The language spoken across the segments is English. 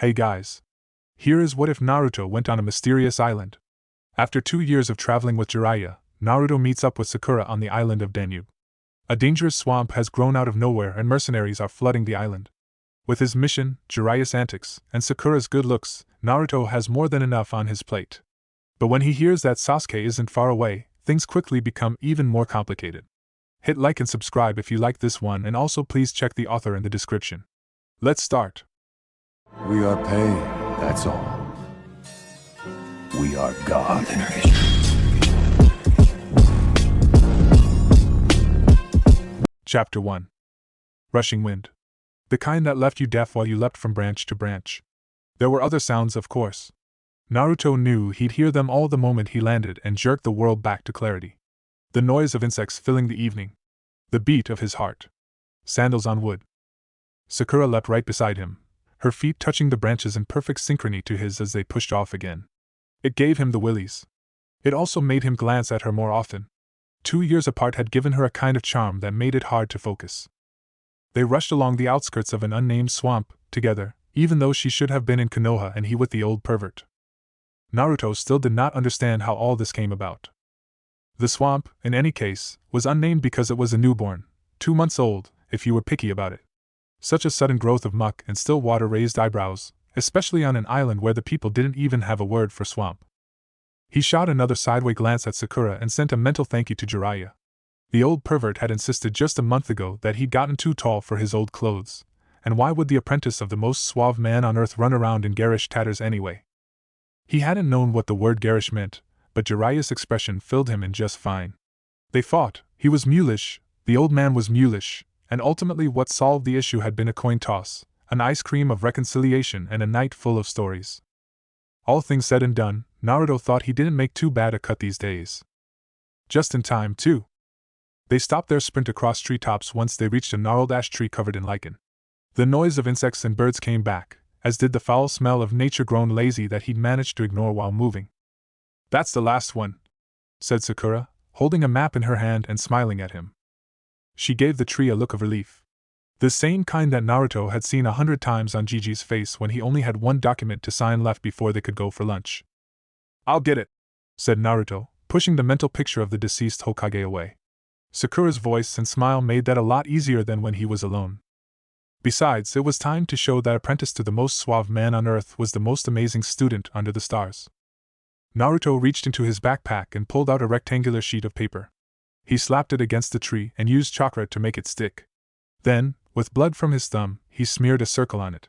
Hey guys. Here is what if Naruto went on a mysterious island. After 2 years of traveling with Jiraiya, Naruto meets up with Sakura on the island of Danube. A dangerous swamp has grown out of nowhere and mercenaries are flooding the island. With his mission, Jiraiya's antics, and Sakura's good looks, Naruto has more than enough on his plate. But when he hears that Sasuke isn't far away, things quickly become even more complicated. Hit like and subscribe if you like this one, and also please check the author in the description. Let's start. We are paid, that's all. We are God. Chapter 1. Rushing Wind. The kind that left you deaf while you leapt from branch to branch. There were other sounds, of course. Naruto knew he'd hear them all the moment he landed and jerked the world back to clarity. The noise of insects filling the evening. The beat of his heart. Sandals on wood. Sakura leapt right beside him, her feet touching the branches in perfect synchrony to his as they pushed off again. It gave him the willies. It also made him glance at her more often. 2 years apart had given her a kind of charm that made it hard to focus. They rushed along the outskirts of an unnamed swamp, together, even though she should have been in Konoha and he with the old pervert. Naruto still did not understand how all this came about. The swamp, in any case, was unnamed because it was a newborn, 2 months old, if you were picky about it. Such a sudden growth of muck and still water raised eyebrows, especially on an island where the people didn't even have a word for swamp. He shot another sideway glance at Sakura and sent a mental thank you to Jiraiya. The old pervert had insisted just a month ago that he'd gotten too tall for his old clothes, and why would the apprentice of the most suave man on earth run around in garish tatters anyway? He hadn't known what the word garish meant, but Jiraiya's expression filled him in just fine. They fought, he was mulish, the old man was mulish, and ultimately what solved the issue had been a coin toss, an ice cream of reconciliation and a night full of stories. All things said and done, Naruto thought he didn't make too bad a cut these days. Just in time, too. They stopped their sprint across treetops once they reached a gnarled ash tree covered in lichen. The noise of insects and birds came back, as did the foul smell of nature grown lazy that he'd managed to ignore while moving. That's the last one, said Sakura, holding a map in her hand and smiling at him. She gave the tree a look of relief. The same kind that Naruto had seen 100 times on Gigi's face when he only had one document to sign left before they could go for lunch. I'll get it, said Naruto, pushing the mental picture of the deceased Hokage away. Sakura's voice and smile made that a lot easier than when he was alone. Besides, it was time to show that apprentice to the most suave man on earth was the most amazing student under the stars. Naruto reached into his backpack and pulled out a rectangular sheet of paper. He slapped it against the tree and used chakra to make it stick. Then, with blood from his thumb, he smeared a circle on it.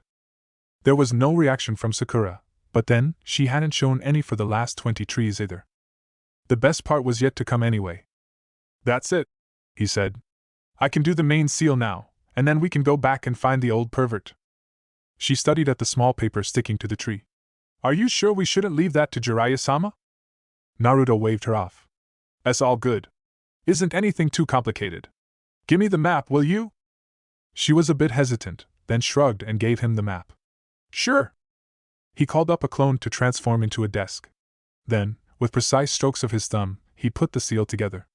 There was no reaction from Sakura, but then, she hadn't shown any for the last 20 trees either. The best part was yet to come anyway. That's it, he said. I can do the main seal now, and then we can go back and find the old pervert. She studied at the small paper sticking to the tree. Are you sure we shouldn't leave that to Jiraiya-sama? Naruto waved her off. That's all good. Isn't anything too complicated. Gimme the map, will you? She was a bit hesitant, then shrugged and gave him the map. Sure. He called up a clone to transform into a desk. Then, with precise strokes of his thumb, he put the seal together.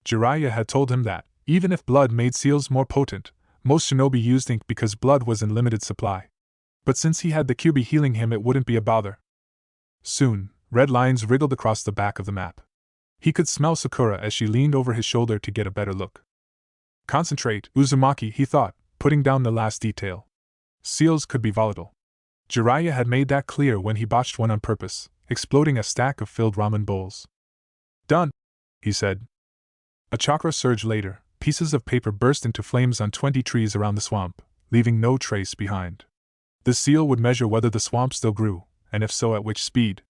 Jiraiya had told him that, even if blood made seals more potent, most shinobi used ink because blood was in limited supply. But since he had the Kyuubi healing him, it wouldn't be a bother. Soon, red lines wriggled across the back of the map. He could smell Sakura as she leaned over his shoulder to get a better look. Concentrate, Uzumaki, he thought, putting down the last detail. Seals could be volatile. Jiraiya had made that clear when he botched one on purpose, exploding a stack of filled ramen bowls. Done, he said. A chakra surge later, pieces of paper burst into flames on 20 trees around the swamp, leaving no trace behind. The seal would measure whether the swamp still grew, and if so, at which speed.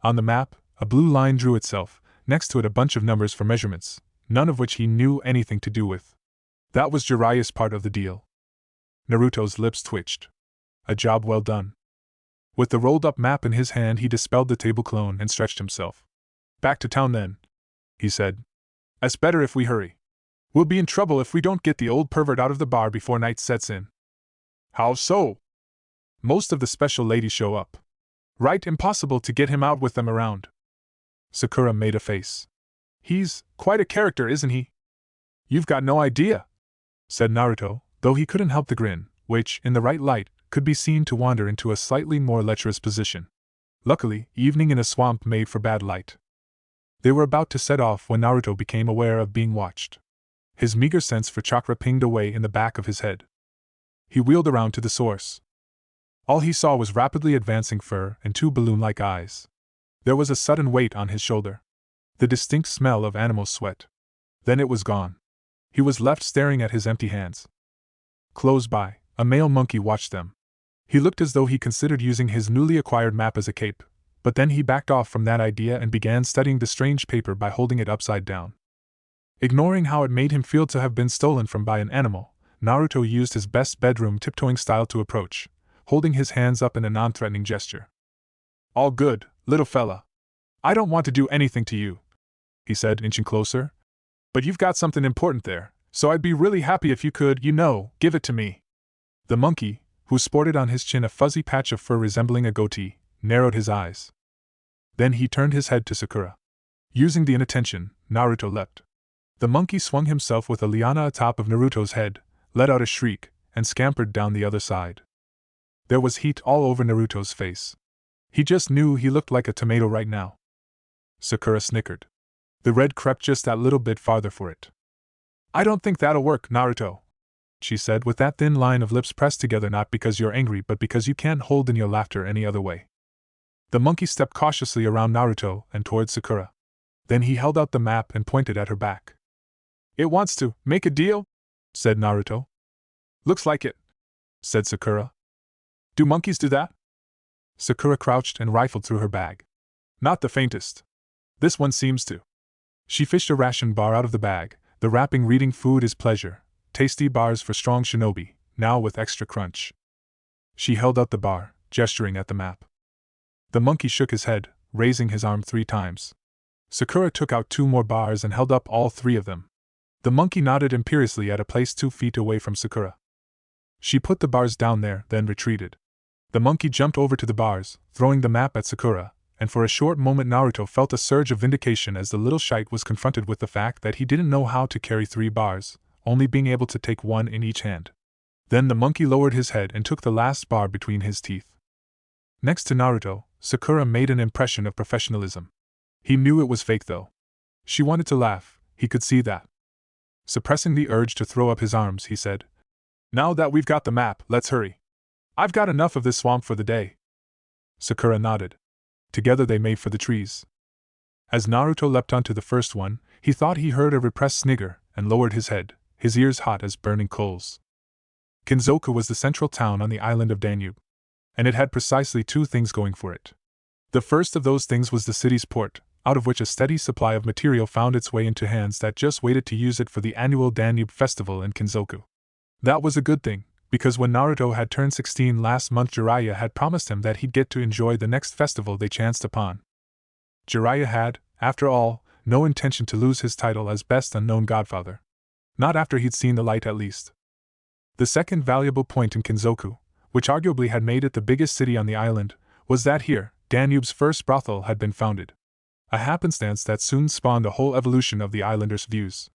On the map, a blue line drew itself, next to it a bunch of numbers for measurements, none of which he knew anything to do with. That was Jiraiya's part of the deal. Naruto's lips twitched. A job well done. With the rolled-up map in his hand, he dispelled the table clone and stretched himself. Back to town then, he said. It's better if we hurry. We'll be in trouble if we don't get the old pervert out of the bar before night sets in. How so? Most of the special ladies show up. Right, impossible to get him out with them around. Sakura made a face. He's quite a character, isn't he? You've got no idea, said Naruto, though he couldn't help the grin, which, in the right light, could be seen to wander into a slightly more lecherous position. Luckily, evening in a swamp made for bad light. They were about to set off when Naruto became aware of being watched. His meager sense for chakra pinged away in the back of his head. He wheeled around to the source. All he saw was rapidly advancing fur and two balloon-like eyes. There was a sudden weight on his shoulder. The distinct smell of animal sweat. Then it was gone. He was left staring at his empty hands. Close by, a male monkey watched them. He looked as though he considered using his newly acquired map as a cape, but then he backed off from that idea and began studying the strange paper by holding it upside down. Ignoring how it made him feel to have been stolen from by an animal, Naruto used his best bedroom tiptoeing style to approach, holding his hands up in a non-threatening gesture. "All good, little fella. I don't want to do anything to you," he said, inching closer. "But you've got something important there, so I'd be really happy if you could, give it to me." The monkey, who sported on his chin a fuzzy patch of fur resembling a goatee, narrowed his eyes. Then he turned his head to Sakura. Using the inattention, Naruto leapt. The monkey swung himself with a liana atop of Naruto's head, let out a shriek, and scampered down the other side. There was heat all over Naruto's face. He just knew he looked like a tomato right now. Sakura snickered. The red crept just that little bit farther for it. "I don't think that'll work, Naruto," she said with that thin line of lips pressed together, not because you're angry but because you can't hold in your laughter any other way. The monkey stepped cautiously around Naruto and toward Sakura. Then he held out the map and pointed at her back. "It wants to make a deal?" said Naruto. "Looks like it," said Sakura. "Do monkeys do that?" Sakura crouched and rifled through her bag. "Not the faintest. This one seems to." She fished a ration bar out of the bag, the wrapping reading "Food is pleasure. Tasty bars for strong shinobi, now with extra crunch." She held out the bar, gesturing at the map. The monkey shook his head, raising his arm 3 times. Sakura took out 2 more bars and held up all 3 of them. The monkey nodded imperiously at a place 2 feet away from Sakura. She put the bars down there, then retreated. The monkey jumped over to the bars, throwing the map at Sakura, and for a short moment Naruto felt a surge of vindication as the little shite was confronted with the fact that he didn't know how to carry 3 bars, only being able to take 1 in each hand. Then the monkey lowered his head and took the last bar between his teeth. Next to Naruto, Sakura made an impression of professionalism. He knew it was fake though. She wanted to laugh, he could see that. Suppressing the urge to throw up his arms, he said, "Now that we've got the map, let's hurry. I've got enough of this swamp for the day." Sakura nodded. Together they made for the trees. As Naruto leapt onto the first one, he thought he heard a repressed snigger and lowered his head, his ears hot as burning coals. Kinzoku was the central town on the island of Danube, and it had precisely 2 things going for it. The first of those things was the city's port, out of which a steady supply of material found its way into hands that just waited to use it for the annual Danube festival in Kinzoku. That was a good thing, because when Naruto had turned 16 last month, Jiraiya had promised him that he'd get to enjoy the next festival they chanced upon. Jiraiya had, after all, no intention to lose his title as best unknown godfather. Not after he'd seen the light, at least. The second valuable point in Kinzoku, which arguably had made it the biggest city on the island, was that here, Danube's first brothel had been founded. A happenstance that soon spawned a whole evolution of the islanders' views.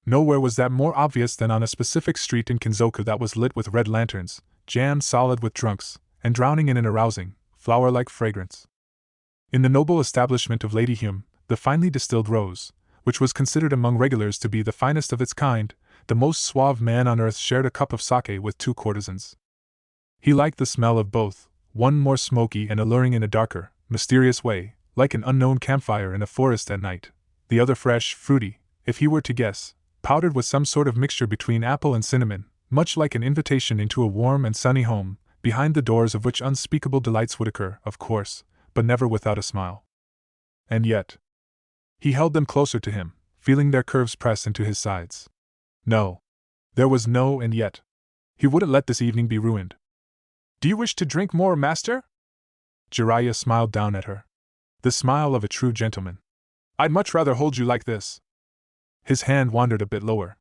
Nowhere was that more obvious than on a specific street in Kinzoku that was lit with red lanterns, jammed solid with drunks, and drowning in an arousing, flower-like fragrance. In the noble establishment of Lady Hume, the finely distilled rose, which was considered among regulars to be the finest of its kind, the most suave man on earth shared a cup of sake with 2 courtesans. He liked the smell of both, one more smoky and alluring in a darker, mysterious way, like an unknown campfire in a forest at night, the other fresh, fruity, if he were to guess, powdered with some sort of mixture between apple and cinnamon, much like an invitation into a warm and sunny home, behind the doors of which unspeakable delights would occur, of course, but never without a smile. And yet, he held them closer to him, feeling their curves press into his sides. No. There was no and yet. He wouldn't let this evening be ruined. "Do you wish to drink more, master?" Jiraiya smiled down at her. The smile of a true gentleman. "I'd much rather hold you like this." His hand wandered a bit lower.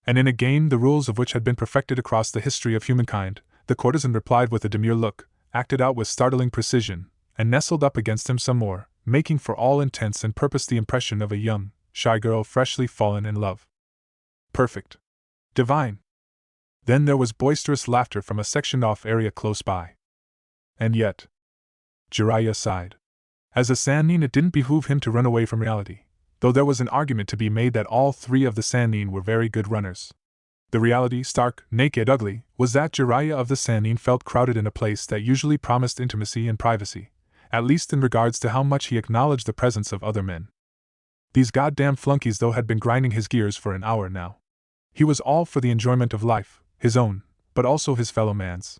And in a game the rules of which had been perfected across the history of humankind, the courtesan replied with a demure look, acted out with startling precision, and nestled up against him some more, making for all intents and purpose the impression of a young, shy girl freshly fallen in love. Perfect. Divine. Then there was boisterous laughter from a sectioned-off area close by. And yet, Jiraiya sighed. As a Sannin, it didn't behoove him to run away from reality, though there was an argument to be made that all three of the Sannin were very good runners. The reality, stark, naked, ugly, was that Jiraiya of the Sannin felt crowded in a place that usually promised intimacy and privacy, at least in regards to how much he acknowledged the presence of other men. These goddamn flunkies though had been grinding his gears for an hour now. He was all for the enjoyment of life, his own, but also his fellow man's.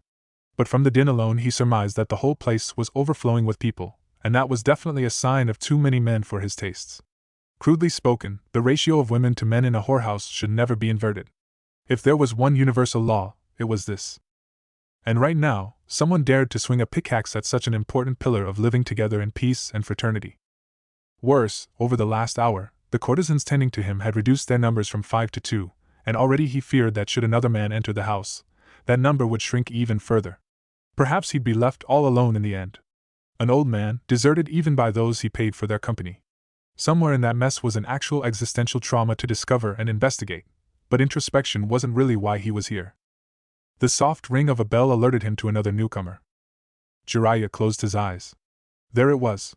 But from the din alone he surmised that the whole place was overflowing with people, and that was definitely a sign of too many men for his tastes. Crudely spoken, the ratio of women to men in a whorehouse should never be inverted. If there was one universal law, it was this. And right now, someone dared to swing a pickaxe at such an important pillar of living together in peace and fraternity. Worse, over the last hour, the courtesans tending to him had reduced their numbers from 5 to 2, and already he feared that should another man enter the house, that number would shrink even further. Perhaps he'd be left all alone in the end. An old man, deserted even by those he paid for their company. Somewhere in that mess was an actual existential trauma to discover and investigate, but introspection wasn't really why he was here. The soft ring of a bell alerted him to another newcomer. Jiraiya closed his eyes. There it was.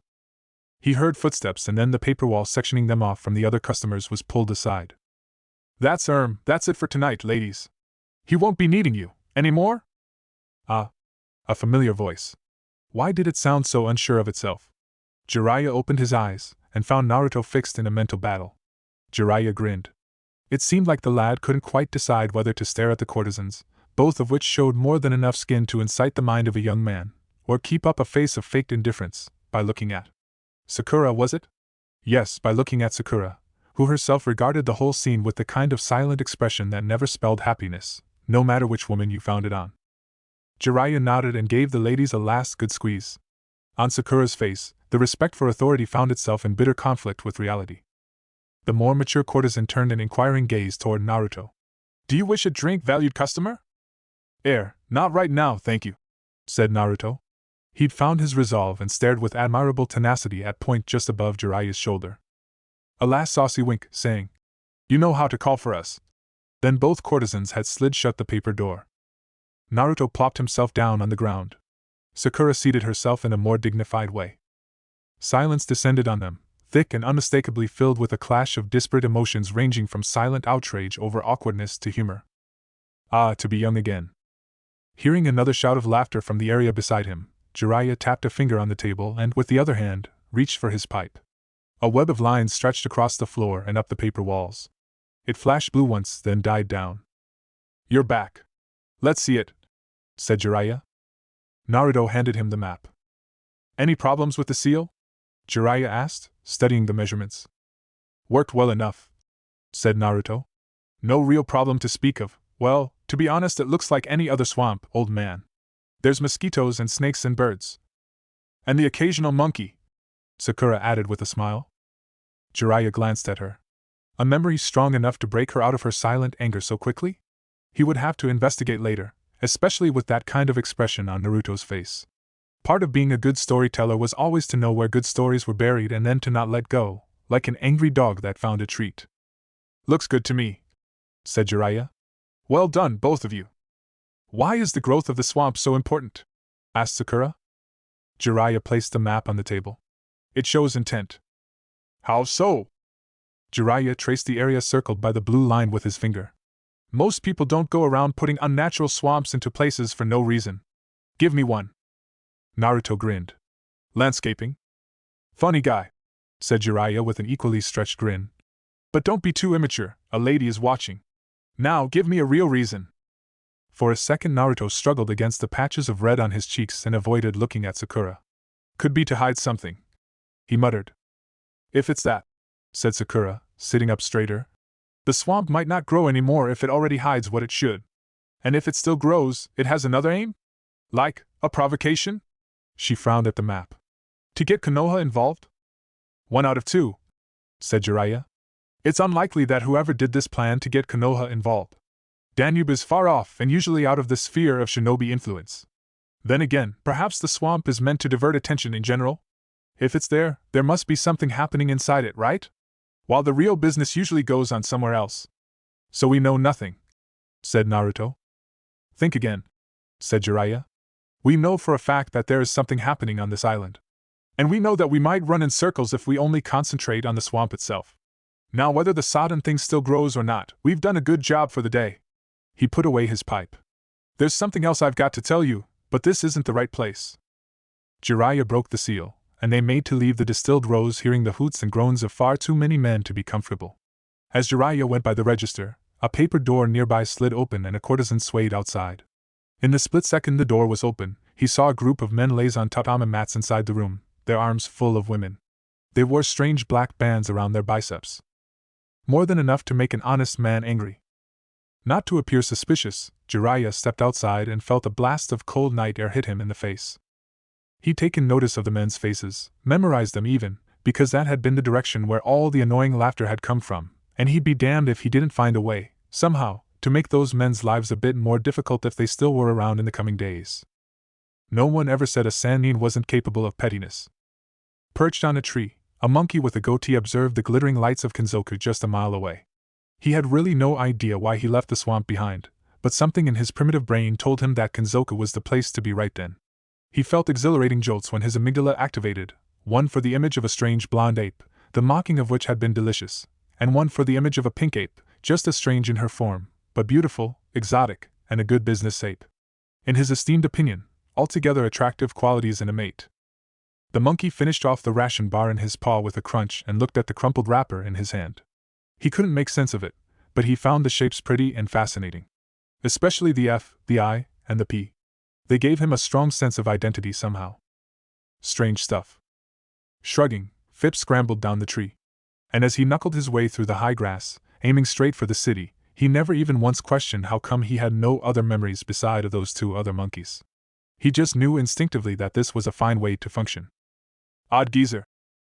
He heard footsteps, and then the paper wall sectioning them off from the other customers was pulled aside. That's it for tonight, ladies. He won't be needing you anymore? Ah, a familiar voice. Why did it sound so unsure of itself? Jiraiya opened his eyes, and found Naruto fixed in a mental battle. Jiraiya grinned. It seemed like the lad couldn't quite decide whether to stare at the courtesans, both of which showed more than enough skin to incite the mind of a young man, or keep up a face of faked indifference, by looking at Sakura, was it? Yes, by looking at Sakura, who herself regarded the whole scene with the kind of silent expression that never spelled happiness, no matter which woman you found it on. Jiraiya nodded and gave the ladies a last good squeeze. On Sakura's face, the respect for authority found itself in bitter conflict with reality. The more mature courtesan turned an inquiring gaze toward Naruto. Do you wish a drink, valued customer? Not right now, thank you, said Naruto. He'd found his resolve and stared with admirable tenacity at point just above Jiraiya's shoulder. A last saucy wink, saying, You know how to call for us. Then both courtesans had slid shut the paper door. Naruto plopped himself down on the ground. Sakura seated herself in a more dignified way. Silence descended on them, thick and unmistakably filled with a clash of disparate emotions ranging from silent outrage over awkwardness to humor. Ah, to be young again. Hearing another shout of laughter from the area beside him, Jiraiya tapped a finger on the table and, with the other hand, reached for his pipe. A web of lines stretched across the floor and up the paper walls. It flashed blue once, then died down. You're back. Let's see it, said Jiraiya. Naruto handed him the map. Any problems with the seal? Jiraiya asked, studying the measurements. Worked well enough, said Naruto. No real problem to speak of. Well, to be honest, it looks like any other swamp, old man. There's mosquitoes and snakes and birds. And the occasional monkey, Sakura added with a smile. Jiraiya glanced at her. A memory strong enough to break her out of her silent anger so quickly? He would have to investigate later, especially with that kind of expression on Naruto's face. Part of being a good storyteller was always to know where good stories were buried and then to not let go, like an angry dog that found a treat. Looks good to me, said Jiraiya. Well done, both of you. Why is the growth of the swamp so important? Asked Sakura. Jiraiya placed the map on the table. It shows intent. How so? Jiraiya traced the area circled by the blue line with his finger. Most people don't go around putting unnatural swamps into places for no reason. Give me one. Naruto grinned. Landscaping? Funny guy, said Jiraiya with an equally stretched grin. But don't be too immature, a lady is watching. Now give me a real reason. For a second Naruto struggled against the patches of red on his cheeks and avoided looking at Sakura. Could be to hide something, he muttered. If it's that, said Sakura, sitting up straighter, the swamp might not grow anymore if it already hides what it should. And if it still grows, it has another aim? Like, a provocation? She frowned at the map. To get Konoha involved? 1 out of 2, said Jiraiya. It's unlikely that whoever did this planned to get Konoha involved. Danube is far off and usually out of the sphere of shinobi influence. Then again, perhaps the swamp is meant to divert attention in general? If it's there, there must be something happening inside it, right? While the real business usually goes on somewhere else. So we know nothing, said Naruto. Think again, said Jiraiya. We know for a fact that there is something happening on this island. And we know that we might run in circles if we only concentrate on the swamp itself. Now whether the sodden thing still grows or not, we've done a good job for the day. He put away his pipe. There's something else I've got to tell you, but this isn't the right place. Jiraiya broke the seal, and they made to leave the distilled rose, hearing the hoots and groans of far too many men to be comfortable. As Jiraiya went by the register, a paper door nearby slid open and a courtesan swayed outside. In the split second the door was open, he saw a group of men lays on tatami mats inside the room, their arms full of women. They wore strange black bands around their biceps. More than enough to make an honest man angry. Not to appear suspicious, Jiraiya stepped outside and felt a blast of cold night air hit him in the face. He'd taken notice of the men's faces, memorized them even, because that had been the direction where all the annoying laughter had come from, and he'd be damned if he didn't find a way, somehow, to make those men's lives a bit more difficult if they still were around in the coming days. No one ever said a Sannin wasn't capable of pettiness. Perched on a tree, a monkey with a goatee observed the glittering lights of Kenzoku just a mile away. He had really no idea why he left the swamp behind, but something in his primitive brain told him that Kenzoku was the place to be right then. He felt exhilarating jolts when his amygdala activated, one for the image of a strange blonde ape, the mocking of which had been delicious, and one for the image of a pink ape, just as strange in her form, but beautiful, exotic, and a good business ape. In his esteemed opinion, altogether attractive qualities in a mate. The monkey finished off the ration bar in his paw with a crunch and looked at the crumpled wrapper in his hand. He couldn't make sense of it, but he found the shapes pretty and fascinating. Especially the F, the I, and the P. They gave him a strong sense of identity somehow. Strange stuff. Shrugging, Phipps scrambled down the tree. And as he knuckled his way through the high grass, aiming straight for the city, he never even once questioned how come he had no other memories beside of those two other monkeys. He just knew instinctively that this was a fine way to function. Odd geezer,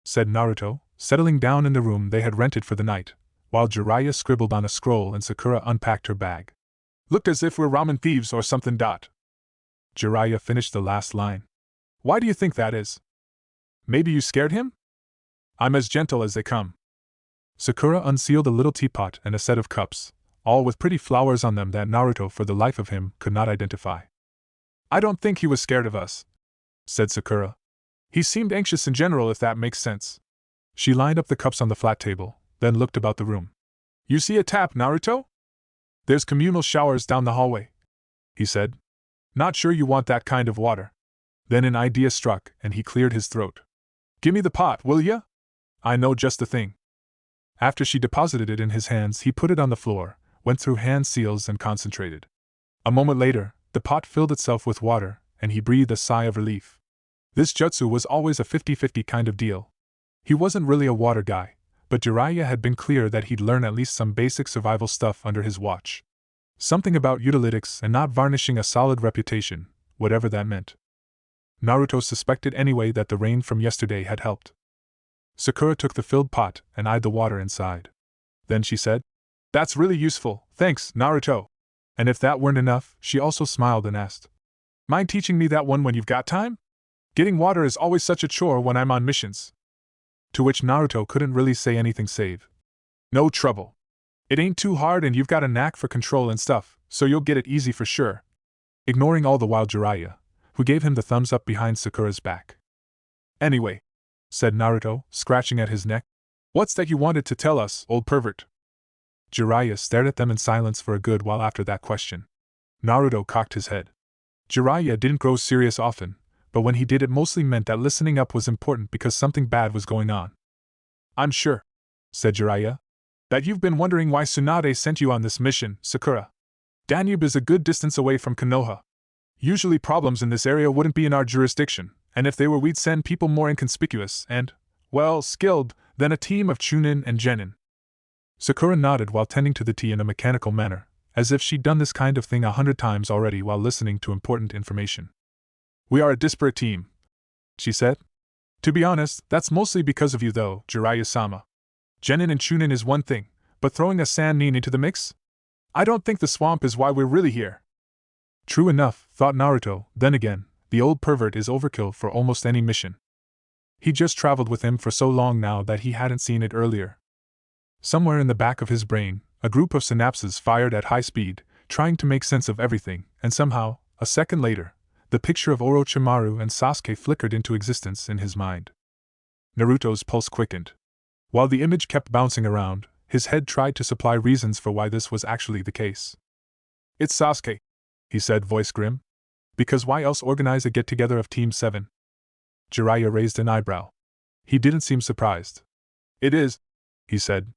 said Naruto, settling down in the room they had rented for the night, while Jiraiya scribbled on a scroll and Sakura unpacked her bag. Looked as if we're ramen thieves or something. Jiraiya finished the last line. Why do you think that is? Maybe you scared him? I'm as gentle as they come. Sakura unsealed a little teapot and a set of cups, all with pretty flowers on them that Naruto for the life of him could not identify. I don't think he was scared of us, said Sakura. He seemed anxious in general, if that makes sense. She lined up the cups on the flat table, then looked about the room. You see a tap, Naruto? There's communal showers down the hallway, he said. Not sure you want that kind of water. Then an idea struck, and he cleared his throat. Gimme the pot, will ya? I know just the thing. After she deposited it in his hands, he put it on the floor, went through hand seals and concentrated. A moment later, the pot filled itself with water, and he breathed a sigh of relief. This jutsu was always a 50-50 kind of deal. He wasn't really a water guy, but Jiraiya had been clear that he'd learn at least some basic survival stuff under his watch. Something about utilytics and not varnishing a solid reputation, whatever that meant. Naruto suspected anyway that the rain from yesterday had helped. Sakura took the filled pot and eyed the water inside. Then she said, That's really useful, thanks, Naruto. And if that weren't enough, she also smiled and asked, Mind teaching me that one when you've got time? Getting water is always such a chore when I'm on missions. To which Naruto couldn't really say anything save, No trouble. It ain't too hard and you've got a knack for control and stuff, so you'll get it easy for sure. Ignoring all the while Jiraiya, who gave him the thumbs up behind Sakura's back. Anyway, said Naruto, scratching at his neck, what's that you wanted to tell us, old pervert? Jiraiya stared at them in silence for a good while after that question. Naruto cocked his head. Jiraiya didn't grow serious often, but when he did it mostly meant that listening up was important because something bad was going on. I'm sure, said Jiraiya, that you've been wondering why Tsunade sent you on this mission, Sakura. Danube is a good distance away from Konoha. Usually problems in this area wouldn't be in our jurisdiction, and if they were we'd send people more inconspicuous and, well, skilled, than a team of Chunin and Genin. Sakura nodded while tending to the tea in a mechanical manner, as if she'd done this kind of thing 100 times already while listening to important information. We are a disparate team, she said. To be honest, that's mostly because of you though, Jiraiya-sama. Genin and Chunin is one thing, but throwing a Sannin into the mix? I don't think the swamp is why we're really here. True enough, thought Naruto, then again, the old pervert is overkill for almost any mission. He just traveled with him for so long now that he hadn't seen it earlier. Somewhere in the back of his brain, a group of synapses fired at high speed, trying to make sense of everything, and somehow, a second later, the picture of Orochimaru and Sasuke flickered into existence in his mind. Naruto's pulse quickened. While the image kept bouncing around, his head tried to supply reasons for why this was actually the case. "It's Sasuke," he said, voice grim. "Because why else organize a get-together of Team 7? Jiraiya raised an eyebrow. He didn't seem surprised. "It is," he said.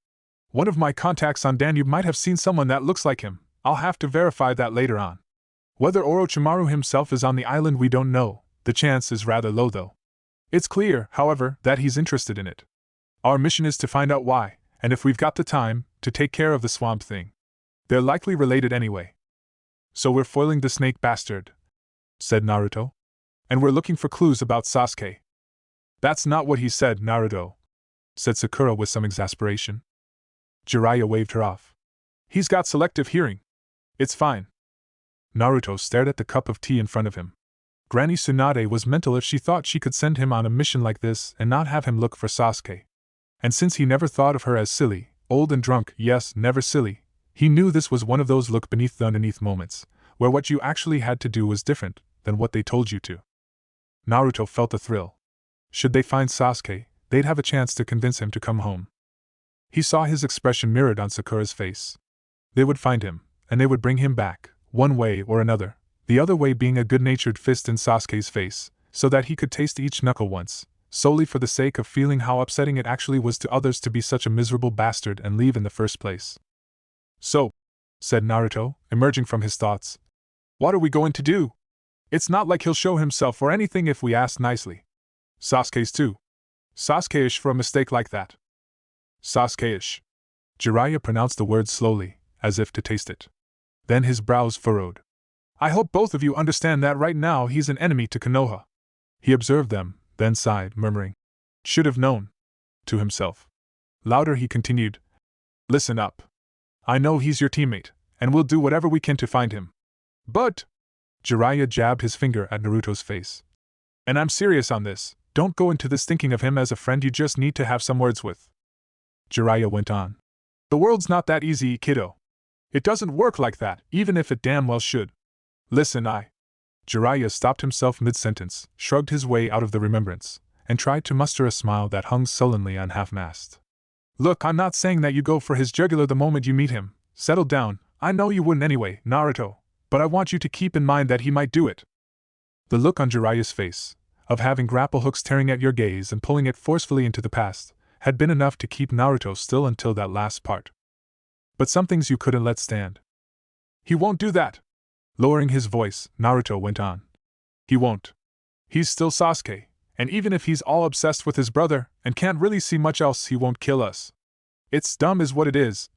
"One of my contacts on Danube might have seen someone that looks like him. I'll have to verify that later on. Whether Orochimaru himself is on the island we don't know, the chance is rather low though. It's clear, however, that he's interested in it. Our mission is to find out why, and if we've got the time, to take care of the swamp thing. They're likely related anyway." "So we're foiling the snake bastard," said Naruto. "And we're looking for clues about Sasuke." "That's not what he said, Naruto," said Sakura with some exasperation. Jiraiya waved her off. "He's got selective hearing. It's fine." Naruto stared at the cup of tea in front of him. Granny Tsunade was mental if she thought she could send him on a mission like this and not have him look for Sasuke. And since he never thought of her as silly, old and drunk, yes, never silly, he knew this was one of those look beneath the underneath moments, where what you actually had to do was different than what they told you to. Naruto felt a thrill. Should they find Sasuke, they'd have a chance to convince him to come home. He saw his expression mirrored on Sakura's face. They would find him, and they would bring him back, one way or another, the other way being a good-natured fist in Sasuke's face, so that he could taste each knuckle once, solely for the sake of feeling how upsetting it actually was to others to be such a miserable bastard and leave in the first place. "So," said Naruto, emerging from his thoughts, "what are we going to do? It's not like he'll show himself or anything if we ask nicely. Sasuke's too Sasuke-ish for a mistake like that." "Sasuke-ish." Jiraiya pronounced the word slowly, as if to taste it. Then his brows furrowed. "I hope both of you understand that right now he's an enemy to Konoha." He observed them, then sighed, murmuring, "Should have known," to himself. Louder he continued, "Listen up. I know he's your teammate, and we'll do whatever we can to find him. But," Jiraiya jabbed his finger at Naruto's face, "and I'm serious on this, don't go into this thinking of him as a friend you just need to have some words with." Jiraiya went on, "The world's not that easy, kiddo. It doesn't work like that, even if it damn well should. Listen, Jiraiya stopped himself mid-sentence, shrugged his way out of the remembrance, and tried to muster a smile that hung sullenly on half-mast. "Look, I'm not saying that you go for his jugular the moment you meet him. Settle down, I know you wouldn't anyway, Naruto, but I want you to keep in mind that he might do it." The look on Jiraiya's face, of having grapple hooks tearing at your gaze and pulling it forcefully into the past, had been enough to keep Naruto still until that last part. "But some things you couldn't let stand." "He won't do that." Lowering his voice, Naruto went on. "He won't. He's still Sasuke, and even if he's all obsessed with his brother and can't really see much else, he won't kill us. It's dumb is what it is."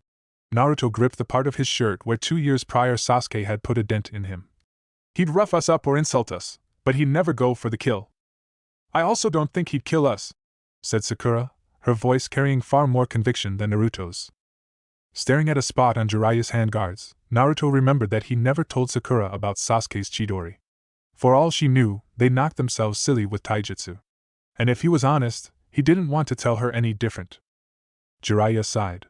Naruto gripped the part of his shirt where 2 years prior Sasuke had put a dent in him. "He'd rough us up or insult us, but he'd never go for the kill." "I also don't think he'd kill us," said Sakura, her voice carrying far more conviction than Naruto's. Staring at a spot on Jiraiya's handguards, Naruto remembered that he never told Sakura about Sasuke's Chidori. For all she knew, they knocked themselves silly with taijutsu. And if he was honest, he didn't want to tell her any different. Jiraiya sighed.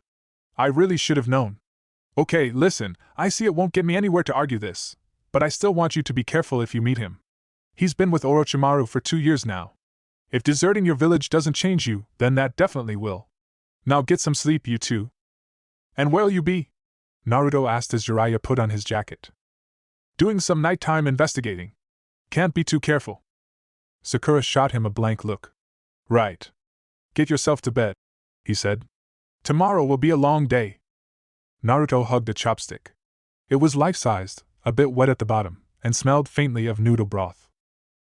"I really should have known. Okay, listen, I see it won't get me anywhere to argue this, but I still want you to be careful if you meet him. He's been with Orochimaru for 2 years now. If deserting your village doesn't change you, then that definitely will. Now get some sleep, you two." "And where'll you be?" Naruto asked as Jiraiya put on his jacket. "Doing some nighttime investigating. Can't be too careful." Sakura shot him a blank look. "Right. Get yourself to bed," he said. "Tomorrow will be a long day." Naruto hugged a chopstick. It was life-sized, a bit wet at the bottom, and smelled faintly of noodle broth.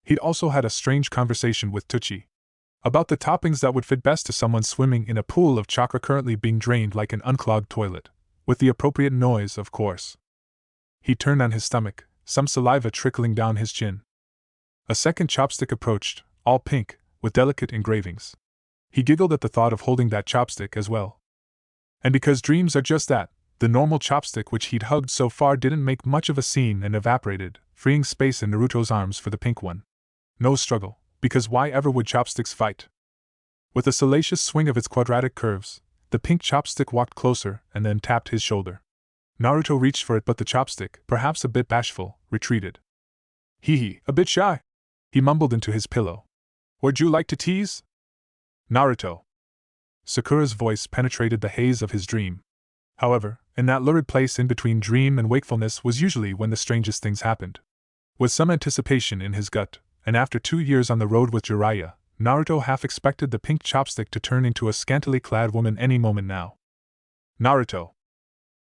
He'd also had a strange conversation with Tucci about the toppings that would fit best to someone swimming in a pool of chakra currently being drained like an unclogged toilet, with the appropriate noise, of course. He turned on his stomach, some saliva trickling down his chin. A second chopstick approached, all pink, with delicate engravings. He giggled at the thought of holding that chopstick as well. And because dreams are just that, the normal chopstick which he'd hugged so far didn't make much of a scene and evaporated, freeing space in Naruto's arms for the pink one. No struggle, because why ever would chopsticks fight? With a salacious swing of its quadratic curves, the pink chopstick walked closer and then tapped his shoulder. Naruto reached for it, but the chopstick, perhaps a bit bashful, retreated. Hee, a bit shy, he mumbled into his pillow. Would you like to tease? Naruto. Sakura's voice penetrated the haze of his dream. However, in that lurid place in between dream and wakefulness was usually when the strangest things happened. With some anticipation in his gut, and after 2 years on the road with Jiraiya, Naruto half expected the pink chopstick to turn into a scantily clad woman any moment now. Naruto.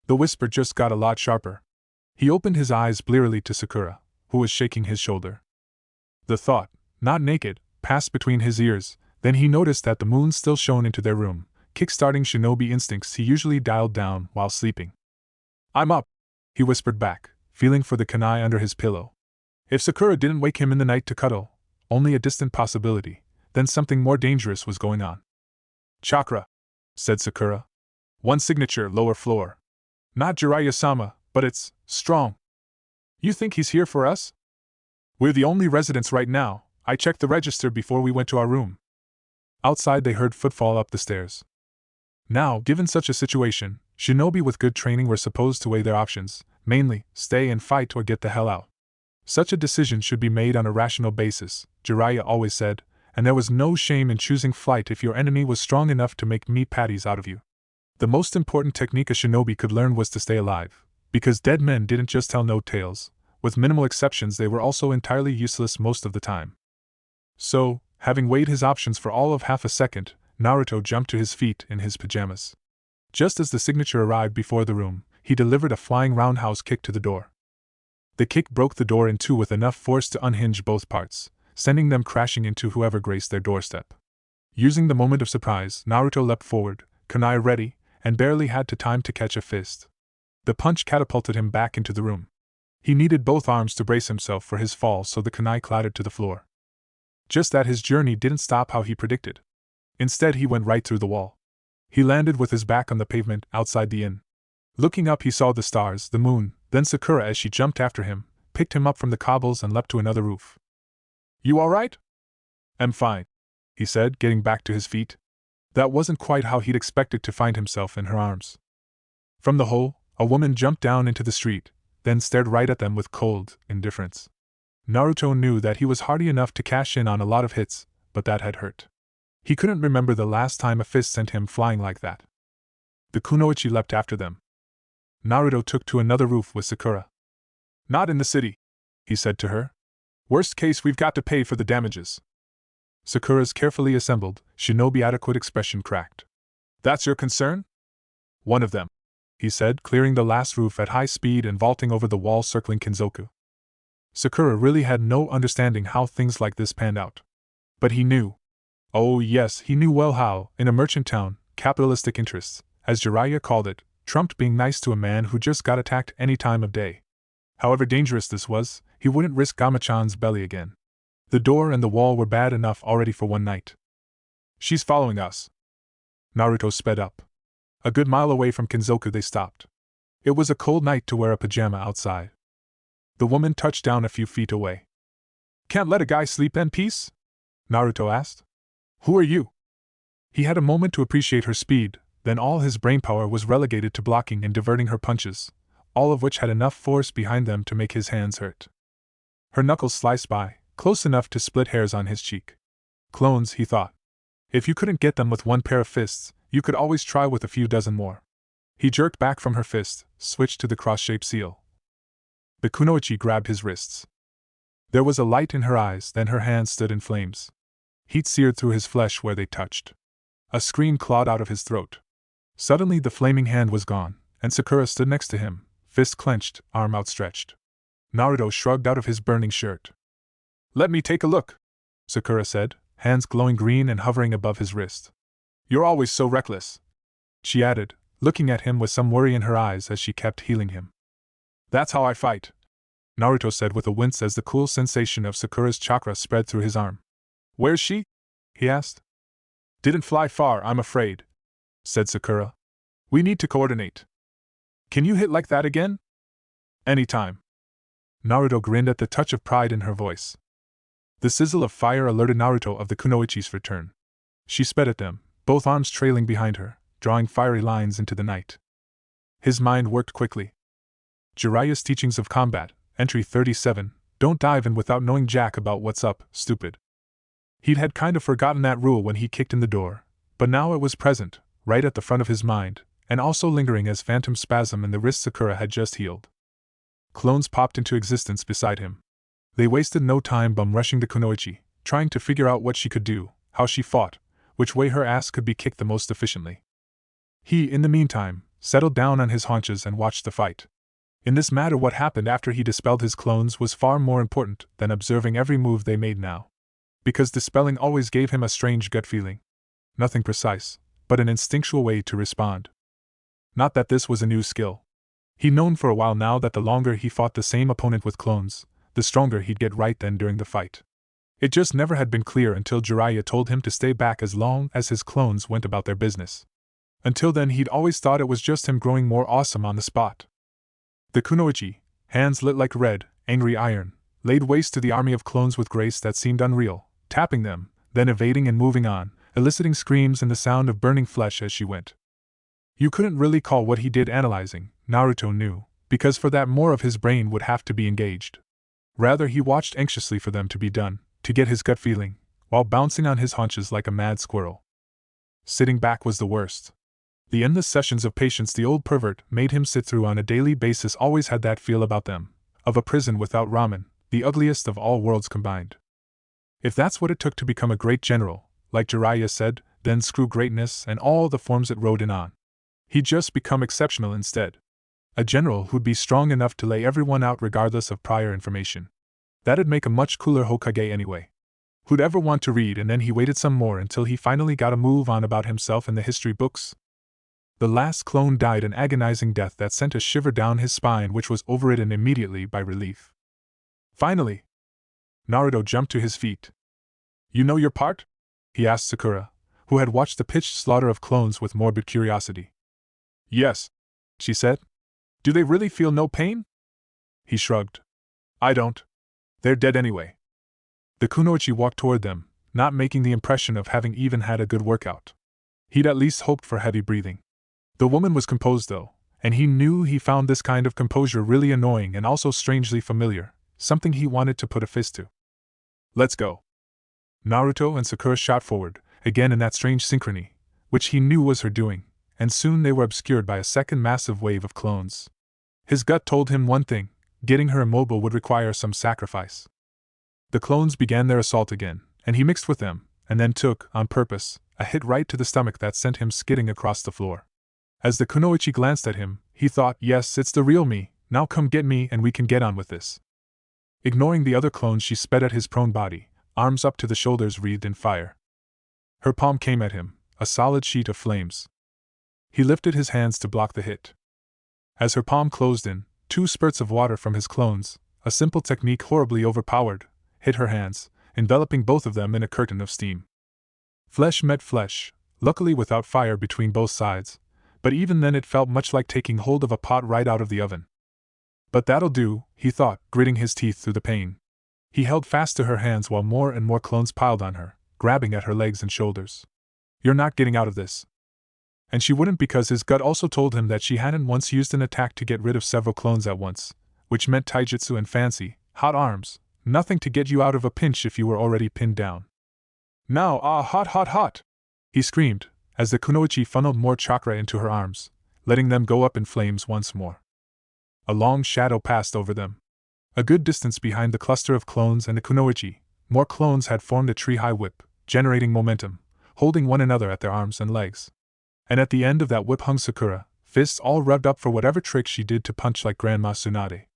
The whisper just got a lot sharper. He opened his eyes blearily to Sakura, who was shaking his shoulder. The thought, not naked, passed between his ears, then he noticed that the moon still shone into their room, kick-starting shinobi instincts he usually dialed down while sleeping. I'm up, he whispered back, feeling for the kunai under his pillow. If Sakura didn't wake him in the night to cuddle, only a distant possibility, then something more dangerous was going on. Chakra, said Sakura. One signature, lower floor. Not Jiraiya-sama, but it's strong. You think he's here for us? We're the only residents right now. I checked the register before we went to our room. Outside they heard footfall up the stairs. Now, given such a situation, shinobi with good training were supposed to weigh their options, mainly, stay and fight or get the hell out. Such a decision should be made on a rational basis, Jiraiya always said, and there was no shame in choosing flight if your enemy was strong enough to make meat patties out of you. The most important technique a shinobi could learn was to stay alive, because dead men didn't just tell no tales, with minimal exceptions they were also entirely useless most of the time. So, having weighed his options for all of half a second, Naruto jumped to his feet in his pajamas. Just as the signature arrived before the room, he delivered a flying roundhouse kick to the door. The kick broke the door in two with enough force to unhinge both parts, sending them crashing into whoever graced their doorstep. Using the moment of surprise, Naruto leapt forward, kunai ready, and barely had time to catch a fist. The punch catapulted him back into the room. He needed both arms to brace himself for his fall, so the kunai clattered to the floor. Just that his journey didn't stop how he predicted. Instead, he went right through the wall. He landed with his back on the pavement outside the inn. Looking up, he saw the stars, the moon, then Sakura as she jumped after him, picked him up from the cobbles and leapt to another roof. You all right? I'm fine, he said, getting back to his feet. That wasn't quite how he'd expected to find himself in her arms. From the hole, a woman jumped down into the street, then stared right at them with cold indifference. Naruto knew that he was hardy enough to cash in on a lot of hits, but that had hurt. He couldn't remember the last time a fist sent him flying like that. The kunoichi leapt after them. Naruto took to another roof with Sakura. Not in the city, he said to her. Worst case, we've got to pay for the damages. Sakura's carefully assembled, shinobi adequate expression cracked. That's your concern? One of them, he said, clearing the last roof at high speed and vaulting over the wall circling Kinzoku. Sakura really had no understanding how things like this panned out. But he knew. Oh yes, he knew well how, in a merchant town, capitalistic interests, as Jiraiya called it, trumped being nice to a man who just got attacked any time of day. However dangerous this was, he wouldn't risk Gama-chan's belly again. The door and the wall were bad enough already for one night. She's following us. Naruto sped up. A good mile away from Kinzoku they stopped. It was a cold night to wear a pajama outside. The woman touched down a few feet away. Can't let a guy sleep in peace? Naruto asked. Who are you? He had a moment to appreciate her speed, then all his brainpower was relegated to blocking and diverting her punches, all of which had enough force behind them to make his hands hurt. Her knuckles sliced by, close enough to split hairs on his cheek. Clones, he thought. If you couldn't get them with one pair of fists, you could always try with a few dozen more. He jerked back from her fist, switched to the cross-shaped seal. The kunoichi grabbed his wrists. There was a light in her eyes, then her hands stood in flames. Heat seared through his flesh where they touched. A scream clawed out of his throat. Suddenly the flaming hand was gone, and Sakura stood next to him, fist clenched, arm outstretched. Naruto shrugged out of his burning shirt. Let me take a look, Sakura said, hands glowing green and hovering above his wrist. You're always so reckless, she added, looking at him with some worry in her eyes as she kept healing him. That's how I fight, Naruto said with a wince as the cool sensation of Sakura's chakra spread through his arm. Where's she? He asked. Didn't fly far, I'm afraid, said Sakura. We need to coordinate. Can you hit like that again? Anytime. Naruto grinned at the touch of pride in her voice. The sizzle of fire alerted Naruto of the kunoichi's return. She sped at them, both arms trailing behind her, drawing fiery lines into the night. His mind worked quickly. Jiraiya's Teachings of Combat, Entry 37, don't dive in without knowing jack about what's up, stupid. He'd had kind of forgotten that rule when he kicked in the door, but now it was present, right at the front of his mind, and also lingering as phantom spasm in the wrist Sakura had just healed. Clones popped into existence beside him. They wasted no time bum rushing the kunoichi, trying to figure out what she could do, how she fought, which way her ass could be kicked the most efficiently. He, in the meantime, settled down on his haunches and watched the fight. In this matter, what happened after he dispelled his clones was far more important than observing every move they made now. Because dispelling always gave him a strange gut feeling. Nothing precise, but an instinctual way to respond. Not that this was a new skill. He'd known for a while now that the longer he fought the same opponent with clones, the stronger he'd get right then during the fight. It just never had been clear until Jiraiya told him to stay back as long as his clones went about their business. Until then he'd always thought it was just him growing more awesome on the spot. The kunoichi, hands lit like red, angry iron, laid waste to the army of clones with grace that seemed unreal, tapping them, then evading and moving on, eliciting screams and the sound of burning flesh as she went. You couldn't really call what he did analyzing, Naruto knew, because for that more of his brain would have to be engaged. Rather he watched anxiously for them to be done, to get his gut feeling, while bouncing on his haunches like a mad squirrel. Sitting back was the worst. The endless sessions of patience the old pervert made him sit through on a daily basis always had that feel about them, of a prison without ramen, the ugliest of all worlds combined. If that's what it took to become a great general, like Jiraiya said, then screw greatness and all the forms it rode in on. He'd just become exceptional instead. A general who'd be strong enough to lay everyone out regardless of prior information. That'd make a much cooler Hokage anyway. Who'd ever want to read? And then he waited some more until he finally got a move on about himself in the history books. The last clone died an agonizing death that sent a shiver down his spine, which was overridden immediately by relief. Finally! Naruto jumped to his feet. You know your part? He asked Sakura, who had watched the pitched slaughter of clones with morbid curiosity. Yes, she said. Do they really feel no pain? He shrugged. I don't. They're dead anyway. The kunoichi walked toward them, not making the impression of having even had a good workout. He'd at least hoped for heavy breathing. The woman was composed though, and he knew he found this kind of composure really annoying and also strangely familiar, something he wanted to put a fist to. Let's go. Naruto and Sakura shot forward, again in that strange synchrony, which he knew was her doing, and soon they were obscured by a second massive wave of clones. His gut told him one thing: getting her immobile would require some sacrifice. The clones began their assault again, and he mixed with them, and then took, on purpose, a hit right to the stomach that sent him skidding across the floor. As the kunoichi glanced at him, he thought, yes, it's the real me, now come get me and we can get on with this. Ignoring the other clones, she sped at his prone body, arms up to the shoulders wreathed in fire. Her palm came at him, a solid sheet of flames. He lifted his hands to block the hit. As her palm closed in, 2 spurts of water from his clones, a simple technique horribly overpowered, hit her hands, enveloping both of them in a curtain of steam. Flesh met flesh, luckily without fire between both sides, but even then it felt much like taking hold of a pot right out of the oven. But that'll do, he thought, gritting his teeth through the pain. He held fast to her hands while more and more clones piled on her, grabbing at her legs and shoulders. You're not getting out of this. And she wouldn't, because his gut also told him that she hadn't once used an attack to get rid of several clones at once, which meant taijutsu and fancy, hot arms, nothing to get you out of a pinch if you were already pinned down. Now, hot, hot, hot! He screamed, as the kunoichi funneled more chakra into her arms, letting them go up in flames once more. A long shadow passed over them. A good distance behind the cluster of clones and the kunoichi, more clones had formed a tree-high whip, generating momentum, holding one another at their arms and legs. And at the end of that whip hung Sakura, fists all revved up for whatever trick she did to punch like Grandma Tsunade.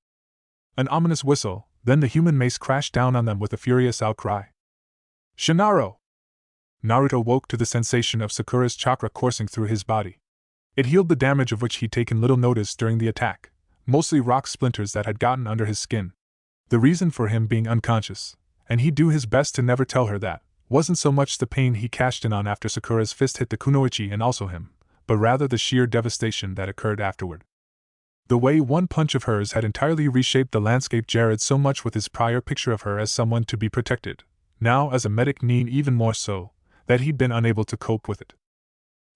An ominous whistle, then the human mace crashed down on them with a furious outcry. Shinaro! Naruto woke to the sensation of Sakura's chakra coursing through his body. It healed the damage of which he'd taken little notice during the attack, mostly rock splinters that had gotten under his skin. The reason for him being unconscious, and he'd do his best to never tell her that, wasn't so much the pain he cashed in on after Sakura's fist hit the kunoichi and also him, but rather the sheer devastation that occurred afterward. The way one punch of hers had entirely reshaped the landscape jarred so much with his prior picture of her as someone to be protected, now as a medic need even more so, that he'd been unable to cope with it.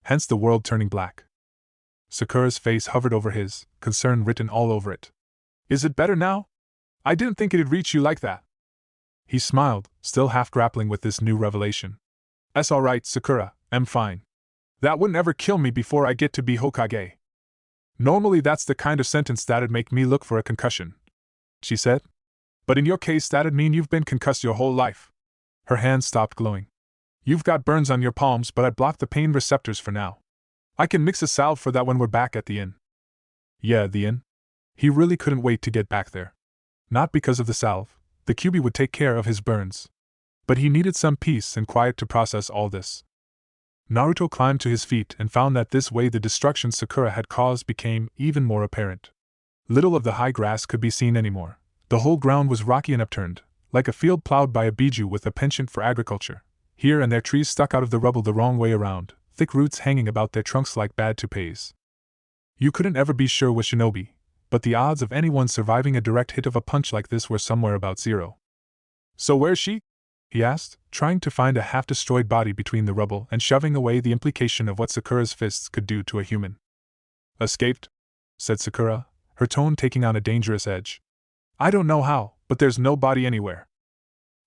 Hence the world turning black. Sakura's face hovered over his, concern written all over it. Is it better now? I didn't think it'd reach you like that. He smiled, still half grappling with this new revelation. That's all right, Sakura, I'm fine. That wouldn't ever kill me before I get to be Hokage. Normally that's the kind of sentence that'd make me look for a concussion, she said. But in your case that'd mean you've been concussed your whole life. Her hand stopped glowing. You've got burns on your palms, but I blocked the pain receptors for now. I can mix a salve for that when we're back at the inn. Yeah, the inn? He really couldn't wait to get back there. Not because of the salve, the QB would take care of his burns. But he needed some peace and quiet to process all this. Naruto climbed to his feet and found that this way the destruction Sakura had caused became even more apparent. Little of the high grass could be seen anymore. The whole ground was rocky and upturned, like a field plowed by a biju with a penchant for agriculture. Here and there trees stuck out of the rubble the wrong way around, thick roots hanging about their trunks like bad toupees. You couldn't ever be sure with shinobi, but the odds of anyone surviving a direct hit of a punch like this were somewhere about 0. So where's she? He asked, trying to find a half-destroyed body between the rubble and shoving away the implication of what Sakura's fists could do to a human. Escaped? Said Sakura, her tone taking on a dangerous edge. I don't know how, but there's no body anywhere.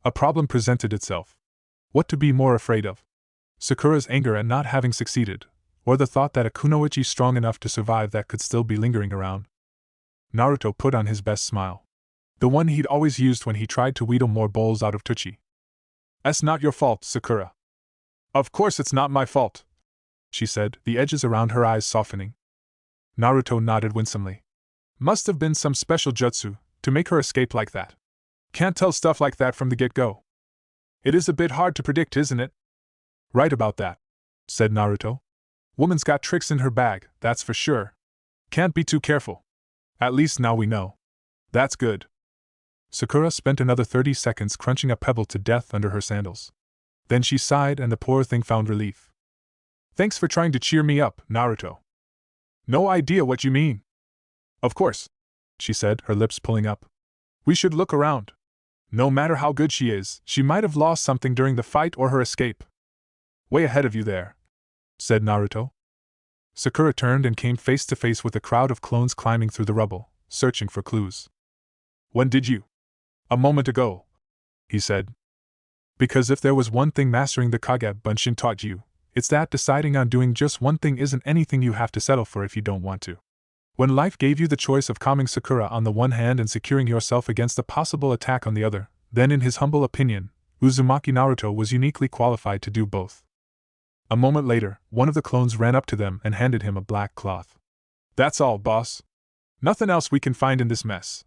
A problem presented itself. What to be more afraid of? Sakura's anger at not having succeeded, or the thought that a kunoichi strong enough to survive that could still be lingering around? Naruto put on his best smile. The one he'd always used when he tried to wheedle more bowls out of Tucci. That's not your fault, Sakura. Of course it's not my fault, she said, the edges around her eyes softening. Naruto nodded winsomely. Must have been some special jutsu to make her escape like that. Can't tell stuff like that from the get-go. It is a bit hard to predict, isn't it? Right about that, said Naruto. Woman's got tricks in her bag, that's for sure. Can't be too careful. At least now we know. That's good. Sakura spent another 30 seconds crunching a pebble to death under her sandals. Then she sighed and the poor thing found relief. Thanks for trying to cheer me up, Naruto. No idea what you mean. Of course, she said, her lips pulling up. We should look around. No matter how good she is, she might have lost something during the fight or her escape. Way ahead of you there, said Naruto. Sakura turned and came face to face with a crowd of clones climbing through the rubble, searching for clues. When did you? A moment ago, he said. Because if there was one thing mastering the Kage Bunshin taught you, it's that deciding on doing just one thing isn't anything you have to settle for if you don't want to. When life gave you the choice of calming Sakura on the one hand and securing yourself against a possible attack on the other, then in his humble opinion, Uzumaki Naruto was uniquely qualified to do both. A moment later, one of the clones ran up to them and handed him a black cloth. That's all, boss. Nothing else we can find in this mess.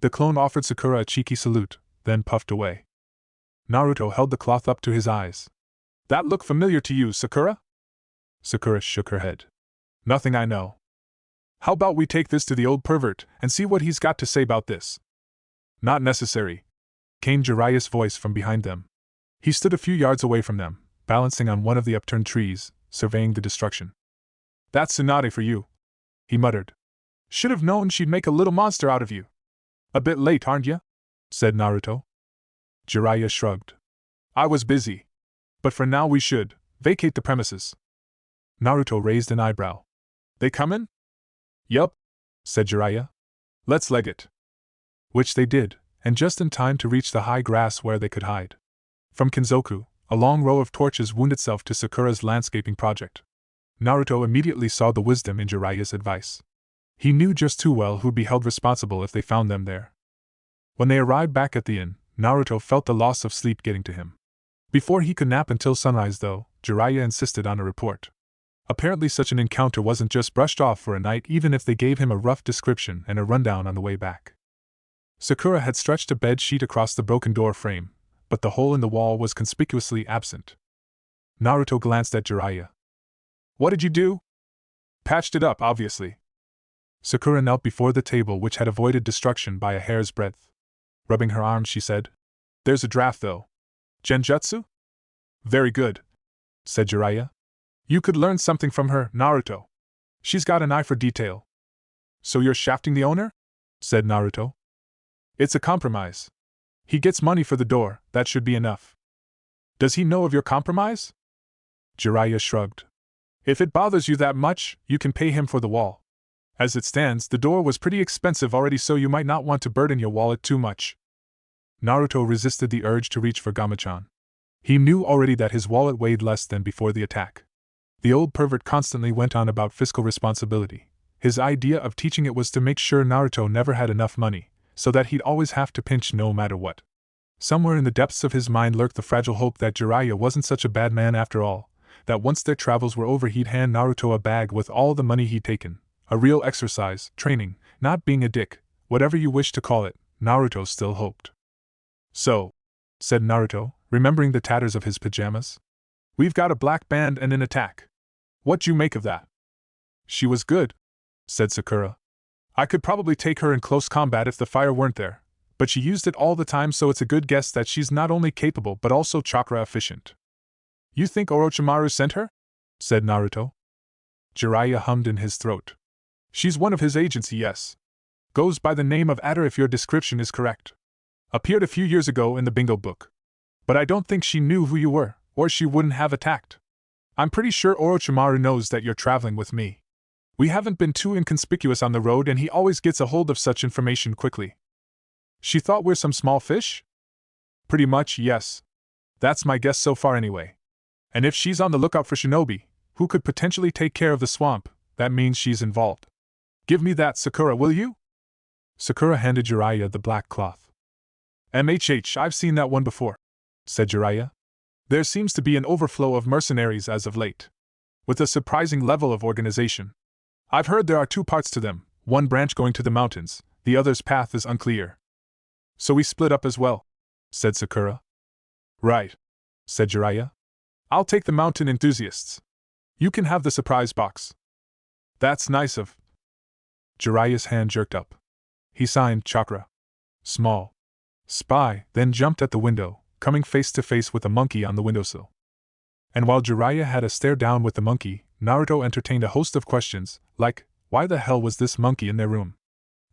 The clone offered Sakura a cheeky salute, then puffed away. Naruto held the cloth up to his eyes. That look familiar to you, Sakura? Sakura shook her head. Nothing I know. How about we take this to the old pervert and see what he's got to say about this? Not necessary, came Jiraiya's voice from behind them. He stood a few yards away from them, balancing on one of the upturned trees, surveying the destruction. That's Tsunade for you, he muttered. Should have known she'd make a little monster out of you. A bit late, aren't you? Said Naruto. Jiraiya shrugged. I was busy. But for now we should vacate the premises. Naruto raised an eyebrow. They comin'? Yup, said Jiraiya. Let's leg it. Which they did, and just in time to reach the high grass where they could hide. From Kinzoku, a long row of torches wound itself to Sakura's landscaping project. Naruto immediately saw the wisdom in Jiraiya's advice. He knew just too well who'd be held responsible if they found them there. When they arrived back at the inn, Naruto felt the loss of sleep getting to him. Before he could nap until sunrise, though, Jiraiya insisted on a report. Apparently such an encounter wasn't just brushed off for a night even if they gave him a rough description and a rundown on the way back. Sakura had stretched a bed sheet across the broken door frame, but the hole in the wall was conspicuously absent. Naruto glanced at Jiraiya. What did you do? Patched it up, obviously. Sakura knelt before the table which had avoided destruction by a hair's breadth. Rubbing her arm, she said, There's a draft, though. Genjutsu? Very good, said Jiraiya. You could learn something from her, Naruto. She's got an eye for detail. So you're shafting the owner? Said Naruto. It's a compromise. He gets money for the door, that should be enough. Does he know of your compromise? Jiraiya shrugged. If it bothers you that much, you can pay him for the wall. As it stands, the door was pretty expensive already, so you might not want to burden your wallet too much. Naruto resisted the urge to reach for Gamachan. He knew already that his wallet weighed less than before the attack. The old pervert constantly went on about fiscal responsibility. His idea of teaching it was to make sure Naruto never had enough money, so that he'd always have to pinch no matter what. Somewhere in the depths of his mind lurked the fragile hope that Jiraiya wasn't such a bad man after all, that once their travels were over he'd hand Naruto a bag with all the money he'd taken. A real exercise, training, not being a dick, whatever you wish to call it, Naruto still hoped. So, said Naruto, remembering the tatters of his pajamas, we've got a black band and an attack. What'd you make of that? She was good, said Sakura. I could probably take her in close combat if the fire weren't there, but she used it all the time, so it's a good guess that she's not only capable but also chakra efficient. You think Orochimaru sent her? Said Naruto. Jiraiya hummed in his throat. She's one of his agents, yes. Goes by the name of Adder if your description is correct. Appeared a few years ago in the bingo book. But I don't think she knew who you were, or she wouldn't have attacked. I'm pretty sure Orochimaru knows that you're traveling with me. We haven't been too inconspicuous on the road and he always gets a hold of such information quickly. She thought we're some small fish? Pretty much, yes. That's my guess so far anyway. And if she's on the lookout for shinobi, who could potentially take care of the swamp, that means she's involved. Give me that, Sakura, will you? Sakura handed Jiraiya the black cloth. I've seen that one before, said Jiraiya. There seems to be an overflow of mercenaries as of late, with a surprising level of organization. I've heard there are two parts to them, one branch going to the mountains, the other's path is unclear. So we split up as well, said Sakura. Right, said Jiraiya. I'll take the mountain enthusiasts. You can have the surprise box. That's nice of. Jiraiya's hand jerked up. He signed Chakra. Small. Spy, then jumped at the window, coming face to face with a monkey on the windowsill. And while Jiraiya had a stare down with the monkey, Naruto entertained a host of questions, like, why the hell was this monkey in their room?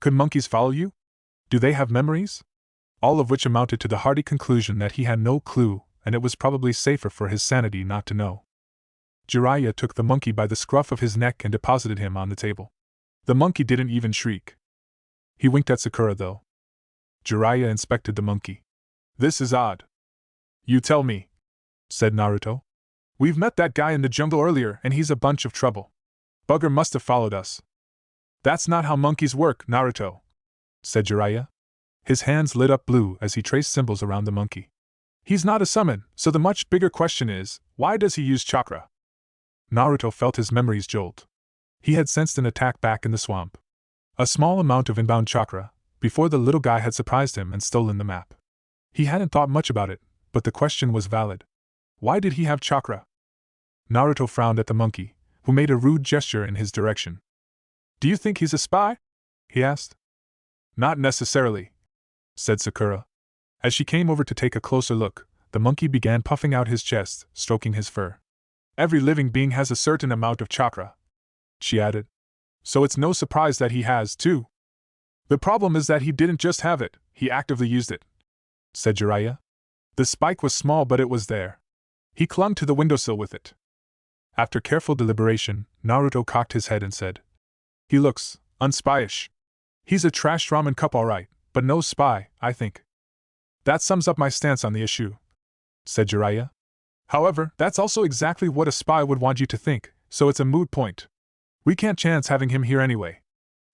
Could monkeys follow you? Do they have memories? All of which amounted to the hearty conclusion that he had no clue, and it was probably safer for his sanity not to know. Jiraiya took the monkey by the scruff of his neck and deposited him on the table. The monkey didn't even shriek. He winked at Sakura though. Jiraiya inspected the monkey. This is odd. You tell me, said Naruto. We've met that guy in the jungle earlier and he's a bunch of trouble. Bugger must have followed us. That's not how monkeys work, Naruto, said Jiraiya. His hands lit up blue as he traced symbols around the monkey. He's not a summon, so the much bigger question is, why does he use chakra? Naruto felt his memories jolt. He had sensed an attack back in the swamp. A small amount of inbound chakra, before the little guy had surprised him and stolen the map. He hadn't thought much about it, but the question was valid. Why did he have chakra? Naruto frowned at the monkey, who made a rude gesture in his direction. Do you think he's a spy? He asked. Not necessarily, said Sakura. As she came over to take a closer look, the monkey began puffing out his chest, stroking his fur. Every living being has a certain amount of chakra, she added. So it's no surprise that he has, too. The problem is that he didn't just have it, he actively used it, said Jiraiya. The spike was small but it was there. He clung to the windowsill with it. After careful deliberation, Naruto cocked his head and said, He looks unspyish. He's a trash ramen cup alright, but no spy, I think. That sums up my stance on the issue, said Jiraiya. However, that's also exactly what a spy would want you to think, so it's a moot point. We can't chance having him here anyway.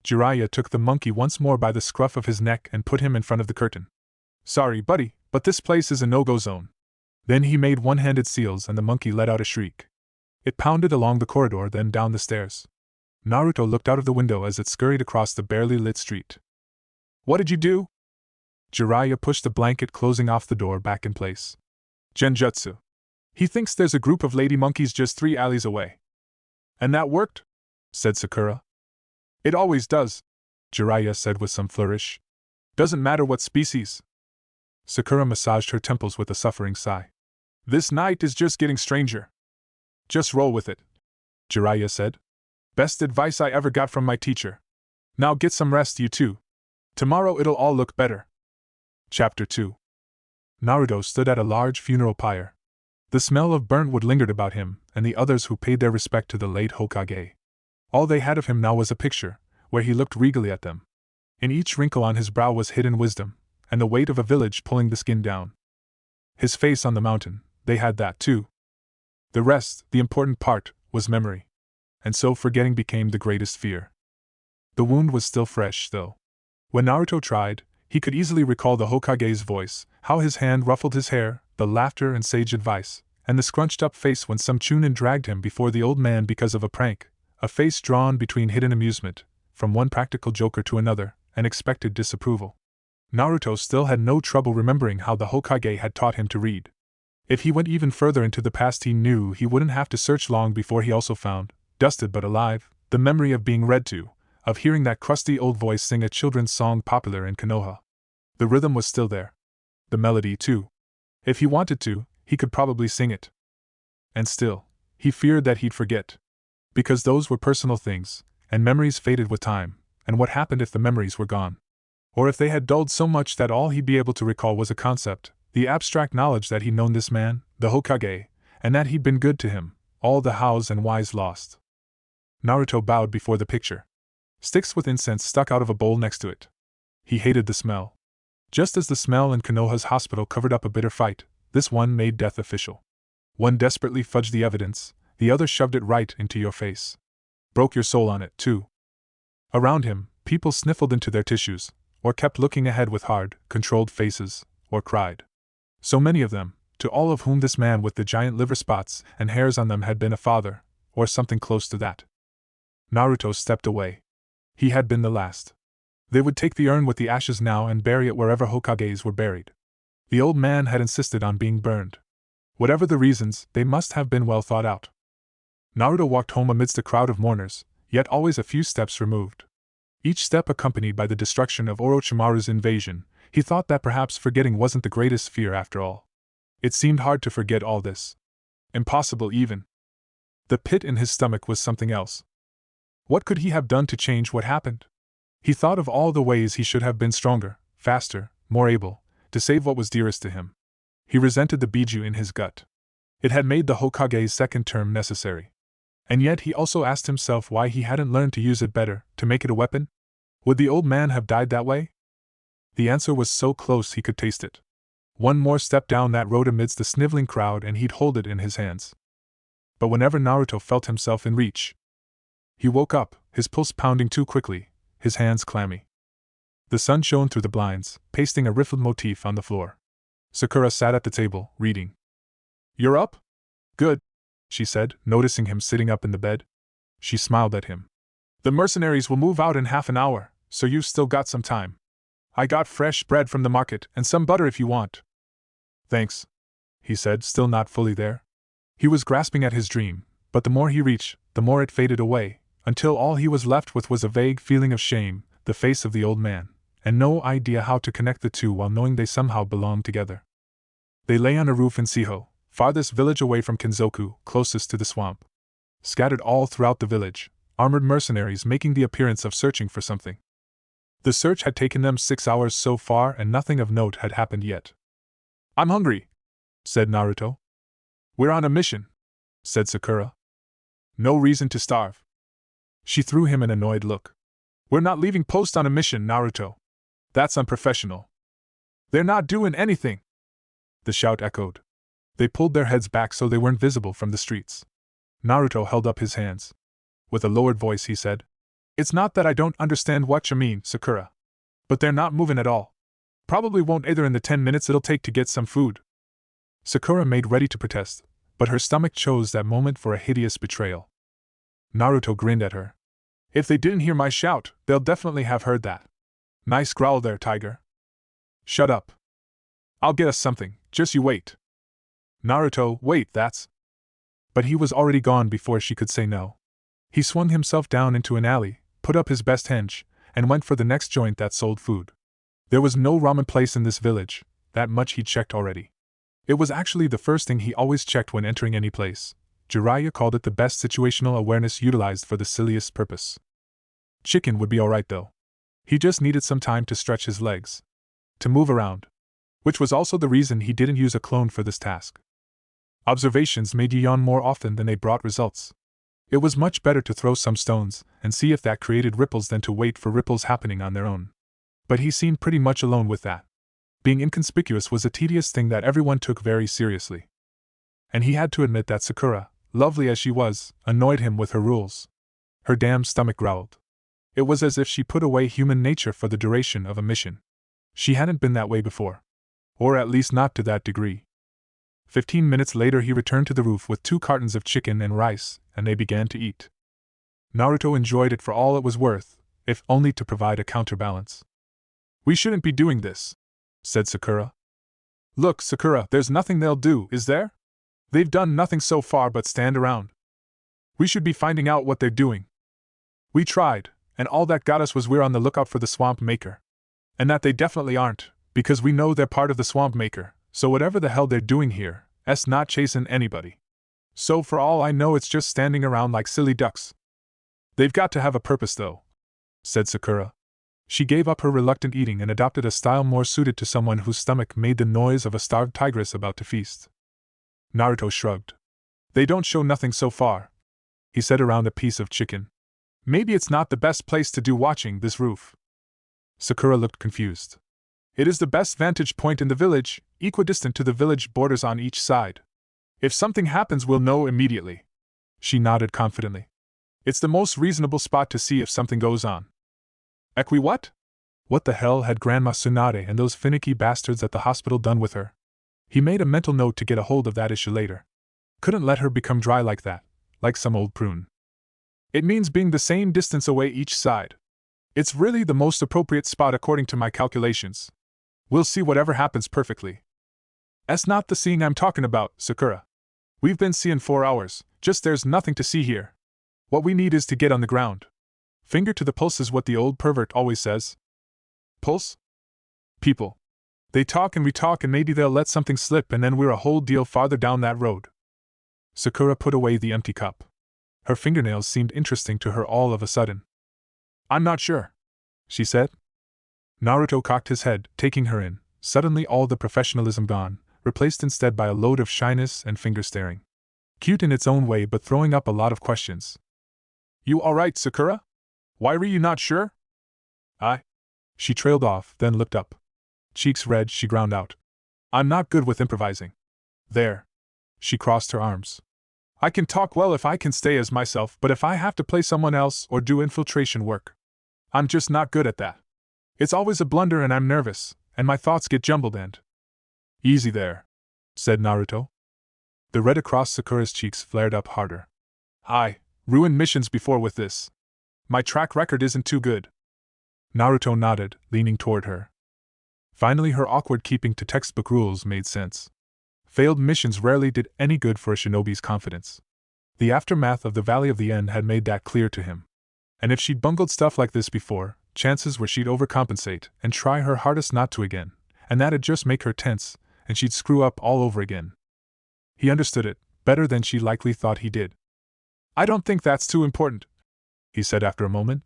Jiraiya took the monkey once more by the scruff of his neck and put him in front of the curtain. Sorry, buddy, but this place is a no-go zone. Then he made one-handed seals and the monkey let out a shriek. It pounded along the corridor, then down the stairs. Naruto looked out of the window as it scurried across the barely lit street. What did you do? Jiraiya pushed the blanket closing off the door back in place. Genjutsu. He thinks there's a group of lady monkeys just 3 alleys away. And that worked? Said Sakura. It always does, Jiraiya said with some flourish. Doesn't matter what species. Sakura massaged her temples with a suffering sigh. This night is just getting stranger. Just roll with it, Jiraiya said. Best advice I ever got from my teacher. Now get some rest, you two. Tomorrow it'll all look better. Chapter 2. Naruto stood at a large funeral pyre. The smell of burnt wood lingered about him and the others who paid their respect to the late Hokage. All they had of him now was a picture, where he looked regally at them. In each wrinkle on his brow was hidden wisdom, and the weight of a village pulling the skin down. His face on the mountain, they had that too. The rest, the important part, was memory. And so forgetting became the greatest fear. The wound was still fresh, though. When Naruto tried, he could easily recall the Hokage's voice, how his hand ruffled his hair, the laughter and sage advice, and the scrunched-up face when some chunin dragged him before the old man because of a prank, a face drawn between hidden amusement, from one practical joker to another, and expected disapproval. Naruto still had no trouble remembering how the Hokage had taught him to read. If he went even further into the past, he knew he wouldn't have to search long before he also found, dusted but alive, the memory of being read to, of hearing that crusty old voice sing a children's song popular in Konoha. The rhythm was still there. The melody, too. If he wanted to, he could probably sing it. And still, he feared that he'd forget. Because those were personal things, and memories faded with time, and what happened if the memories were gone? Or if they had dulled so much that all he'd be able to recall was a concept, the abstract knowledge that he'd known this man, the Hokage, and that he'd been good to him, all the hows and whys lost. Naruto bowed before the picture. Sticks with incense stuck out of a bowl next to it. He hated the smell. Just as the smell in Konoha's hospital covered up a bitter fight, this one made death official. One desperately fudged the evidence, the other shoved it right into your face. Broke your soul on it, too. Around him, people sniffled into their tissues, or kept looking ahead with hard, controlled faces, or cried. So many of them, to all of whom this man with the giant liver spots and hairs on them had been a father, or something close to that. Naruto stepped away. He had been the last. They would take the urn with the ashes now and bury it wherever Hokages were buried. The old man had insisted on being burned. Whatever the reasons, they must have been well thought out. Naruto walked home amidst a crowd of mourners, yet always a few steps removed. Each step accompanied by the destruction of Orochimaru's invasion. He thought that perhaps forgetting wasn't the greatest fear after all. It seemed hard to forget all this. Impossible even. The pit in his stomach was something else. What could he have done to change what happened? He thought of all the ways he should have been stronger, faster, more able, to save what was dearest to him. He resented the biju in his gut. It had made the Hokage's second term necessary. And yet he also asked himself why he hadn't learned to use it better, to make it a weapon? Would the old man have died that way? The answer was so close he could taste it. One more step down that road amidst the sniveling crowd and he'd hold it in his hands. But whenever Naruto felt himself in reach, he woke up, his pulse pounding too quickly, his hands clammy. The sun shone through the blinds, pasting a riffled motif on the floor. Sakura sat at the table, reading. "You're up? Good," she said, noticing him sitting up in the bed. She smiled at him. "The mercenaries will move out in half an hour, so you've still got some time. I got fresh bread from the market and some butter if you want." "Thanks," he said, still not fully there. He was grasping at his dream, but the more he reached, the more it faded away, until all he was left with was a vague feeling of shame, the face of the old man, and no idea how to connect the two while knowing they somehow belonged together. They lay on a roof in Siho, farthest village away from Kinzoku, closest to the swamp. Scattered all throughout the village, armored mercenaries making the appearance of searching for something. The search had taken them 6 hours so far and nothing of note had happened yet. "I'm hungry," said Naruto. "We're on a mission," said Sakura. "No reason to starve." She threw him an annoyed look. "We're not leaving post on a mission, Naruto. That's unprofessional." "They're not doing anything," the shout echoed. They pulled their heads back so they weren't visible from the streets. Naruto held up his hands. With a lowered voice he said, "It's not that I don't understand what you mean, Sakura. But they're not moving at all. Probably won't either in the 10 minutes it'll take to get some food." Sakura made ready to protest, but her stomach chose that moment for a hideous betrayal. Naruto grinned at her. "If they didn't hear my shout, they'll definitely have heard that. Nice growl there, tiger." "Shut up. I'll get us something, just you wait." "Naruto, wait, that's..." But he was already gone before she could say no. He swung himself down into an alley, put up his best henge, and went for the next joint that sold food. There was no ramen place in this village, that much he'd checked already. It was actually the first thing he always checked when entering any place. Jiraiya called it the best situational awareness utilized for the silliest purpose. Chicken would be alright though. He just needed some time to stretch his legs. To move around. Which was also the reason he didn't use a clone for this task. Observations made you yawn more often than they brought results. It was much better to throw some stones and see if that created ripples than to wait for ripples happening on their own. But he seemed pretty much alone with that. Being inconspicuous was a tedious thing that everyone took very seriously. And he had to admit that Sakura, lovely as she was, annoyed him with her rules. Her damn stomach growled. It was as if she put away human nature for the duration of a mission. She hadn't been that way before. Or at least not to that degree. 15 minutes later he returned to the roof with 2 cartons of chicken and rice, and they began to eat. Naruto enjoyed it for all it was worth, if only to provide a counterbalance. "We shouldn't be doing this," said Sakura. "Look, Sakura, there's nothing they'll do, is there? They've done nothing so far but stand around. We should be finding out what they're doing. We tried, and all that got us was we're on the lookout for the Swamp Maker. And that they definitely aren't, because we know they're part of the Swamp Maker, so whatever the hell they're doing here, not chasing anybody. So for all I know it's just standing around like silly ducks. They've got to have a purpose though," said Sakura. She gave up her reluctant eating and adopted a style more suited to someone whose stomach made the noise of a starved tigress about to feast. Naruto shrugged. "They don't show nothing so far," he said around a piece of chicken. "Maybe it's not the best place to do watching, this roof." Sakura looked confused. "It is the best vantage point in the village, equidistant to the village borders on each side. If something happens we'll know immediately." She nodded confidently. "It's the most reasonable spot to see if something goes on." What? What the hell had Grandma Tsunade and those finicky bastards at the hospital done with her? He made a mental note to get a hold of that issue later. Couldn't let her become dry like that, like some old prune. "It means being the same distance away each side. It's really the most appropriate spot according to my calculations. We'll see whatever happens perfectly." "That's not the seeing I'm talking about, Sakura. We've been seeing 4 hours, just there's nothing to see here. What we need is to get on the ground. Finger to the pulse is what the old pervert always says." "Pulse? People. They talk and we talk and maybe they'll let something slip and then we're a whole deal farther down that road." Sakura put away the empty cup. Her fingernails seemed interesting to her all of a sudden. "I'm not sure," she said. Naruto cocked his head, taking her in, suddenly all the professionalism gone, replaced instead by a load of shyness and finger-staring. Cute in its own way but throwing up a lot of questions. "You alright, Sakura? Why were you not sure?" She trailed off, then looked up. Cheeks red, she ground out. "I'm not good with improvising." "There." She crossed her arms. "I can talk well if I can stay as myself, but if I have to play someone else or do infiltration work, I'm just not good at that. It's always a blunder and I'm nervous, and my thoughts get jumbled and—" "Easy there," said Naruto. The red across Sakura's cheeks flared up harder. "I ruined missions before with this. My track record isn't too good." Naruto nodded, leaning toward her. Finally her awkward keeping to textbook rules made sense. Failed missions rarely did any good for a shinobi's confidence. The aftermath of the Valley of the End had made that clear to him. And if she'd bungled stuff like this before, chances were she'd overcompensate and try her hardest not to again, and that'd just make her tense, and she'd screw up all over again. He understood it, better than she likely thought he did. "I don't think that's too important," he said after a moment.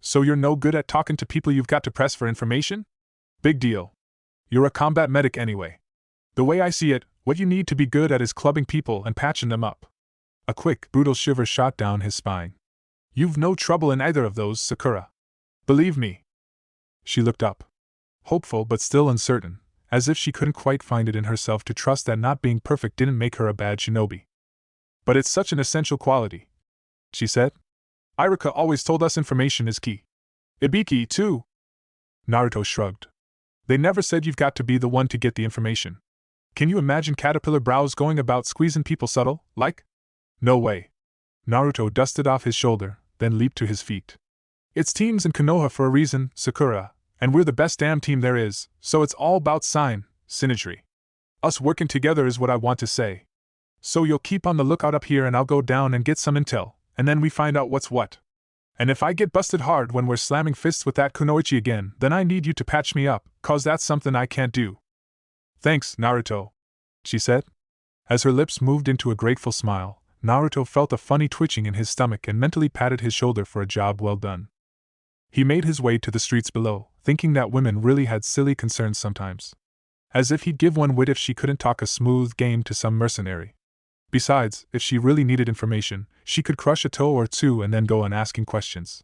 "So you're no good at talking to people you've got to press for information? Big deal. You're a combat medic anyway. The way I see it, what you need to be good at is clubbing people and patching them up." A quick, brutal shiver shot down his spine. "You've no trouble in either of those, Sakura. Believe me." She looked up. Hopeful but still uncertain, as if she couldn't quite find it in herself to trust that not being perfect didn't make her a bad shinobi. "But it's such an essential quality," she said. "Iruka always told us information is key. Ibiki, too." Naruto shrugged. "They never said you've got to be the one to get the information. Can you imagine caterpillar brows going about squeezing people subtle, like? No way." Naruto dusted off his shoulder, then leaped to his feet. "It's teams in Konoha for a reason, Sakura, and we're the best damn team there is, so it's all about synergy. Us working together is what I want to say. So you'll keep on the lookout up here and I'll go down and get some intel, and then we find out what's what. And if I get busted hard when we're slamming fists with that kunoichi again, then I need you to patch me up, cause that's something I can't do." "Thanks, Naruto," she said. As her lips moved into a grateful smile, Naruto felt a funny twitching in his stomach and mentally patted his shoulder for a job well done. He made his way to the streets below, thinking that women really had silly concerns sometimes. As if he'd give one wit if she couldn't talk a smooth game to some mercenary. Besides, if she really needed information, she could crush a toe or two and then go on asking questions.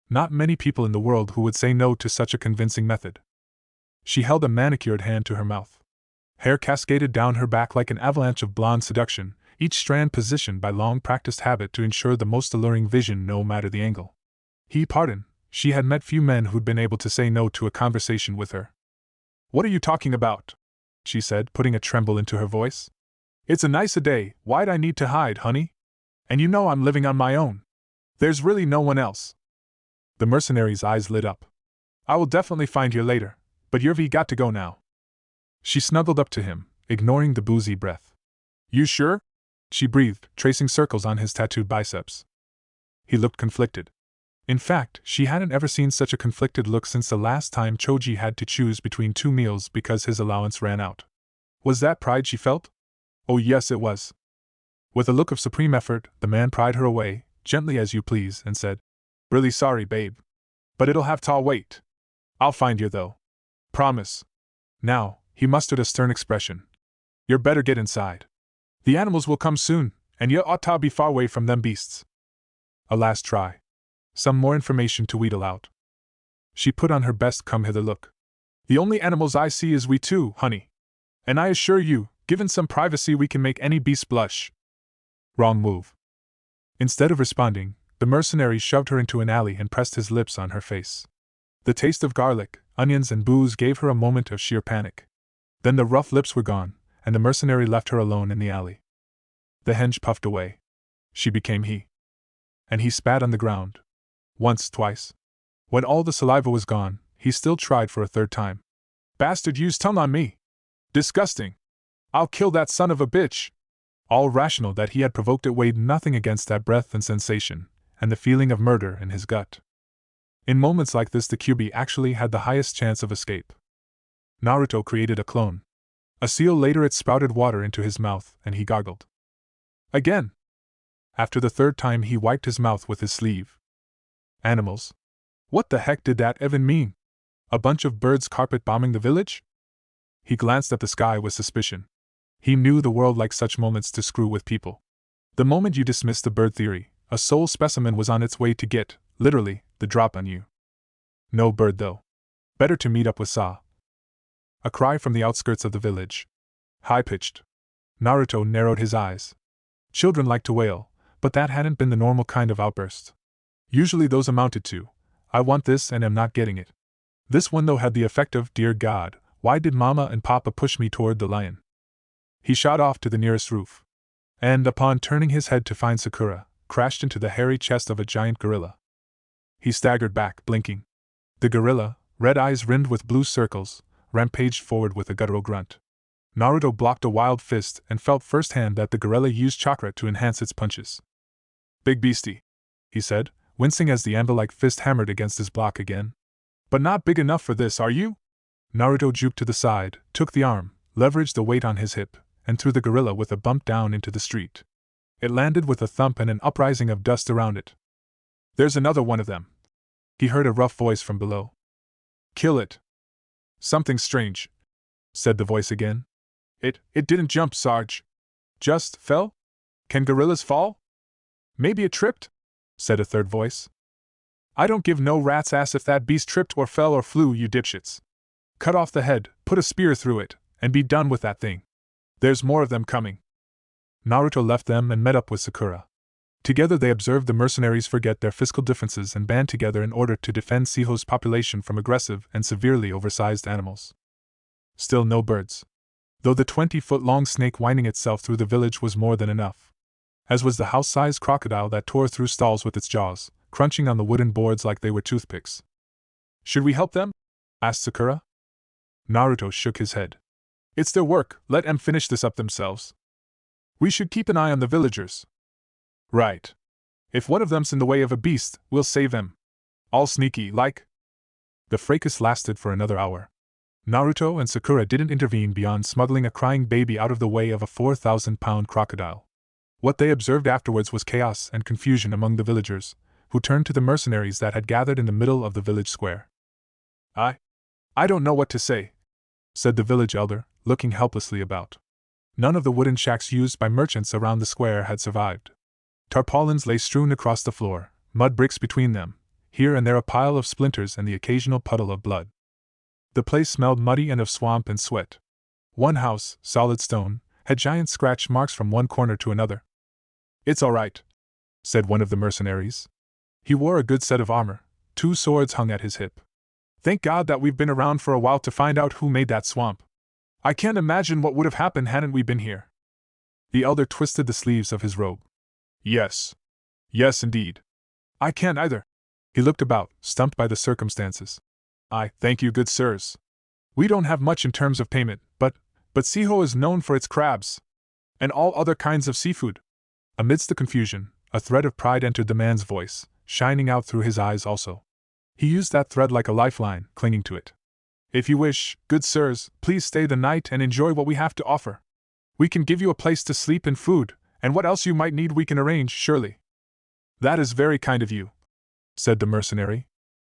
Not many people in the world who would say no to such a convincing method. She held a manicured hand to her mouth. Hair cascaded down her back like an avalanche of blonde seduction, each strand positioned by long-practiced habit to ensure the most alluring vision no matter the angle. Pardon, she had met few men who'd been able to say no to a conversation with her. "What are you talking about?" she said, putting a tremble into her voice. "It's a nice a day, why'd I need to hide, honey? And you know I'm living on my own. There's really no one else." The mercenary's eyes lit up. "I will definitely find you later, but you've got to go now." She snuggled up to him, ignoring the boozy breath. "You sure?" she breathed, tracing circles on his tattooed biceps. He looked conflicted. In fact, she hadn't ever seen such a conflicted look since the last time Choji had to choose between 2 meals because his allowance ran out. Was that pride she felt? Oh yes, it was. With a look of supreme effort, the man pried her away, gently as you please, and said, "Really sorry, babe. But it'll have to wait. I'll find you, though. Promise." Now, he mustered a stern expression. "You're better get inside. The animals will come soon, and you ought to be far away from them beasts." A last try. Some more information to wheedle out. She put on her best come-hither look. "The only animals I see is we two, honey. And I assure you, given some privacy we can make any beast blush." Wrong move. Instead of responding, the mercenary shoved her into an alley and pressed his lips on her face. The taste of garlic, onions and booze gave her a moment of sheer panic. Then the rough lips were gone, and the mercenary left her alone in the alley. The henge puffed away. She became he. And he spat on the ground. Once, twice. When all the saliva was gone, he still tried for a third time. "Bastard used tongue on me! Disgusting! I'll kill that son of a bitch!" All rational that he had provoked it weighed nothing against that breath and sensation, and the feeling of murder in his gut. In moments like this the QB actually had the highest chance of escape. Naruto created a clone. A seal later it sprouted water into his mouth, and he gargled. Again! After the third time he wiped his mouth with his sleeve. Animals. What the heck did that even mean? A bunch of birds carpet bombing the village? He glanced at the sky with suspicion. He knew the world liked such moments to screw with people. The moment you dismissed the bird theory, a soul specimen was on its way to get, literally, the drop on you. No bird though. Better to meet up with Sa. A cry from the outskirts of the village. High-pitched. Naruto narrowed his eyes. Children like to wail, but that hadn't been the normal kind of outburst. Usually those amounted to, "I want this and am not getting it." This one though had the effect of, "Dear God, why did Mama and Papa push me toward the lion?" He shot off to the nearest roof. And, upon turning his head to find Sakura, crashed into the hairy chest of a giant gorilla. He staggered back, blinking. The gorilla, red eyes rimmed with blue circles, rampaged forward with a guttural grunt. Naruto blocked a wild fist and felt firsthand that the gorilla used chakra to enhance its punches. "Big beastie," he said, wincing as the anvil-like fist hammered against his block again. "But not big enough for this, are you?" Naruto juked to the side, took the arm, leveraged the weight on his hip, and threw the gorilla with a bump down into the street. It landed with a thump and an uprising of dust around it. "There's another one of them," he heard a rough voice from below. "Kill it." "Something strange," said the voice again. It didn't jump, Sarge. Just fell? Can gorillas fall?" "Maybe it tripped," said a third voice. "I don't give no rat's ass if that beast tripped or fell or flew, you dipshits. Cut off the head, put a spear through it, and be done with that thing. There's more of them coming." Naruto left them and met up with Sakura. Together they observed the mercenaries forget their fiscal differences and band together in order to defend Siho's population from aggressive and severely oversized animals. Still no birds. Though the 20-foot-long snake winding itself through the village was more than enough. As was the house-sized crocodile that tore through stalls with its jaws, crunching on the wooden boards like they were toothpicks. "Should we help them?" asked Sakura. Naruto shook his head. "It's their work, let them finish this up themselves. We should keep an eye on the villagers." "Right. If one of them's in the way of a beast, we'll save him. All sneaky, like." The fracas lasted for another hour. Naruto and Sakura didn't intervene beyond smuggling a crying baby out of the way of a 4,000-pound crocodile. What they observed afterwards was chaos and confusion among the villagers, who turned to the mercenaries that had gathered in the middle of the village square. I don't know what to say," said the village elder, looking helplessly about. None of the wooden shacks used by merchants around the square had survived. Tarpaulins lay strewn across the floor, mud bricks between them, here and there a pile of splinters and the occasional puddle of blood. The place smelled muddy and of swamp and sweat. One house, solid stone, had giant scratch marks from one corner to another. "It's all right," said one of the mercenaries. He wore a good set of armor, 2 swords hung at his hip. "Thank God that we've been around for a while to find out who made that swamp. I can't imagine what would have happened hadn't we been here." The elder twisted the sleeves of his robe. Yes, indeed. "I can't either." He looked about, stumped by the circumstances. "I thank you, good sirs. We don't have much in terms of payment, but Siho is known for its crabs. And all other kinds of seafood." Amidst the confusion, a thread of pride entered the man's voice, shining out through his eyes also. He used that thread like a lifeline, clinging to it. "If you wish, good sirs, please stay the night and enjoy what we have to offer. We can give you a place to sleep and food, and what else you might need we can arrange, surely." "That is very kind of you," said the mercenary.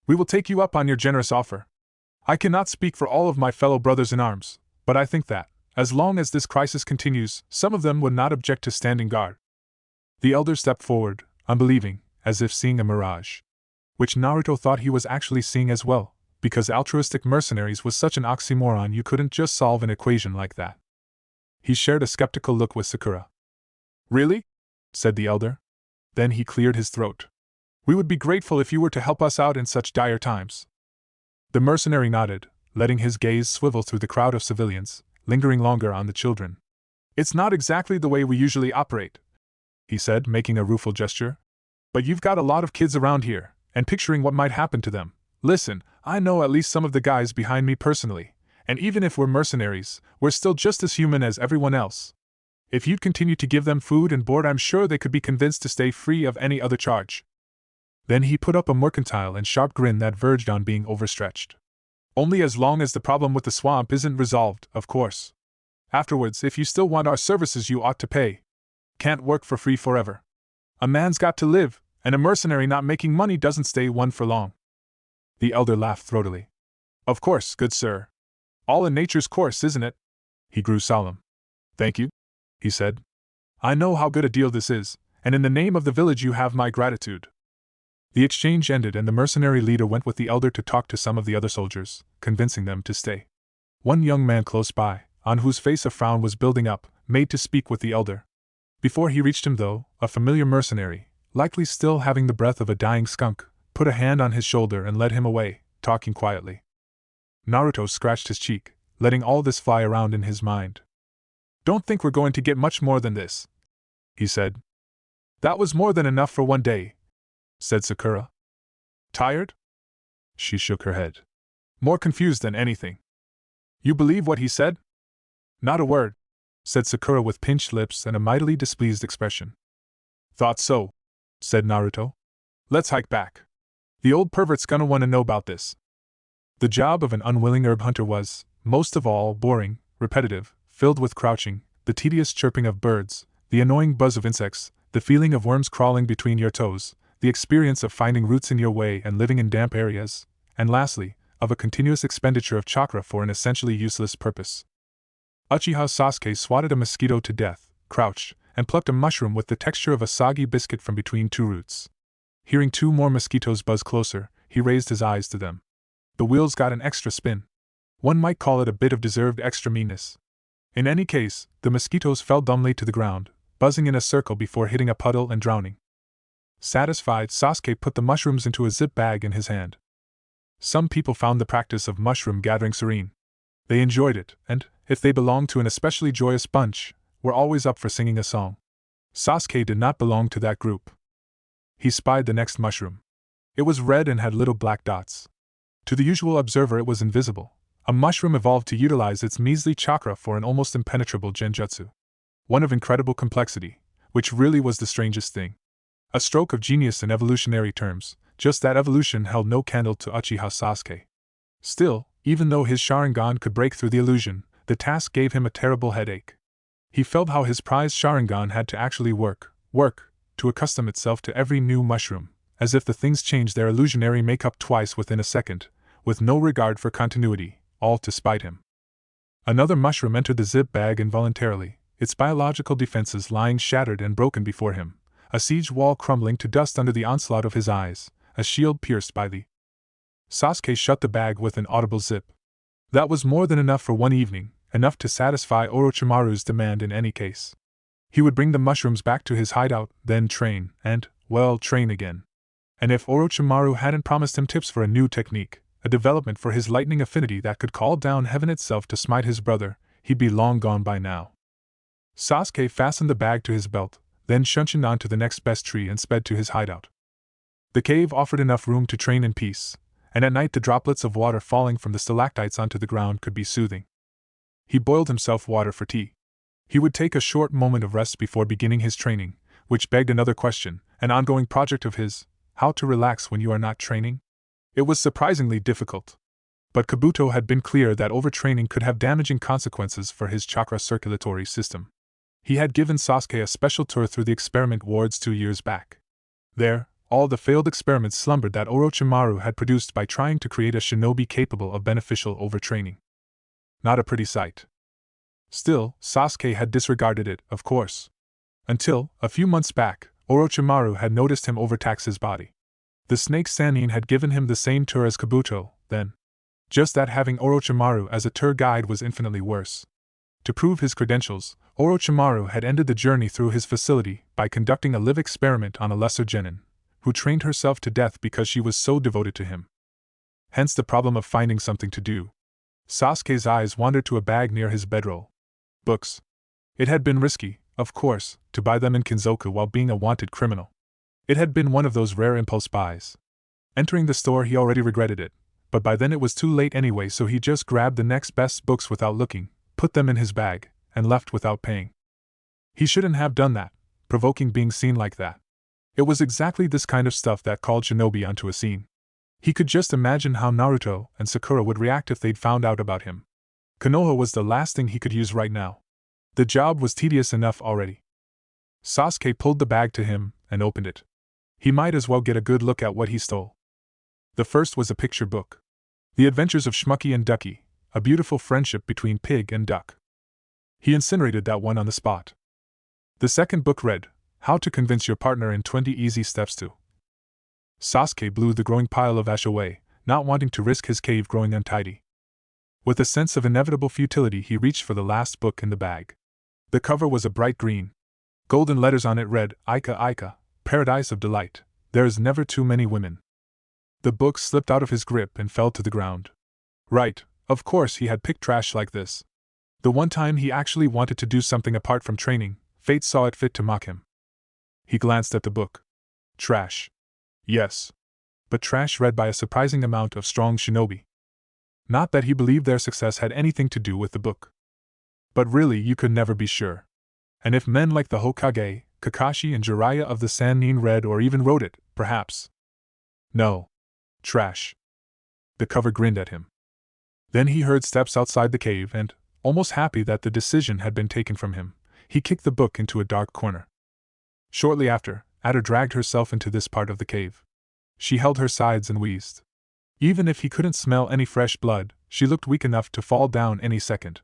"We will take you up on your generous offer. I cannot speak for all of my fellow brothers in arms, but I think that, as long as this crisis continues, some of them would not object to standing guard." The elder stepped forward, unbelieving, as if seeing a mirage. Which Naruto thought he was actually seeing as well, because altruistic mercenaries was such an oxymoron you couldn't just solve an equation like that. He shared a skeptical look with Sakura. "Really?" said the elder. Then he cleared his throat. "We would be grateful if you were to help us out in such dire times." The mercenary nodded, letting his gaze swivel through the crowd of civilians, lingering longer on the children. "It's not exactly the way we usually operate," he said, making a rueful gesture. "But you've got a lot of kids around here, and picturing what might happen to them. Listen, I know at least some of the guys behind me personally, and even if we're mercenaries, we're still just as human as everyone else. If you'd continue to give them food and board, I'm sure they could be convinced to stay free of any other charge." Then he put up a mercantile and sharp grin that verged on being overstretched. "Only as long as the problem with the swamp isn't resolved, of course. Afterwards, if you still want our services, you ought to pay. Can't work for free forever. A man's got to live, and a mercenary not making money doesn't stay one for long." The elder laughed throatily. "Of course, good sir. All in nature's course, isn't it?" He grew solemn. "Thank you," he said. "I know how good a deal this is, and in the name of the village you have my gratitude." The exchange ended and the mercenary leader went with the elder to talk to some of the other soldiers, convincing them to stay. One young man close by, on whose face a frown was building up, made to speak with the elder. Before he reached him, though, a familiar mercenary, likely still having the breath of a dying skunk, put a hand on his shoulder and led him away, talking quietly. Naruto scratched his cheek, letting all this fly around in his mind. "Don't think we're going to get much more than this," he said. "That was more than enough for one day," said Sakura. "Tired?" She shook her head. "More confused than anything." "You believe what he said?" "Not a word," said Sakura with pinched lips and a mightily displeased expression. "Thought so," said Naruto. "Let's hike back. The old pervert's gonna want to know about this." The job of an unwilling herb hunter was, most of all, boring, repetitive, filled with crouching, the tedious chirping of birds, the annoying buzz of insects, the feeling of worms crawling between your toes, the experience of finding roots in your way and living in damp areas, and lastly, of a continuous expenditure of chakra for an essentially useless purpose. Uchiha Sasuke swatted a mosquito to death, crouched, and plucked a mushroom with the texture of a soggy biscuit from between 2 roots. Hearing 2 more mosquitoes buzz closer, he raised his eyes to them. The wheels got an extra spin. One might call it a bit of deserved extra meanness. In any case, the mosquitoes fell dumbly to the ground, buzzing in a circle before hitting a puddle and drowning. Satisfied, Sasuke put the mushrooms into a zip bag in his hand. Some people found the practice of mushroom gathering serene. They enjoyed it, and, if they belonged to an especially joyous bunch, were always up for singing a song. Sasuke did not belong to that group. He spied the next mushroom. It was red and had little black dots. To the usual observer it was invisible. A mushroom evolved to utilize its measly chakra for an almost impenetrable genjutsu. One of incredible complexity, which really was the strangest thing. A stroke of genius in evolutionary terms, just that evolution held no candle to Uchiha Sasuke. Still, even though his Sharingan could break through the illusion, the task gave him a terrible headache. He felt how his prized Sharingan had to actually work, to accustom itself to every new mushroom, as if the things changed their illusionary makeup twice within a second, with no regard for continuity, all to spite him. Another mushroom entered the zip bag involuntarily, its biological defenses lying shattered and broken before him, a siege wall crumbling to dust under the onslaught of his eyes, a shield pierced by the. Sasuke shut the bag with an audible zip. That was more than enough for one evening, enough to satisfy Orochimaru's demand in any case. He would bring the mushrooms back to his hideout, then train, and, well, train again. And if Orochimaru hadn't promised him tips for a new technique, a development for his lightning affinity that could call down heaven itself to smite his brother, he'd be long gone by now. Sasuke fastened the bag to his belt, then shunshined on to the next best tree and sped to his hideout. The cave offered enough room to train in peace, and at night the droplets of water falling from the stalactites onto the ground could be soothing. He boiled himself water for tea. He would take a short moment of rest before beginning his training, which begged another question, an ongoing project of his: how to relax when you are not training? It was surprisingly difficult. But Kabuto had been clear that overtraining could have damaging consequences for his chakra circulatory system. He had given Sasuke a special tour through the experiment wards 2 years back. There, all the failed experiments slumbered that Orochimaru had produced by trying to create a shinobi capable of beneficial overtraining. Not a pretty sight. Still, Sasuke had disregarded it, of course. Until, a few months back, Orochimaru had noticed him overtax his body. The snake Sannin had given him the same tour as Kabuto, then. Just that having Orochimaru as a tour guide was infinitely worse. To prove his credentials, Orochimaru had ended the journey through his facility by conducting a live experiment on a lesser genin, who trained herself to death because she was so devoted to him. Hence the problem of finding something to do. Sasuke's eyes wandered to a bag near his bedroll. Books. It had been risky, of course, to buy them in Kinzoku while being a wanted criminal. It had been one of those rare impulse buys. Entering the store he already regretted it, but by then it was too late anyway, so he just grabbed the next best books without looking, put them in his bag, and left without paying. He shouldn't have done that, provoking being seen like that. It was exactly this kind of stuff that called shinobi onto a scene. He could just imagine how Naruto and Sakura would react if they'd found out about him. Konoha was the last thing he could use right now. The job was tedious enough already. Sasuke pulled the bag to him and opened it. He might as well get a good look at what he stole. The first was a picture book. The Adventures of Schmucky and Ducky, a beautiful friendship between pig and duck. He incinerated that one on the spot. The second book read, How to Convince Your Partner in 20 Easy Steps to. Sasuke blew the growing pile of ash away, not wanting to risk his cave growing untidy. With a sense of inevitable futility, he reached for the last book in the bag. The cover was a bright green. Golden letters on it read, Aika Aika, Paradise of Delight, There's Never Too Many Women. The book slipped out of his grip and fell to the ground. Right, of course he had picked trash like this. The one time he actually wanted to do something apart from training, fate saw it fit to mock him. He glanced at the book. Trash. Yes. But trash read by a surprising amount of strong shinobi. Not that he believed their success had anything to do with the book. But really you could never be sure. And if men like the Hokage, Kakashi and Jiraiya of the Sannin read or even wrote it, perhaps. No. Trash. The cover grinned at him. Then he heard steps outside the cave and, almost happy that the decision had been taken from him, he kicked the book into a dark corner. Shortly after, Ada dragged herself into this part of the cave. She held her sides and wheezed. Even if he couldn't smell any fresh blood, she looked weak enough to fall down any second.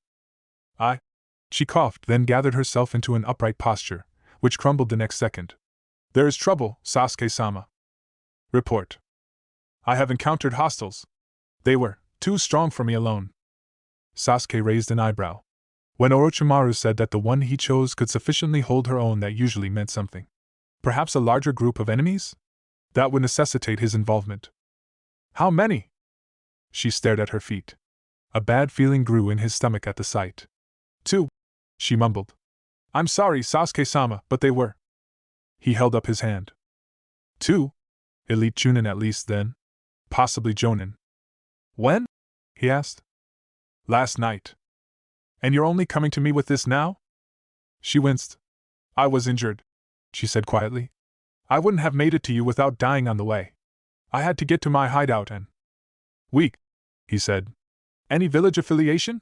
She coughed, then gathered herself into an upright posture, which crumbled the next second. There is trouble, Sasuke-sama. Report. I have encountered hostiles. They were too strong for me alone. Sasuke raised an eyebrow. When Orochimaru said that the one he chose could sufficiently hold her own, that usually meant something. Perhaps a larger group of enemies? That would necessitate his involvement. How many? She stared at her feet. A bad feeling grew in his stomach at the sight. 2. She mumbled. I'm sorry, Sasuke-sama, but they were. He held up his hand. 2? Elite Chunin at least then. Possibly Jonin. When? He asked. Last night. And you're only coming to me with this now? She winced. I was injured, she said quietly. I wouldn't have made it to you without dying on the way. I had to get to my hideout and... Weak, he said. Any village affiliation?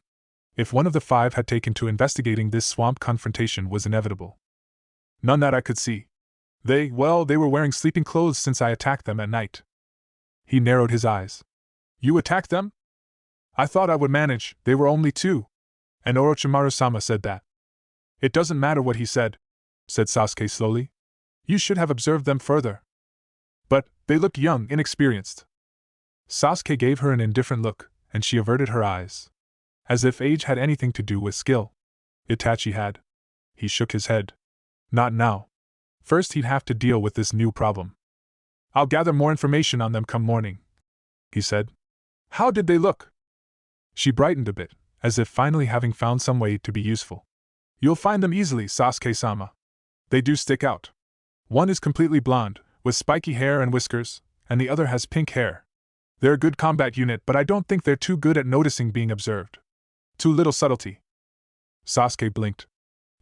If one of the 5 had taken to investigating this swamp confrontation was inevitable. None that I could see. They were wearing sleeping clothes since I attacked them at night. He narrowed his eyes. You attacked them? I thought I would manage, they were only 2. And Orochimaru-sama said that. It doesn't matter what he said, said Sasuke slowly. You should have observed them further. But they look young, inexperienced. Sasuke gave her an indifferent look, and she averted her eyes. As if age had anything to do with skill. Itachi had. He shook his head. Not now. First he'd have to deal with this new problem. I'll gather more information on them come morning, he said. How did they look? She brightened a bit, as if finally having found some way to be useful. You'll find them easily, Sasuke-sama. They do stick out. One is completely blonde, with spiky hair and whiskers, and the other has pink hair. They're a good combat unit, but I don't think they're too good at noticing being observed. Too little subtlety. Sasuke blinked.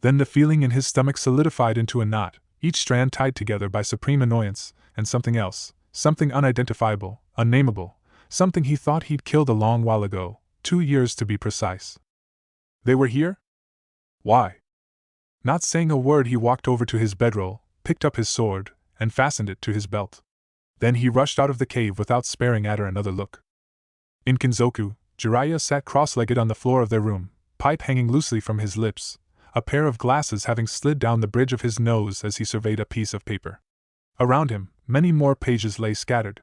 Then the feeling in his stomach solidified into a knot, each strand tied together by supreme annoyance, and something else, something unidentifiable, unnameable, something he thought he'd killed a long while ago, 2 years to be precise. They were here? Why? Not saying a word, he walked over to his bedroll, picked up his sword, and fastened it to his belt. Then he rushed out of the cave without sparing at her another look. In Kinzoku, Jiraiya sat cross-legged on the floor of their room, pipe hanging loosely from his lips, a pair of glasses having slid down the bridge of his nose as he surveyed a piece of paper. Around him, many more pages lay scattered.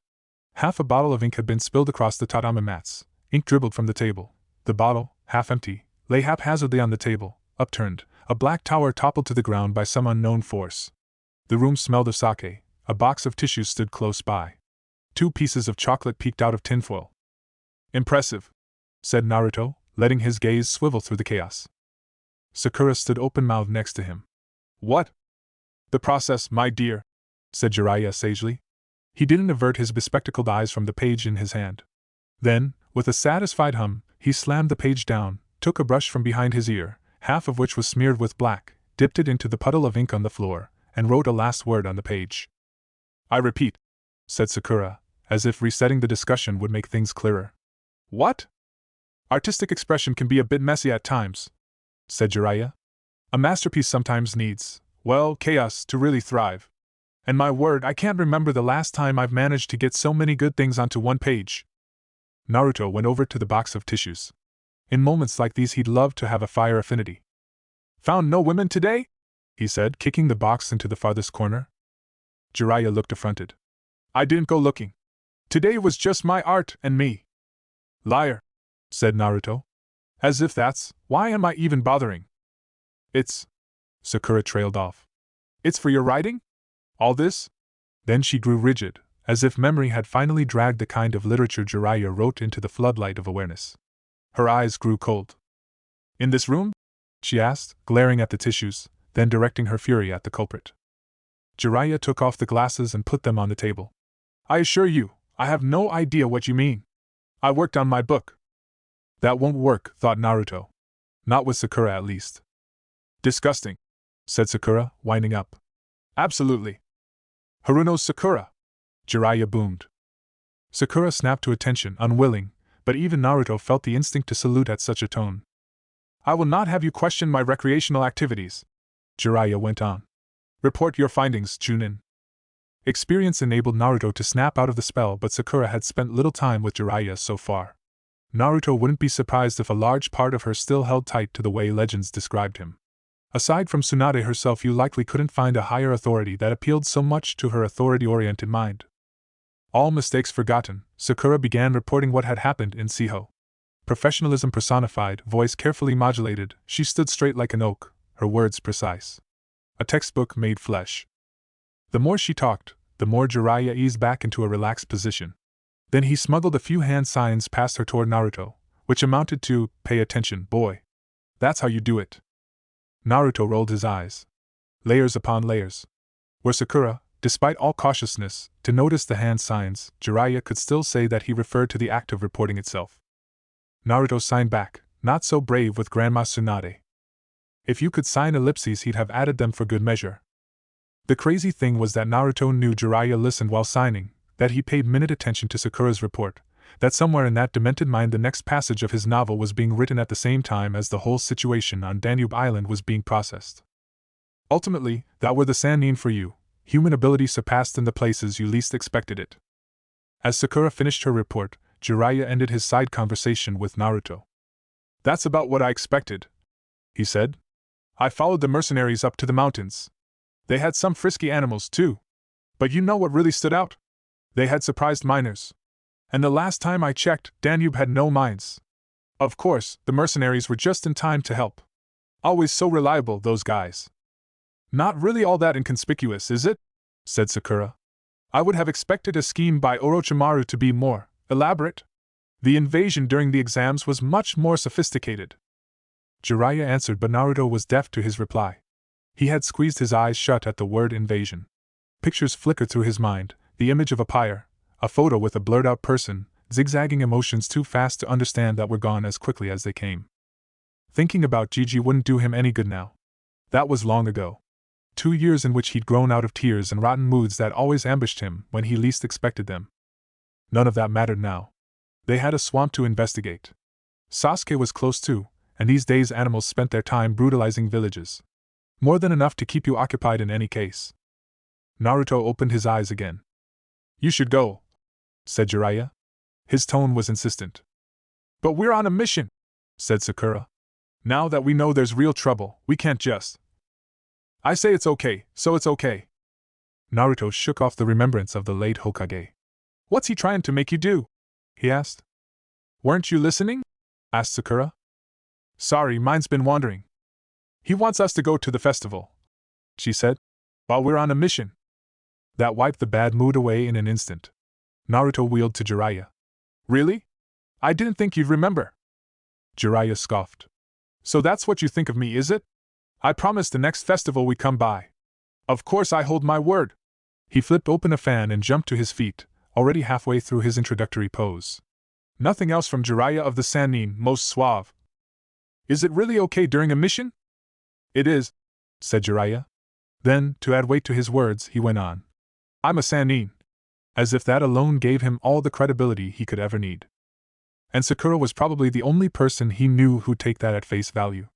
Half a bottle of ink had been spilled across the tatami mats, ink dribbled from the table. The bottle, half empty, lay haphazardly on the table, upturned, a black tower toppled to the ground by some unknown force. The room smelled of sake, a box of tissues stood close by. 2 pieces of chocolate peeked out of tinfoil. Impressive, said Naruto, letting his gaze swivel through the chaos. Sakura stood open-mouthed next to him. What? The process, my dear, said Jiraiya sagely. He didn't avert his bespectacled eyes from the page in his hand. Then, with a satisfied hum, he slammed the page down, took a brush from behind his ear, half of which was smeared with black, dipped it into the puddle of ink on the floor, and wrote a last word on the page. I repeat, said Sakura, as if resetting the discussion would make things clearer. What? Artistic expression can be a bit messy at times, said Jiraiya. A masterpiece sometimes needs, well, chaos to really thrive. And my word, I can't remember the last time I've managed to get so many good things onto one page. Naruto went over to the box of tissues. In moments like these he'd love to have a fire affinity. Found no women today? He said, kicking the box into the farthest corner. Jiraiya looked affronted. I didn't go looking. Today was just my art and me. Liar, said Naruto. As if that's, why am I even bothering? It's... Sakura trailed off. It's for your writing? All this? Then she grew rigid, as if memory had finally dragged the kind of literature Jiraiya wrote into the floodlight of awareness. Her eyes grew cold. In this room? She asked, glaring at the tissues, then directing her fury at the culprit. Jiraiya took off the glasses and put them on the table. I assure you, I have no idea what you mean. I worked on my book. That won't work, thought Naruto. Not with Sakura at least. Disgusting, said Sakura, winding up. Absolutely. Haruno's Sakura, Jiraiya boomed. Sakura snapped to attention, unwilling, but even Naruto felt the instinct to salute at such a tone. I will not have you question my recreational activities, Jiraiya went on. Report your findings, Chunin. Experience enabled Naruto to snap out of the spell, but Sakura had spent little time with Jiraiya so far. Naruto wouldn't be surprised if a large part of her still held tight to the way legends described him. Aside from Tsunade herself, you likely couldn't find a higher authority that appealed so much to her authority-oriented mind. All mistakes forgotten, Sakura began reporting what had happened in Siho. Professionalism personified, voice carefully modulated, she stood straight like an oak, her words precise. A textbook made flesh. The more she talked, the more Jiraiya eased back into a relaxed position. Then he smuggled a few hand signs past her toward Naruto, which amounted to, pay attention, boy. That's how you do it. Naruto rolled his eyes. Layers upon layers. Were Sakura, despite all cautiousness, to notice the hand signs, Jiraiya could still say that he referred to the act of reporting itself. Naruto signed back, not so brave with Grandma Tsunade. If you could sign ellipses, he'd have added them for good measure. The crazy thing was that Naruto knew Jiraiya listened while signing, that he paid minute attention to Sakura's report, that somewhere in that demented mind the next passage of his novel was being written at the same time as the whole situation on Danube Island was being processed. Ultimately, that were the Sannin for you, human ability surpassed in the places you least expected it. As Sakura finished her report, Jiraiya ended his side conversation with Naruto. That's about what I expected, he said. I followed the mercenaries up to the mountains. They had some frisky animals, too. But you know what really stood out? They had surprised miners. And the last time I checked, Danube had no mines. Of course, the mercenaries were just in time to help. Always so reliable, those guys. Not really all that inconspicuous, is it? Said Sakura. I would have expected a scheme by Orochimaru to be more elaborate. The invasion during the exams was much more sophisticated. Jiraiya answered, but Naruto was deaf to his reply. He had squeezed his eyes shut at the word invasion. Pictures flickered through his mind, the image of a pyre, a photo with a blurred-out person, zigzagging emotions too fast to understand that were gone as quickly as they came. Thinking about Gigi wouldn't do him any good now. That was long ago. 2 years in which he'd grown out of tears and rotten moods that always ambushed him when he least expected them. None of that mattered now. They had a swamp to investigate. Sasuke was close too, and these days animals spent their time brutalizing villages. More than enough to keep you occupied in any case. Naruto opened his eyes again. You should go, said Jiraiya. His tone was insistent. But we're on a mission, said Sakura. Now that we know there's real trouble, we can't just. I say it's okay, so it's okay. Naruto shook off the remembrance of the late Hokage. What's he trying to make you do? He asked. Weren't you listening? Asked Sakura. Sorry, mine's been wandering. He wants us to go to the festival, she said, while we're on a mission. That wiped the bad mood away in an instant. Naruto wheeled to Jiraiya. Really? I didn't think you'd remember. Jiraiya scoffed. So that's what you think of me, is it? I promise the next festival we come by. Of course I hold my word. He flipped open a fan and jumped to his feet, already halfway through his introductory pose. Nothing else from Jiraiya of the Sannin, most suave. Is it really okay during a mission? It is, said Jiraiya. Then, to add weight to his words, he went on. I'm a Sannin. As if that alone gave him all the credibility he could ever need. And Sakura was probably the only person he knew who'd take that at face value.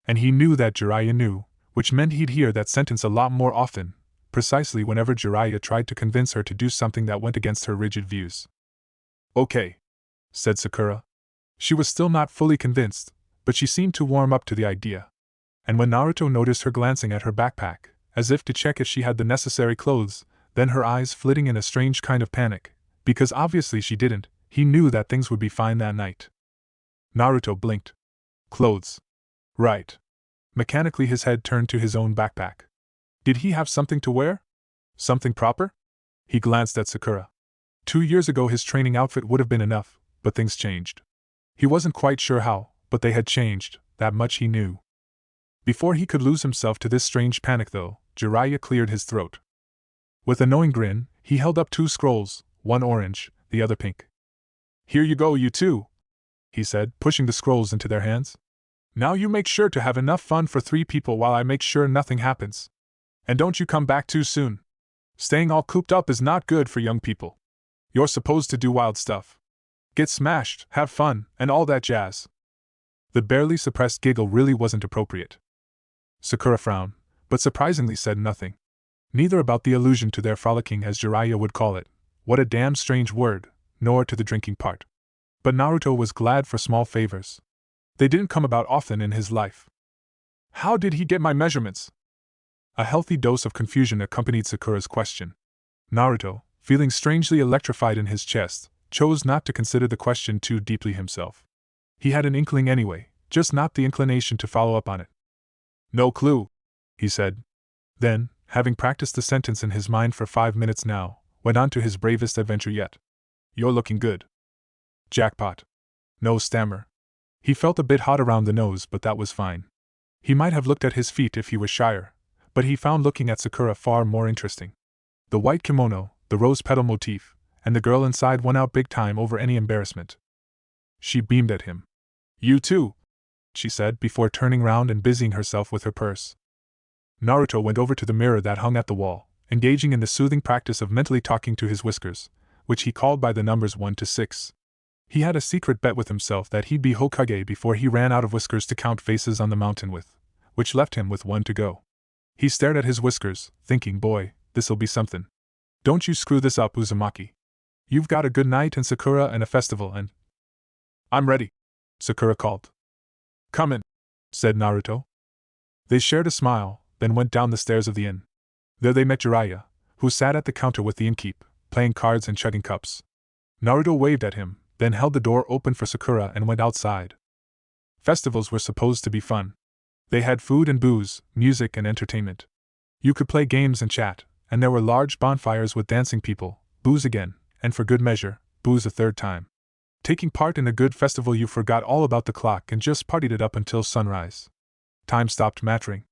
And he knew that Jiraiya knew, which meant he'd hear that sentence a lot more often, precisely whenever Jiraiya tried to convince her to do something that went against her rigid views. Okay, said Sakura. She was still not fully convinced, but she seemed to warm up to the idea. And when Naruto noticed her glancing at her backpack, as if to check if she had the necessary clothes, then her eyes flitting in a strange kind of panic, because obviously she didn't, he knew that things would be fine that night. Naruto blinked. Clothes. Right. Mechanically his head turned to his own backpack. Did he have something to wear? Something proper? He glanced at Sakura. 2 years ago his training outfit would have been enough, but things changed. He wasn't quite sure how, but they had changed, that much he knew. Before he could lose himself to this strange panic though, Jiraiya cleared his throat. With a knowing grin, he held up 2 scrolls, one orange, the other pink. Here you go, you two, he said, pushing the scrolls into their hands. Now you make sure to have enough fun for 3 people while I make sure nothing happens. And don't you come back too soon. Staying all cooped up is not good for young people. You're supposed to do wild stuff. Get smashed, have fun, and all that jazz. The barely suppressed giggle really wasn't appropriate. Sakura frowned, but surprisingly said nothing. Neither about the allusion to their frolicking, as Jiraiya would call it, what a damn strange word, nor to the drinking part. But Naruto was glad for small favors. They didn't come about often in his life. How did he get my measurements? A healthy dose of confusion accompanied Sakura's question. Naruto, feeling strangely electrified in his chest, chose not to consider the question too deeply himself. He had an inkling anyway, just not the inclination to follow up on it. No clue, he said. Then, having practiced the sentence in his mind for 5 minutes now, went on to his bravest adventure yet. You're looking good. Jackpot. No stammer. He felt a bit hot around the nose, but that was fine. He might have looked at his feet if he was shyer, but he found looking at Sakura far more interesting. The white kimono, the rose petal motif, and the girl inside won out big time over any embarrassment. She beamed at him. You too, she said before turning round and busying herself with her purse. Naruto went over to the mirror that hung at the wall, engaging in the soothing practice of mentally talking to his whiskers, which he called by the numbers 1 to 6. He had a secret bet with himself that he'd be Hokage before he ran out of whiskers to count faces on the mountain with, which left him with 1 to go. He stared at his whiskers, thinking, boy, this'll be something. Don't you screw this up, Uzumaki. You've got a good night and Sakura and a festival and... I'm ready, Sakura called. Come in, said Naruto. They shared a smile, then went down the stairs of the inn. There they met Jiraiya, who sat at the counter with the innkeep, playing cards and chugging cups. Naruto waved at him, then held the door open for Sakura and went outside. Festivals were supposed to be fun. They had food and booze, music and entertainment. You could play games and chat, and there were large bonfires with dancing people, booze again, and for good measure, booze a third time. Taking part in a good festival, you forgot all about the clock and just partied it up until sunrise. Time stopped mattering.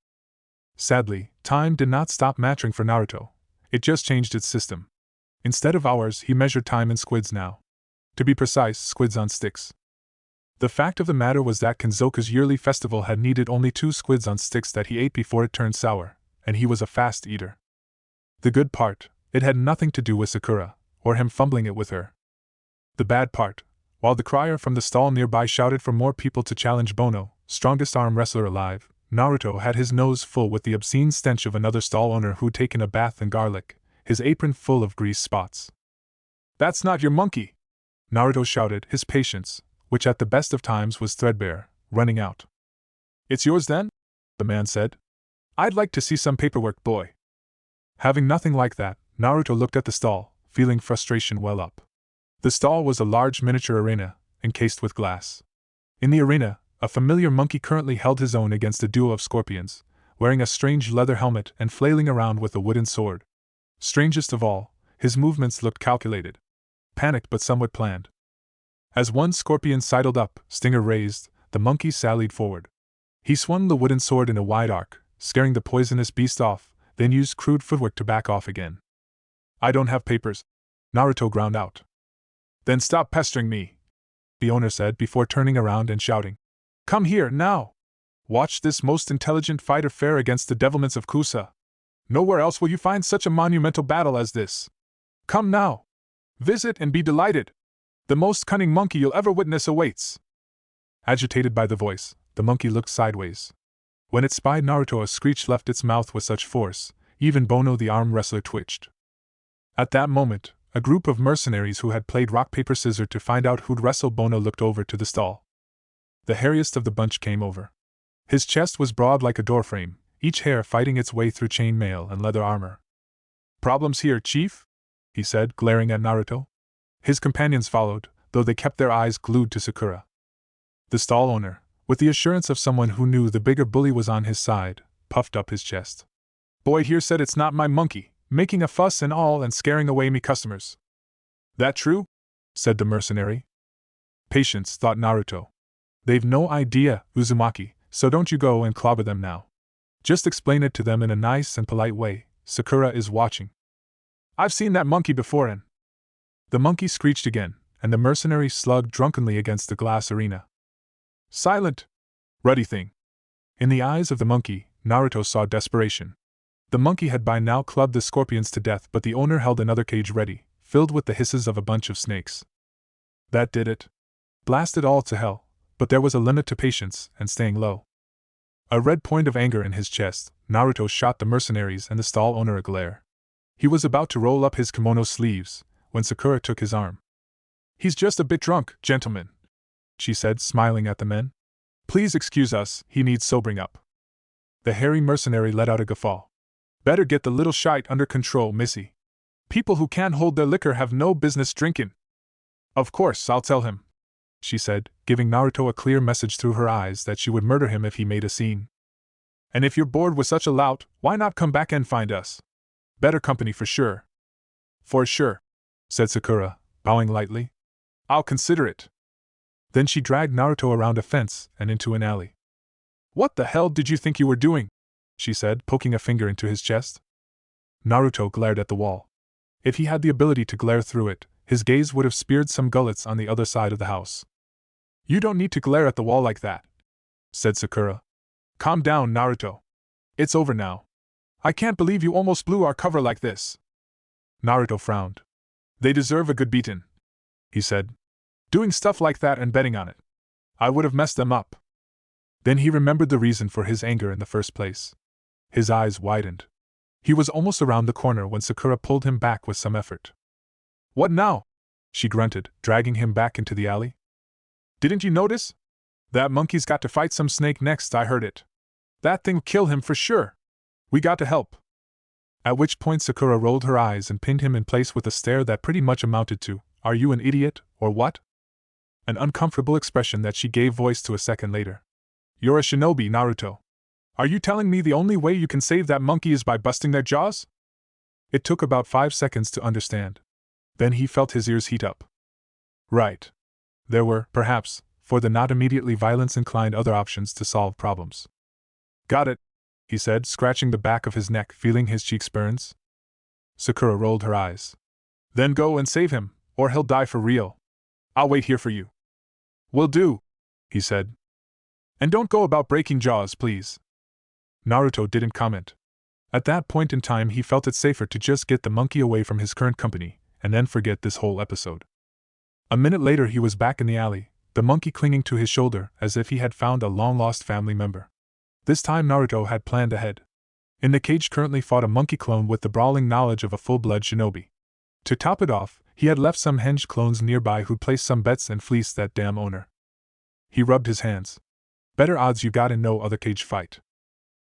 Sadly, time did not stop mattering for Naruto. It just changed its system. Instead of hours, he measured time in squids now. To be precise, squids on sticks. The fact of the matter was that Kenzoku's yearly festival had needed only 2 squids on sticks that he ate before it turned sour, and he was a fast eater. The good part, it had nothing to do with Sakura, or him fumbling it with her. The bad part, while the crier from the stall nearby shouted for more people to challenge Bono, strongest arm wrestler alive, Naruto had his nose full with the obscene stench of another stall owner who'd taken a bath in garlic, his apron full of grease spots. "That's not your monkey!" Naruto shouted, his patience, which at the best of times was threadbare, running out. "It's yours then?" the man said. "I'd like to see some paperwork, boy." Having nothing like that, Naruto looked at the stall, feeling frustration well up. The stall was a large miniature arena, encased with glass. In the arena, a familiar monkey currently held his own against a duo of scorpions, wearing a strange leather helmet and flailing around with a wooden sword. Strangest of all, his movements looked calculated. Panicked but somewhat planned. As one scorpion sidled up, stinger raised, the monkey sallied forward. He swung the wooden sword in a wide arc, scaring the poisonous beast off, then used crude footwork to back off again. "I don't have papers," Naruto ground out. "Then stop pestering me," the owner said before turning around and shouting. "Come here, now! Watch this most intelligent fighter fare against the devilments of Kusa. Nowhere else will you find such a monumental battle as this. Come now! Visit and be delighted! The most cunning monkey you'll ever witness awaits!" Agitated by the voice, the monkey looked sideways. When it spied Naruto, a screech left its mouth with such force, even Bono the arm wrestler twitched. At that moment, a group of mercenaries who had played rock-paper-scissors to find out who'd wrestle Bono looked over to the stall. The hairiest of the bunch came over. His chest was broad like a doorframe, each hair fighting its way through chain mail and leather armor. "Problems here, Chief?" he said, glaring at Naruto. His companions followed, though they kept their eyes glued to Sakura. The stall owner, with the assurance of someone who knew the bigger bully was on his side, puffed up his chest. "Boy here said it's not my monkey, making a fuss and all and scaring away me customers." "That true?" said the mercenary. "Patience," thought Naruto. "They've no idea, Uzumaki, so don't you go and clobber them now. Just explain it to them in a nice and polite way. Sakura is watching." "I've seen that monkey before and—" The monkey screeched again, and the mercenary slugged drunkenly against the glass arena. "Silent! Ruddy thing!" In the eyes of the monkey, Naruto saw desperation. The monkey had by now clubbed the scorpions to death, but the owner held another cage ready, filled with the hisses of a bunch of snakes. That did it. Blast it all to hell, but there was a limit to patience and staying low. A red point of anger in his chest, Naruto shot the mercenaries and the stall owner a glare. He was about to roll up his kimono sleeves, when Sakura took his arm. "He's just a bit drunk, gentlemen," she said, smiling at the men. "Please excuse us, he needs sobering up." The hairy mercenary let out a guffaw. "Better get the little shite under control, missy. People who can't hold their liquor have no business drinking." "Of course, I'll tell him," she said, giving Naruto a clear message through her eyes that she would murder him if he made a scene. "And if you're bored with such a lout, why not come back and find us? Better company for sure." "For sure," said Sakura, bowing lightly. "I'll consider it." Then she dragged Naruto around a fence and into an alley. "What the hell did you think you were doing?" she said, poking a finger into his chest. Naruto glared at the wall. If he had the ability to glare through it, his gaze would have speared some gullets on the other side of the house. "You don't need to glare at the wall like that," said Sakura. "Calm down, Naruto. It's over now. I can't believe you almost blew our cover like this." Naruto frowned. "They deserve a good beating," he said. "Doing stuff like that and betting on it. I would have messed them up." Then he remembered the reason for his anger in the first place. His eyes widened. He was almost around the corner when Sakura pulled him back with some effort. "What now?" she grunted, dragging him back into the alley. "Didn't you notice? That monkey's got to fight some snake next, I heard it. That thing'll kill him for sure. We got to help. At which point Sakura rolled her eyes and pinned him in place with a stare that pretty much amounted to, "Are you an idiot, or what?" An uncomfortable expression that she gave voice to a second later. "You're a shinobi, Naruto. Are you telling me the only way you can save that monkey is by busting their jaws?" It took about 5 seconds to understand. Then he felt his ears heat up. Right. There were, perhaps, for the not immediately violence-inclined, other options to solve problems. "Got it," he said, scratching the back of his neck, feeling his cheeks burns. Sakura rolled her eyes. "Then go and save him, or he'll die for real. I'll wait here for you." "Will do," he said. "And don't go about breaking jaws, please." Naruto didn't comment. At that point in time he felt it safer to just get the monkey away from his current company, and then forget this whole episode. A minute later he was back in the alley, the monkey clinging to his shoulder as if he had found a long-lost family member. This time Naruto had planned ahead. In the cage currently fought a monkey clone with the brawling knowledge of a full-blood shinobi. To top it off, he had left some henge clones nearby who'd placed some bets and fleeced that damn owner. He rubbed his hands. Better odds you got in no other cage fight.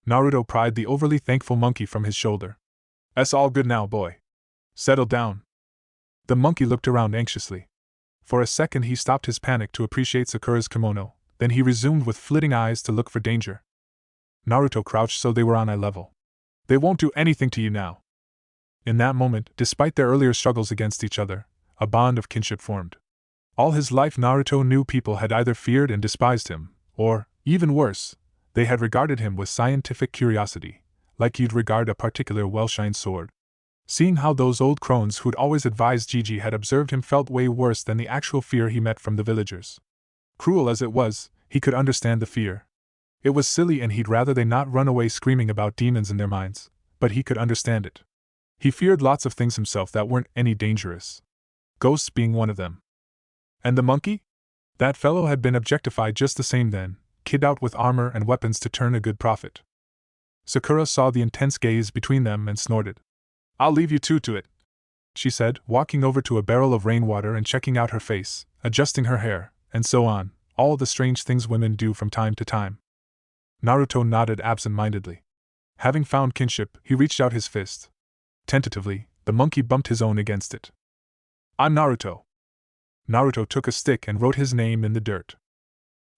Naruto pried the overly thankful monkey from his shoulder. "'S all good now, boy. Settle down." The monkey looked around anxiously. For a second he stopped his panic to appreciate Sakura's kimono, then he resumed with flitting eyes to look for danger. Naruto crouched so they were on eye level. "They won't do anything to you now." In that moment, despite their earlier struggles against each other, a bond of kinship formed. All his life Naruto knew people had either feared and despised him, or, even worse, they had regarded him with scientific curiosity, like you'd regard a particular well-shined sword. Seeing how those old crones who'd always advised Gigi had observed him felt way worse than the actual fear he met from the villagers. Cruel as it was, he could understand the fear. It was silly and he'd rather they not run away screaming about demons in their minds, but he could understand it. He feared lots of things himself that weren't any dangerous. Ghosts being one of them. And the monkey? That fellow had been objectified just the same then, kitted out with armor and weapons to turn a good profit. Sakura saw the intense gaze between them and snorted. "I'll leave you two to it," she said, walking over to a barrel of rainwater and checking out her face, adjusting her hair, and so on, all the strange things women do from time to time. Naruto nodded absent-mindedly. Having found kinship, he reached out his fist. Tentatively, the monkey bumped his own against it. "I'm Naruto." Naruto took a stick and wrote his name in the dirt.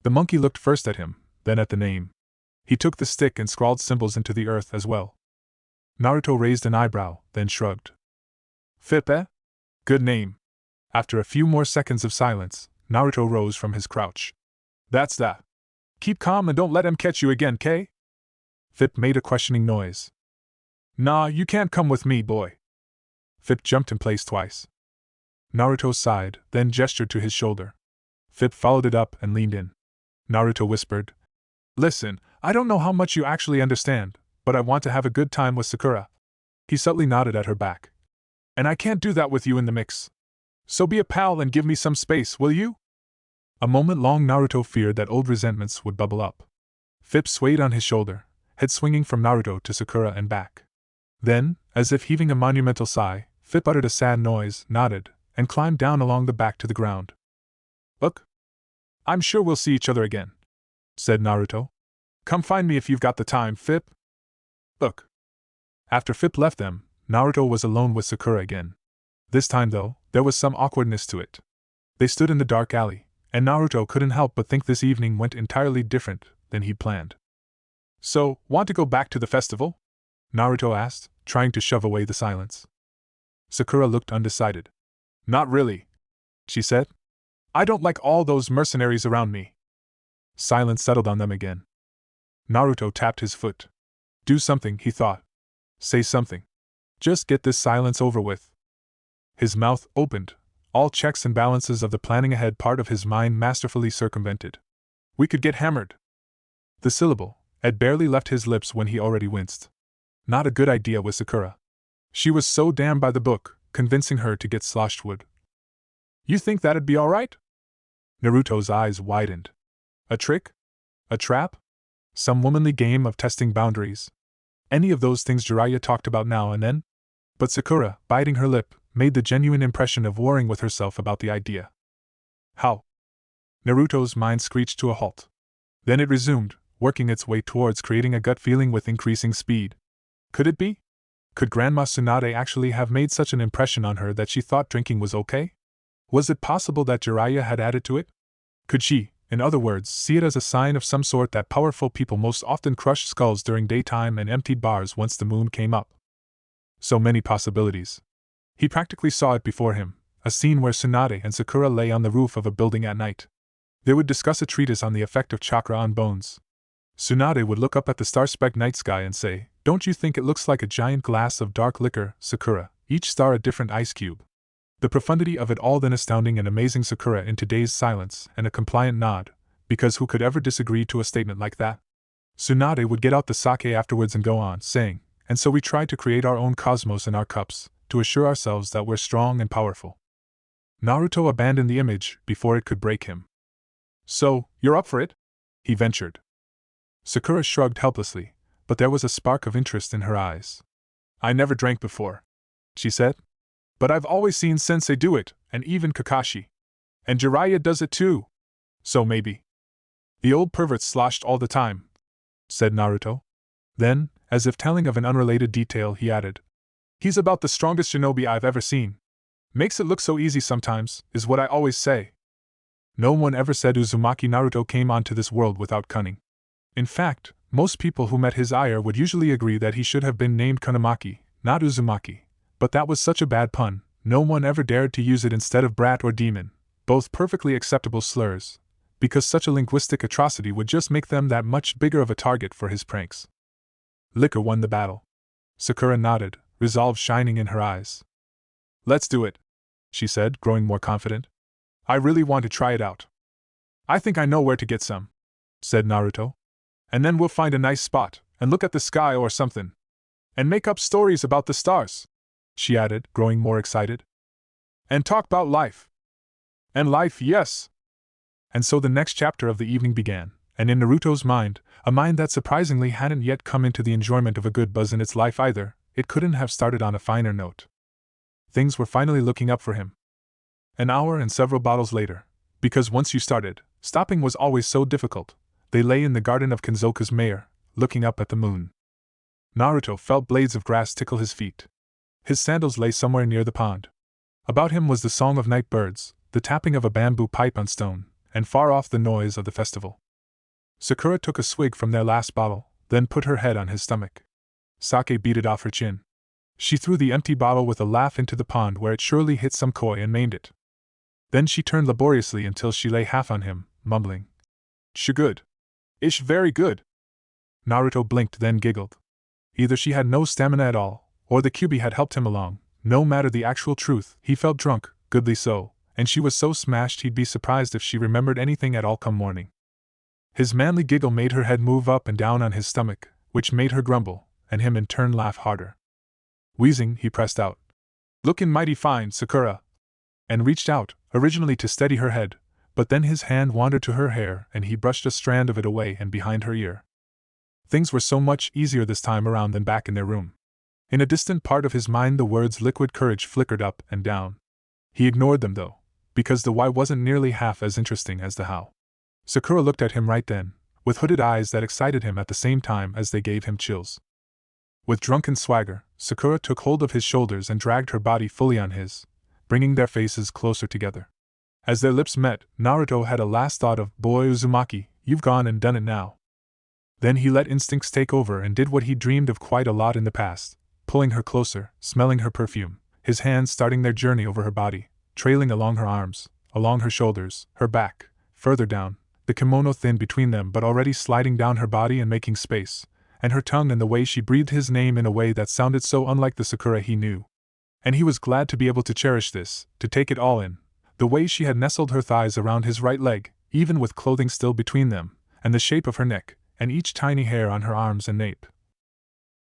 The monkey looked first at him, then at the name. He took the stick and scrawled symbols into the earth as well. Naruto raised an eyebrow, then shrugged. "Fip, eh? Good name." After a few more seconds of silence, Naruto rose from his crouch. "That's that. Keep calm and don't let him catch you again, K?" Fip made a questioning noise. "Nah, you can't come with me, boy." Fip jumped in place twice. Naruto sighed, then gestured to his shoulder. Fip followed it up and leaned in. Naruto whispered, "Listen, I don't know how much you actually understand, but I want to have a good time with Sakura." He subtly nodded at her back. "And I can't do that with you in the mix. So be a pal and give me some space, will you?" A moment long Naruto feared that old resentments would bubble up. Fip swayed on his shoulder, head swinging from Naruto to Sakura and back. Then, as if heaving a monumental sigh, Fip uttered a sad noise, nodded, and climbed down along the back to the ground. "Look. I'm sure we'll see each other again," said Naruto. "Come find me if you've got the time, Fip." "Look." After Fip left them, Naruto was alone with Sakura again. This time, though, there was some awkwardness to it. They stood in the dark alley, and Naruto couldn't help but think this evening went entirely different than he'd planned. "So, want to go back to the festival?" Naruto asked, trying to shove away the silence. Sakura looked undecided. "Not really," she said. "I don't like all those mercenaries around me." Silence settled on them again. Naruto tapped his foot. Do something, he thought. Say something. Just get this silence over with. His mouth opened, all checks and balances of the planning ahead part of his mind masterfully circumvented. "We could get hammered." The syllable had barely left his lips when he already winced. Not a good idea with Sakura. She was so damned by the book, convincing her to get sloshed wood. "You think that'd be all right?" Naruto's eyes widened. A trick? A trap? Some womanly game of testing boundaries? Any of those things Jiraiya talked about now and then? But Sakura, biting her lip, made the genuine impression of warring with herself about the idea. "How?" Naruto's mind screeched to a halt. Then it resumed, working its way towards creating a gut feeling with increasing speed. Could it be? Could Grandma Tsunade actually have made such an impression on her that she thought drinking was okay? Was it possible that Jiraiya had added to it? Could she, in other words, see it as a sign of some sort that powerful people most often crushed skulls during daytime and emptied bars once the moon came up? So many possibilities. He practically saw it before him, a scene where Tsunade and Sakura lay on the roof of a building at night. They would discuss a treatise on the effect of chakra on bones. Tsunade would look up at the star-specked night sky and say, "Don't you think it looks like a giant glass of dark liquor, Sakura, each star a different ice cube?" The profundity of it all then astounding and amazing Sakura into dazed silence and a compliant nod, because who could ever disagree to a statement like that? Tsunade would get out the sake afterwards and go on, saying, "And so we try to create our own cosmos in our cups, to assure ourselves that we're strong and powerful." Naruto abandoned the image before it could break him. "So, you're up for it?" he ventured. Sakura shrugged helplessly, but there was a spark of interest in her eyes. "I never drank before," she said. "But I've always seen Sensei do it, and even Kakashi. And Jiraiya does it too. So maybe." "The old perverts sloshed all the time," said Naruto. Then, as if telling of an unrelated detail, he added, "He's about the strongest shinobi I've ever seen. Makes it look so easy sometimes, is what I always say." No one ever said Uzumaki Naruto came onto this world without cunning. In fact, most people who met his ire would usually agree that he should have been named Kanamaki, not Uzumaki, but that was such a bad pun, no one ever dared to use it instead of brat or demon, both perfectly acceptable slurs, because such a linguistic atrocity would just make them that much bigger of a target for his pranks. Liquor won the battle. Sakura nodded, resolve shining in her eyes. "Let's do it," she said, growing more confident. "I really want to try it out." "I think I know where to get some," said Naruto. "And then we'll find a nice spot, and look at the sky or something. And make up stories about the stars," she added, growing more excited. "And talk about life." "And life, yes." And so the next chapter of the evening began, and in Naruto's mind, a mind that surprisingly hadn't yet come into the enjoyment of a good buzz in its life either, it couldn't have started on a finer note. Things were finally looking up for him. An hour and several bottles later, because once you started, stopping was always so difficult, they lay in the garden of Kinzoku's mayor, looking up at the moon. Naruto felt blades of grass tickle his feet. His sandals lay somewhere near the pond. About him was the song of night birds, the tapping of a bamboo pipe on stone, and far off the noise of the festival. Sakura took a swig from their last bottle, then put her head on his stomach. Sake beaded off her chin. She threw the empty bottle with a laugh into the pond where it surely hit some koi and maimed it. Then she turned laboriously until she lay half on him, mumbling, "Sh good. Ish very good." Naruto blinked then giggled. Either she had no stamina at all, or the Kyuubi had helped him along. No matter the actual truth, he felt drunk, goodly so, and she was so smashed he'd be surprised if she remembered anything at all come morning. His manly giggle made her head move up and down on his stomach, which made her grumble, and him in turn laugh harder. Wheezing, he pressed out, "Lookin' mighty fine, Sakura," and reached out, originally to steady her head, but then his hand wandered to her hair and he brushed a strand of it away and behind her ear. Things were so much easier this time around than back in their room. In a distant part of his mind the words liquid courage flickered up and down. He ignored them though, because the why wasn't nearly half as interesting as the how. Sakura looked at him right then, with hooded eyes that excited him at the same time as they gave him chills. With drunken swagger, Sakura took hold of his shoulders and dragged her body fully on his, bringing their faces closer together. As their lips met, Naruto had a last thought of, "Boy Uzumaki, you've gone and done it now." Then he let instincts take over and did what he dreamed of quite a lot in the past, pulling her closer, smelling her perfume, his hands starting their journey over her body, trailing along her arms, along her shoulders, her back, further down, the kimono thin between them but already sliding down her body and making space, and her tongue and the way she breathed his name in a way that sounded so unlike the Sakura he knew. And he was glad to be able to cherish this, to take it all in, the way she had nestled her thighs around his right leg, even with clothing still between them, and the shape of her neck, and each tiny hair on her arms and nape.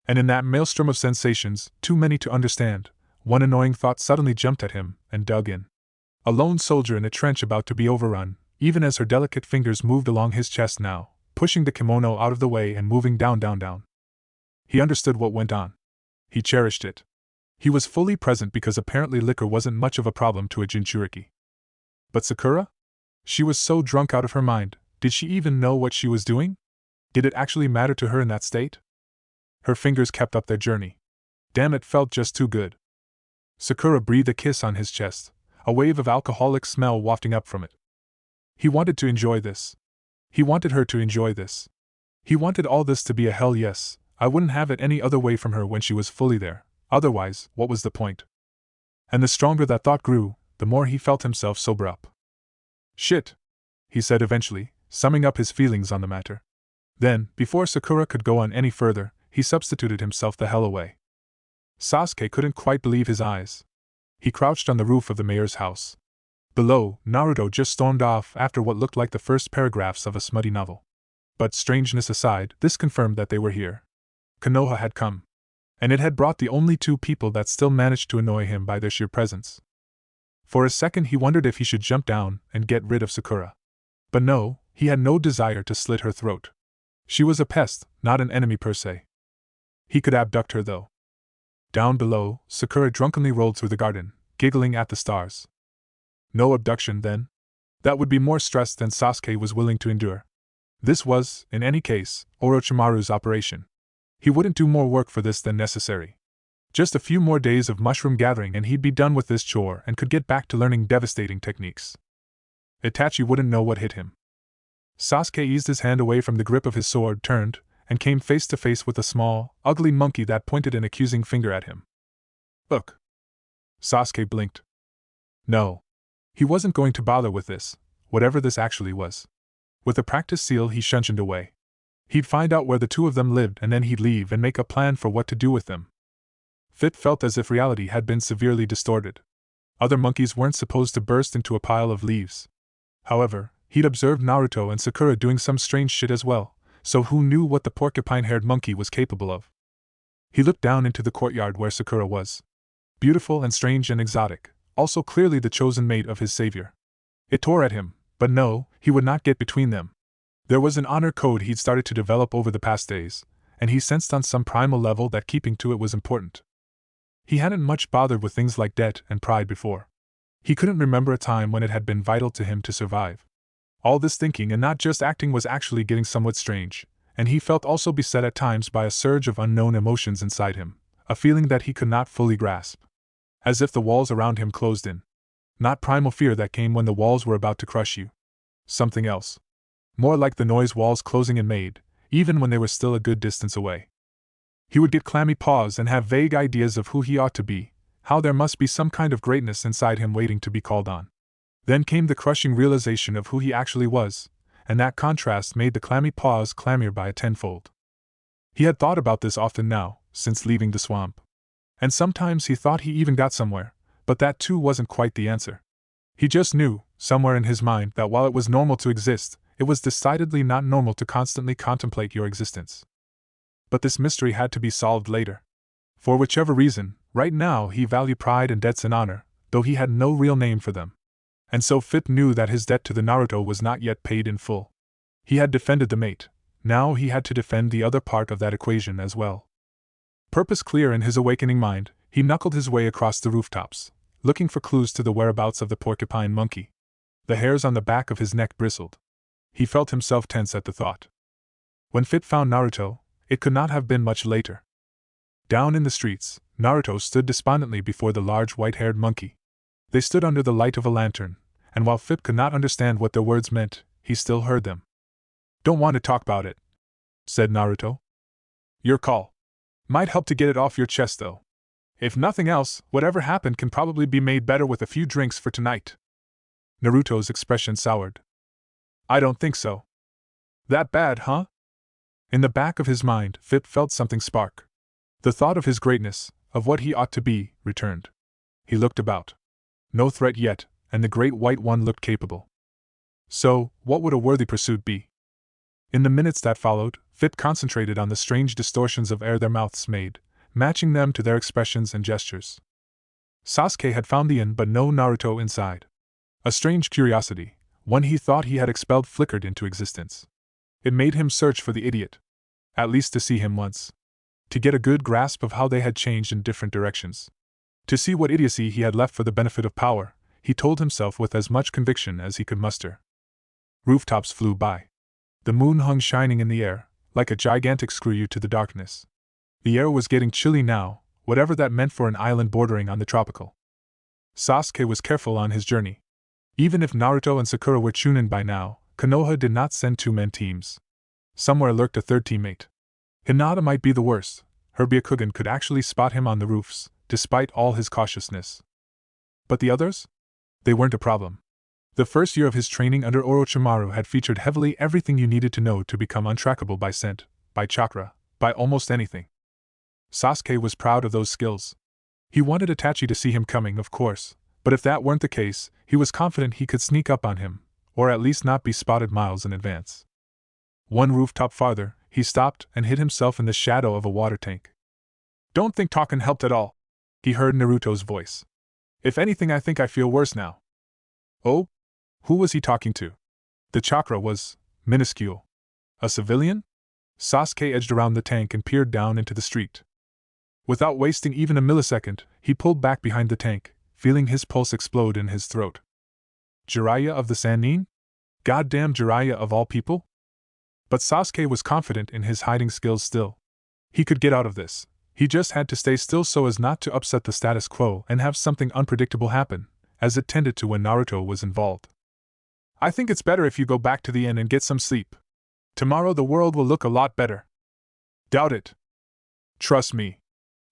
And in that maelstrom of sensations, too many to understand, one annoying thought suddenly jumped at him and dug in. A lone soldier in a trench about to be overrun, even as her delicate fingers moved along his chest now, pushing the kimono out of the way and moving down, down, down. He understood what went on. He cherished it. He was fully present because apparently liquor wasn't much of a problem to a Jinchuriki. But Sakura? She was so drunk out of her mind, did she even know what she was doing? Did it actually matter to her in that state? Her fingers kept up their journey. Damn, it felt just too good. Sakura breathed a kiss on his chest, a wave of alcoholic smell wafting up from it. He wanted to enjoy this. He wanted her to enjoy this. He wanted all this to be a hell yes. I wouldn't have it any other way from her when she was fully there. Otherwise, what was the point? And the stronger that thought grew, the more he felt himself sober up. Shit, he said eventually, summing up his feelings on the matter. Then, before Sakura could go on any further, he substituted himself the hell away. Sasuke couldn't quite believe his eyes. He crouched on the roof of the mayor's house. Below, Naruto just stormed off after what looked like the first paragraphs of a smutty novel. But strangeness aside, this confirmed that they were here. Konoha had come. And it had brought the only two people that still managed to annoy him by their sheer presence. For a second he wondered if he should jump down and get rid of Sakura. But no, he had no desire to slit her throat. She was a pest, not an enemy per se. He could abduct her though. Down below, Sakura drunkenly rolled through the garden, giggling at the stars. No abduction, then? That would be more stress than Sasuke was willing to endure. This was, in any case, Orochimaru's operation. He wouldn't do more work for this than necessary. Just a few more days of mushroom gathering and he'd be done with this chore and could get back to learning devastating techniques. Itachi wouldn't know what hit him. Sasuke eased his hand away from the grip of his sword, turned, and came face to face with a small, ugly monkey that pointed an accusing finger at him. Look. Sasuke blinked. No. He wasn't going to bother with this, whatever this actually was. With a practice seal he shunted away. He'd find out where the two of them lived and then he'd leave and make a plan for what to do with them. Fit felt as if reality had been severely distorted. Other monkeys weren't supposed to burst into a pile of leaves. However, he'd observed Naruto and Sakura doing some strange shit as well, so who knew what the porcupine-haired monkey was capable of? He looked down into the courtyard where Sakura was. Beautiful and strange and exotic, also clearly the chosen mate of his savior. It tore at him, but no, he would not get between them. There was an honor code he'd started to develop over the past days, and he sensed on some primal level that keeping to it was important. He hadn't much bothered with things like debt and pride before. He couldn't remember a time when it had been vital to him to survive. All this thinking and not just acting was actually getting somewhat strange, and he felt also beset at times by a surge of unknown emotions inside him, a feeling that he could not fully grasp. As if the walls around him closed in. Not primal fear that came when the walls were about to crush you. Something else. More like the noise walls closing in made, even when they were still a good distance away. He would get clammy paws and have vague ideas of who he ought to be, how there must be some kind of greatness inside him waiting to be called on. Then came the crushing realization of who he actually was, and that contrast made the clammy paws clammier by a tenfold. He had thought about this often now, since leaving the swamp. And sometimes he thought he even got somewhere, but that too wasn't quite the answer. He just knew, somewhere in his mind, that while it was normal to exist, it was decidedly not normal to constantly contemplate your existence. But this mystery had to be solved later. For whichever reason, right now he valued pride and debts and honor, though he had no real name for them. And so Fit knew that his debt to the Naruto was not yet paid in full. He had defended the mate, now he had to defend the other part of that equation as well. Purpose clear in his awakening mind, he knuckled his way across the rooftops, looking for clues to the whereabouts of the porcupine monkey. The hairs on the back of his neck bristled. He felt himself tense at the thought. When Fit found Naruto, it could not have been much later. Down in the streets, Naruto stood despondently before the large white-haired monkey. They stood under the light of a lantern, and while Fit could not understand what their words meant, he still heard them. "Don't want to talk about it," said Naruto. "Your call. Might help to get it off your chest though. If nothing else, whatever happened can probably be made better with a few drinks for tonight." Naruto's expression soured. "I don't think so." "That bad, huh?" In the back of his mind, Fit felt something spark. The thought of his greatness, of what he ought to be, returned. He looked about. No threat yet, and the great white one looked capable. So, what would a worthy pursuit be? In the minutes that followed, Fit concentrated on the strange distortions of air their mouths made, matching them to their expressions and gestures. Sasuke had found the inn but no Naruto inside. A strange curiosity, one he thought he had expelled, flickered into existence. It made him search for the idiot. At least to see him once. To get a good grasp of how they had changed in different directions. To see what idiocy he had left for the benefit of power, he told himself with as much conviction as he could muster. Rooftops flew by. The moon hung shining in the air, like a gigantic screw to the darkness. The air was getting chilly now, whatever that meant for an island bordering on the tropical. Sasuke was careful on his journey. Even if Naruto and Sakura were chunin by now, Konoha did not send two-man teams. Somewhere lurked a third teammate. Hinata might be the worst. Her Byakugan could actually spot him on the roofs, despite all his cautiousness. But the others? They weren't a problem. The first year of his training under Orochimaru had featured heavily everything you needed to know to become untrackable by scent, by chakra, by almost anything. Sasuke was proud of those skills. He wanted Itachi to see him coming, of course, but if that weren't the case, he was confident he could sneak up on him, or at least not be spotted miles in advance. One rooftop farther, he stopped and hid himself in the shadow of a water tank. "Don't think talking helped at all," he heard Naruto's voice. "If anything, I think I feel worse now." Oh? Who was he talking to? The chakra was minuscule. A civilian? Sasuke edged around the tank and peered down into the street. Without wasting even a millisecond, he pulled back behind the tank, feeling his pulse explode in his throat. Jiraiya of the Sannin? Goddamn Jiraiya of all people? But Sasuke was confident in his hiding skills still. He could get out of this. He just had to stay still so as not to upset the status quo and have something unpredictable happen, as it tended to when Naruto was involved. "I think it's better if you go back to the inn and get some sleep. Tomorrow the world will look a lot better." "Doubt it. Trust me.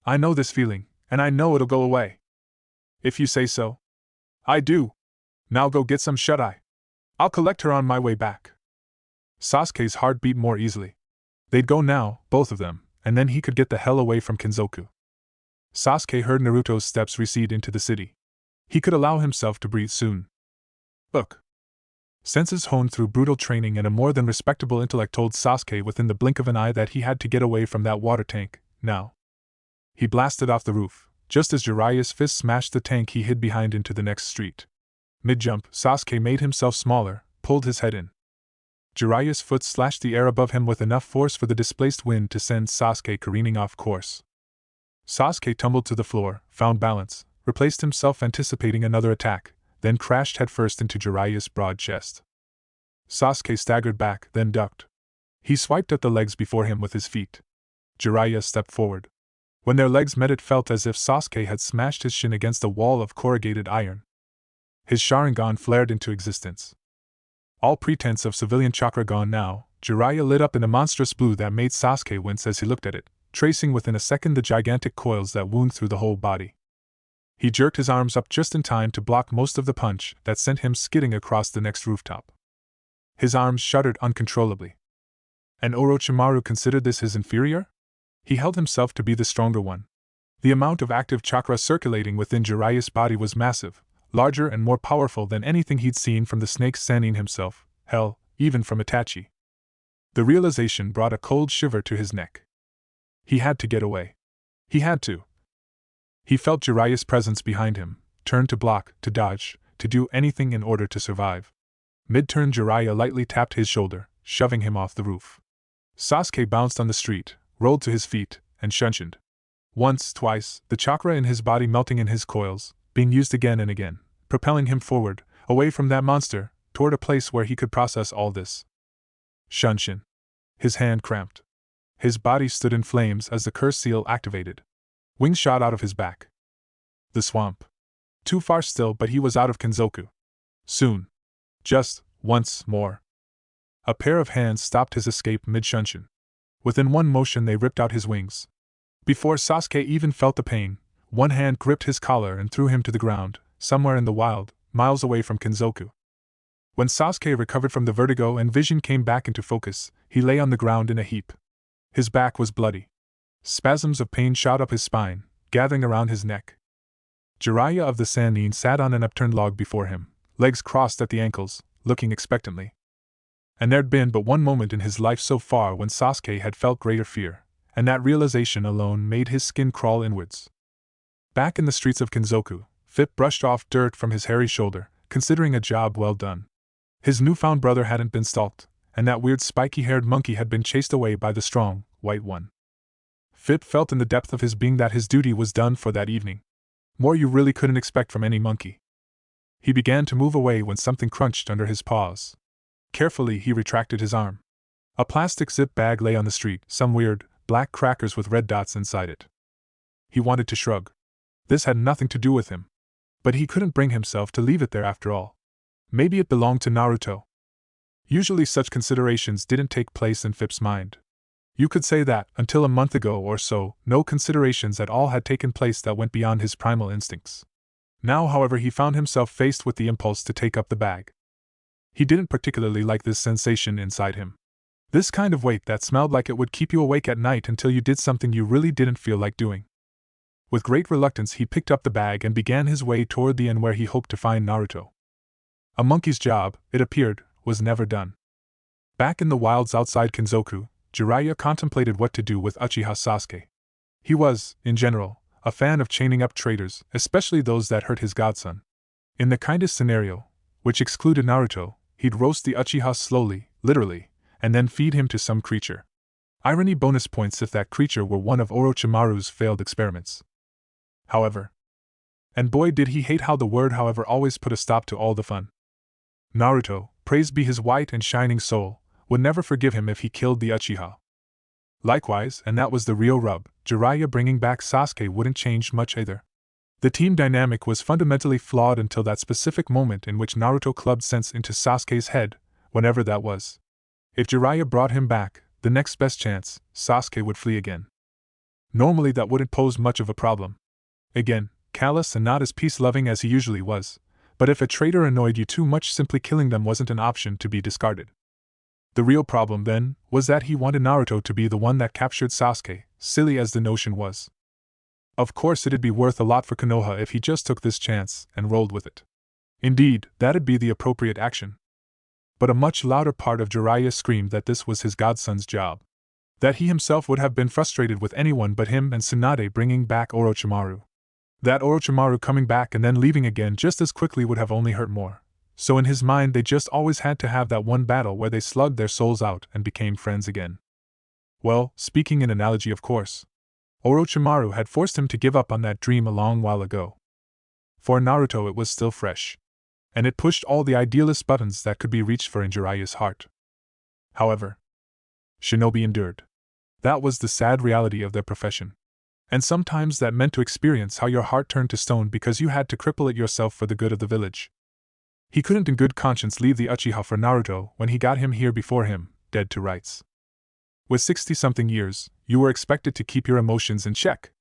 I know this feeling, and I know it'll go away." "If you say so." "I do. Now go get some shut-eye. I'll collect her on my way back." Sasuke's heart beat more easily. They'd go now, both of them, and then he could get the hell away from Kinzoku. Sasuke heard Naruto's steps recede into the city. He could allow himself to breathe soon. Look. Senses honed through brutal training and a more than respectable intellect told Sasuke within the blink of an eye that he had to get away from that water tank, now. He blasted off the roof, just as Jiraiya's fist smashed the tank he hid behind into the next street. Mid-jump, Sasuke made himself smaller, pulled his head in. Jiraiya's foot slashed the air above him with enough force for the displaced wind to send Sasuke careening off course. Sasuke tumbled to the floor, found balance, replaced himself anticipating another attack, then crashed headfirst into Jiraiya's broad chest. Sasuke staggered back, then ducked. He swiped at the legs before him with his feet. Jiraiya stepped forward. When their legs met, it felt as if Sasuke had smashed his shin against a wall of corrugated iron. His Sharingan flared into existence. All pretense of civilian chakra gone now, Jiraiya lit up in a monstrous blue that made Sasuke wince as he looked at it, tracing within a second the gigantic coils that wound through the whole body. He jerked his arms up just in time to block most of the punch that sent him skidding across the next rooftop. His arms shuddered uncontrollably. And Orochimaru considered this his inferior? He held himself to be the stronger one. The amount of active chakra circulating within Jiraiya's body was massive, larger and more powerful than anything he'd seen from the snake Sannin himself, hell, even from Itachi. The realization brought a cold shiver to his neck. He had to get away. He had to. He felt Jiraiya's presence behind him, turned to block, to dodge, to do anything in order to survive. Mid-turn, Jiraiya lightly tapped his shoulder, shoving him off the roof. Sasuke bounced on the street, rolled to his feet, and shunshined. Once, twice, the chakra in his body melting in his coils, being used again and again, propelling him forward, away from that monster, toward a place where he could process all this. Shunshin. His hand cramped. His body stood in flames as the curse seal activated. Wings shot out of his back. The swamp. Too far still, but he was out of Kinzoku. Soon. Just once more. A pair of hands stopped his escape mid-shunshin. Within one motion they ripped out his wings. Before Sasuke even felt the pain, one hand gripped his collar and threw him to the ground, somewhere in the wild, miles away from Kinzoku. When Sasuke recovered from the vertigo and vision came back into focus, he lay on the ground in a heap. His back was bloody. Spasms of pain shot up his spine, gathering around his neck. Jiraiya of the Sannin sat on an upturned log before him, legs crossed at the ankles, looking expectantly. And there'd been but one moment in his life so far when Sasuke had felt greater fear, and that realization alone made his skin crawl inwards. Back in the streets of Kinzoku, Fip brushed off dirt from his hairy shoulder, considering a job well done. His newfound brother hadn't been stalked, and that weird spiky-haired monkey had been chased away by the strong, white one. Fip felt in the depth of his being that his duty was done for that evening. More you really couldn't expect from any monkey. He began to move away when something crunched under his paws. Carefully he retracted his arm. A plastic zip bag lay on the street, some weird, black crackers with red dots inside it. He wanted to shrug. This had nothing to do with him. But he couldn't bring himself to leave it there after all. Maybe it belonged to Naruto. Usually such considerations didn't take place in Phip's mind. You could say that, until a month ago or so, no considerations at all had taken place that went beyond his primal instincts. Now, however, he found himself faced with the impulse to take up the bag. He didn't particularly like this sensation inside him. This kind of weight that smelled like it would keep you awake at night until you did something you really didn't feel like doing. With great reluctance he picked up the bag and began his way toward the inn where he hoped to find Naruto. A monkey's job, it appeared, was never done. Back in the wilds outside Kinzoku, Jiraiya contemplated what to do with Uchiha Sasuke. He was, in general, a fan of chaining up traitors, especially those that hurt his godson. In the kindest scenario, which excluded Naruto, he'd roast the Uchiha slowly, literally, and then feed him to some creature. Irony bonus points if that creature were one of Orochimaru's failed experiments. However. And boy did he hate how the word however always put a stop to all the fun. Naruto, praised be his white and shining soul, would never forgive him if he killed the Uchiha. Likewise, and that was the real rub, Jiraiya bringing back Sasuke wouldn't change much either. The team dynamic was fundamentally flawed until that specific moment in which Naruto clubbed sense into Sasuke's head, whenever that was. If Jiraiya brought him back, the next best chance, Sasuke would flee again. Normally that wouldn't pose much of a problem. Again, callous and not as peace-loving as he usually was, but if a traitor annoyed you too much, simply killing them wasn't an option to be discarded. The real problem, then, was that he wanted Naruto to be the one that captured Sasuke, silly as the notion was. Of course it'd be worth a lot for Konoha if he just took this chance and rolled with it. Indeed, that'd be the appropriate action. But a much louder part of Jiraiya screamed that this was his godson's job. That he himself would have been frustrated with anyone but him and Tsunade bringing back Orochimaru. That Orochimaru coming back and then leaving again just as quickly would have only hurt more. So in his mind they just always had to have that one battle where they slugged their souls out and became friends again. Well, speaking in analogy of course. Orochimaru had forced him to give up on that dream a long while ago. For Naruto it was still fresh. And it pushed all the idealist buttons that could be reached for in Jiraiya's heart. However, shinobi endured. That was the sad reality of their profession. And sometimes that meant to experience how your heart turned to stone because you had to cripple it yourself for the good of the village. He couldn't in good conscience leave the Uchiha for Naruto when he got him here before him, dead to rights. With 60-something years, you were expected to keep your emotions in check.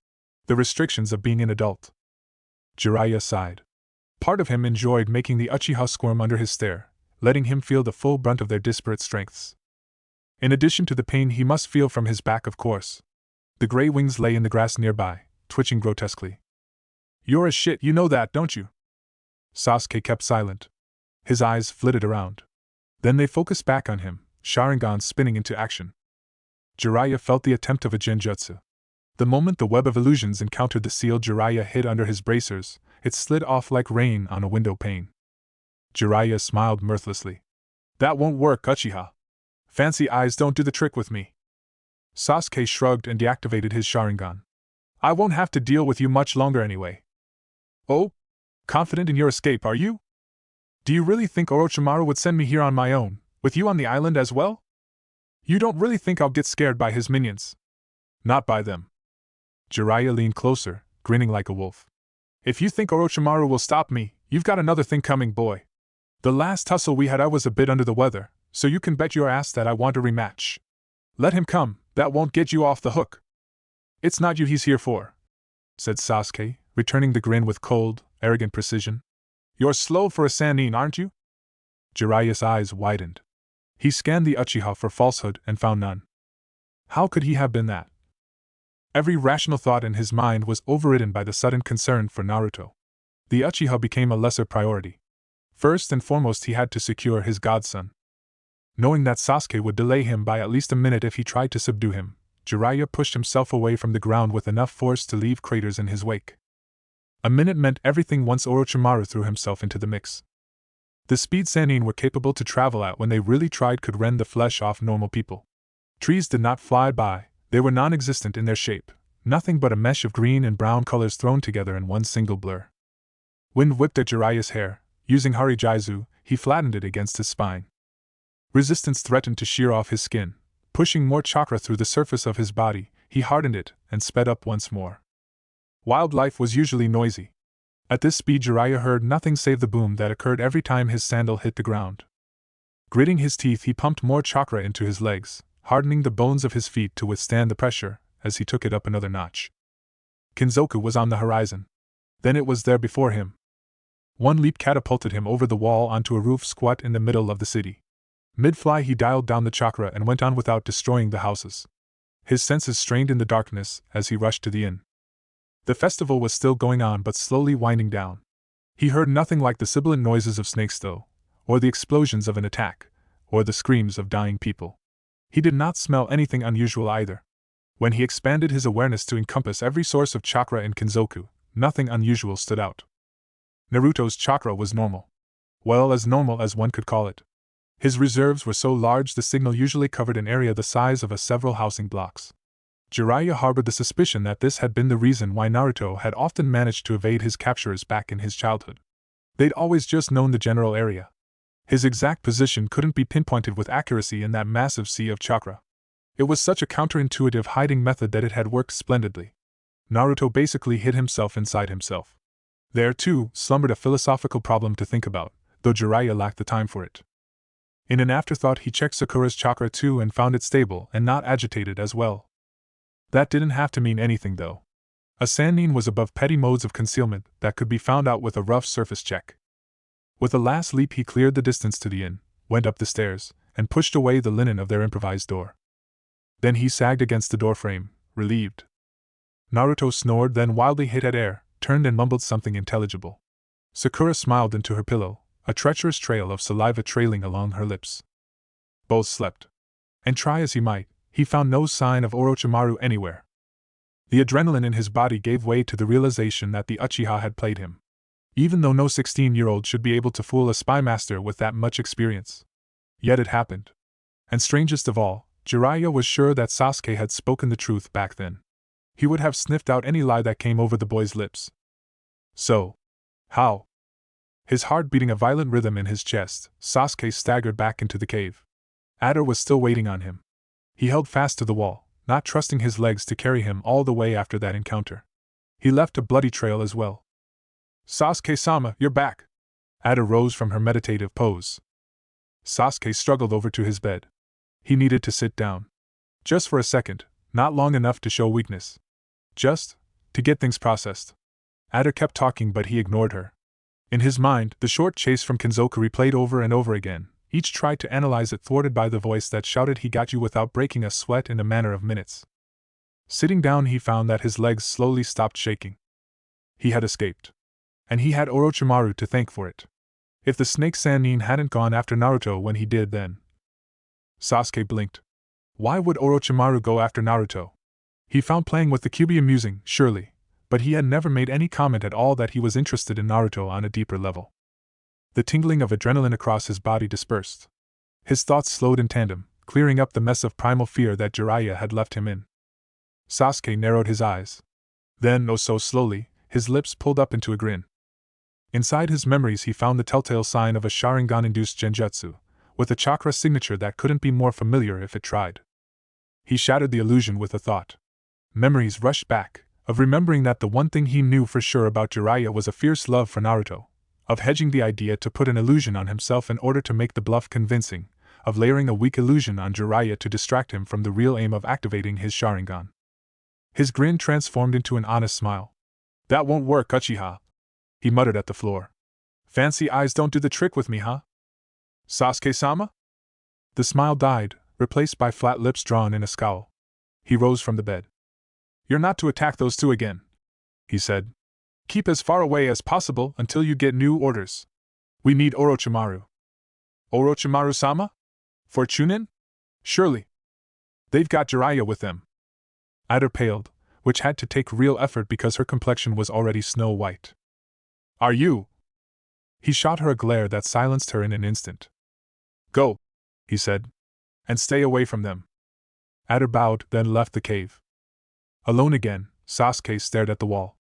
The restrictions of being an adult. Jiraiya sighed. Part of him enjoyed making the Uchiha squirm under his stare, letting him feel the full brunt of their disparate strengths. In addition to the pain he must feel from his back, of course. The gray wings lay in the grass nearby, twitching grotesquely. You're a shit, you know that, don't you? Sasuke kept silent. His eyes flitted around. Then they focused back on him, Sharingan spinning into action. Jiraiya felt the attempt of a genjutsu. The moment the web of illusions encountered the seal Jiraiya hid under his bracers, it slid off like rain on a window pane. Jiraiya smiled mirthlessly. That won't work, Uchiha. Fancy eyes don't do the trick with me. Sasuke shrugged and deactivated his Sharingan. I won't have to deal with you much longer anyway. Oh? Confident in your escape, are you? Do you really think Orochimaru would send me here on my own, with you on the island as well? You don't really think I'll get scared by his minions? Not by them. Jiraiya leaned closer, grinning like a wolf. If you think Orochimaru will stop me, you've got another thing coming, boy. The last tussle we had I was a bit under the weather, so you can bet your ass that I want a rematch. Let him come, that won't get you off the hook. It's not you he's here for, said Sasuke, returning the grin with cold, arrogant precision. You're slow for a Sannin, aren't you? Jiraiya's eyes widened. He scanned the Uchiha for falsehood and found none. How could he have been that? Every rational thought in his mind was overridden by the sudden concern for Naruto. The Uchiha became a lesser priority. First and foremost he had to secure his godson. Knowing that Sasuke would delay him by at least a minute if he tried to subdue him, Jiraiya pushed himself away from the ground with enough force to leave craters in his wake. A minute meant everything once Orochimaru threw himself into the mix. The speed Sannin were capable to travel at when they really tried could rend the flesh off normal people. Trees did not fly by, they were non-existent in their shape, nothing but a mesh of green and brown colors thrown together in one single blur. Wind whipped at Jiraiya's hair. Using Harijaizu, he flattened it against his spine. Resistance threatened to shear off his skin, Pushing more chakra through the surface of his body, he hardened it and sped up once more. Wildlife was usually noisy. At this speed, Jiraiya heard nothing save the boom that occurred every time his sandal hit the ground. Gritting his teeth, he pumped more chakra into his legs, hardening the bones of his feet to withstand the pressure as he took it up another notch. Kinzoku was on the horizon. Then it was there before him. One leap catapulted him over the wall onto a roof squat in the middle of the city. Mid-fly, he dialed down the chakra and went on without destroying the houses. His senses strained in the darkness as he rushed to the inn. The festival was still going on but slowly winding down. He heard nothing like the sibilant noises of snakes though, or the explosions of an attack, or the screams of dying people. He did not smell anything unusual either. When he expanded his awareness to encompass every source of chakra in Kinzoku, nothing unusual stood out. Naruto's chakra was normal. Well, as normal as one could call it. His reserves were so large the signal usually covered an area the size of several housing blocks. Jiraiya harbored the suspicion that this had been the reason why Naruto had often managed to evade his capturers back in his childhood. They'd always just known the general area. His exact position couldn't be pinpointed with accuracy in that massive sea of chakra. It was such a counterintuitive hiding method that it had worked splendidly. Naruto basically hid himself inside himself. There, too, slumbered a philosophical problem to think about, though Jiraiya lacked the time for it. In an afterthought, he checked Sakura's chakra too and found it stable and not agitated as well. That didn't have to mean anything though. A Sannin was above petty modes of concealment that could be found out with a rough surface check. With a last leap, he cleared the distance to the inn, went up the stairs, and pushed away the linen of their improvised door. Then he sagged against the doorframe, relieved. Naruto snored, then wildly hit at air, turned and mumbled something intelligible. Sakura smiled into her pillow, a treacherous trail of saliva trailing along her lips. Both slept. And try as he might, he found no sign of Orochimaru anywhere. The adrenaline in his body gave way to the realization that the Uchiha had played him. Even though no 16-year-old should be able to fool a spy master with that much experience. Yet it happened. And strangest of all, Jiraiya was sure that Sasuke had spoken the truth back then. He would have sniffed out any lie that came over the boy's lips. So, how? His heart beating a violent rhythm in his chest, Sasuke staggered back into the cave. Adder was still waiting on him. He held fast to the wall, not trusting his legs to carry him all the way after that encounter. He left a bloody trail as well. Sasuke-sama, you're back! Adder rose from her meditative pose. Sasuke struggled over to his bed. He needed to sit down. Just for a second, not long enough to show weakness. Just to get things processed. Adder kept talking, but he ignored her. In his mind, the short chase from Kinzoku replayed over and over again. Each tried to analyze it, thwarted by the voice that shouted he got you without breaking a sweat in a matter of minutes. Sitting down, he found that his legs slowly stopped shaking. He had escaped. And he had Orochimaru to thank for it. If the snake Sannin hadn't gone after Naruto when he did, then... Sasuke blinked. Why would Orochimaru go after Naruto? He found playing with the Kyuubi amusing, surely, but he had never made any comment at all that he was interested in Naruto on a deeper level. The tingling of adrenaline across his body dispersed. His thoughts slowed in tandem, clearing up the mess of primal fear that Jiraiya had left him in. Sasuke narrowed his eyes. Then, oh so slowly, his lips pulled up into a grin. Inside his memories he found the telltale sign of a Sharingan-induced genjutsu, with a chakra signature that couldn't be more familiar if it tried. He shattered the illusion with a thought. Memories rushed back, of remembering that the one thing he knew for sure about Jiraiya was a fierce love for Naruto, of hedging the idea to put an illusion on himself in order to make the bluff convincing, of layering a weak illusion on Jiraiya to distract him from the real aim of activating his Sharingan. His grin transformed into an honest smile. That won't work, Uchiha, he muttered at the floor. Fancy eyes don't do the trick with me, huh? Sasuke-sama? The smile died, replaced by flat lips drawn in a scowl. He rose from the bed. You're not to attack those two again, he said. Keep as far away as possible until you get new orders. We need Orochimaru. Orochimaru-sama? For Chunin? Surely. They've got Jiraiya with them. Adder paled, which had to take real effort because her complexion was already snow-white. Are you? He shot her a glare that silenced her in an instant. Go, he said. And stay away from them. Adder bowed, then left the cave. Alone again, Sasuke stared at the wall.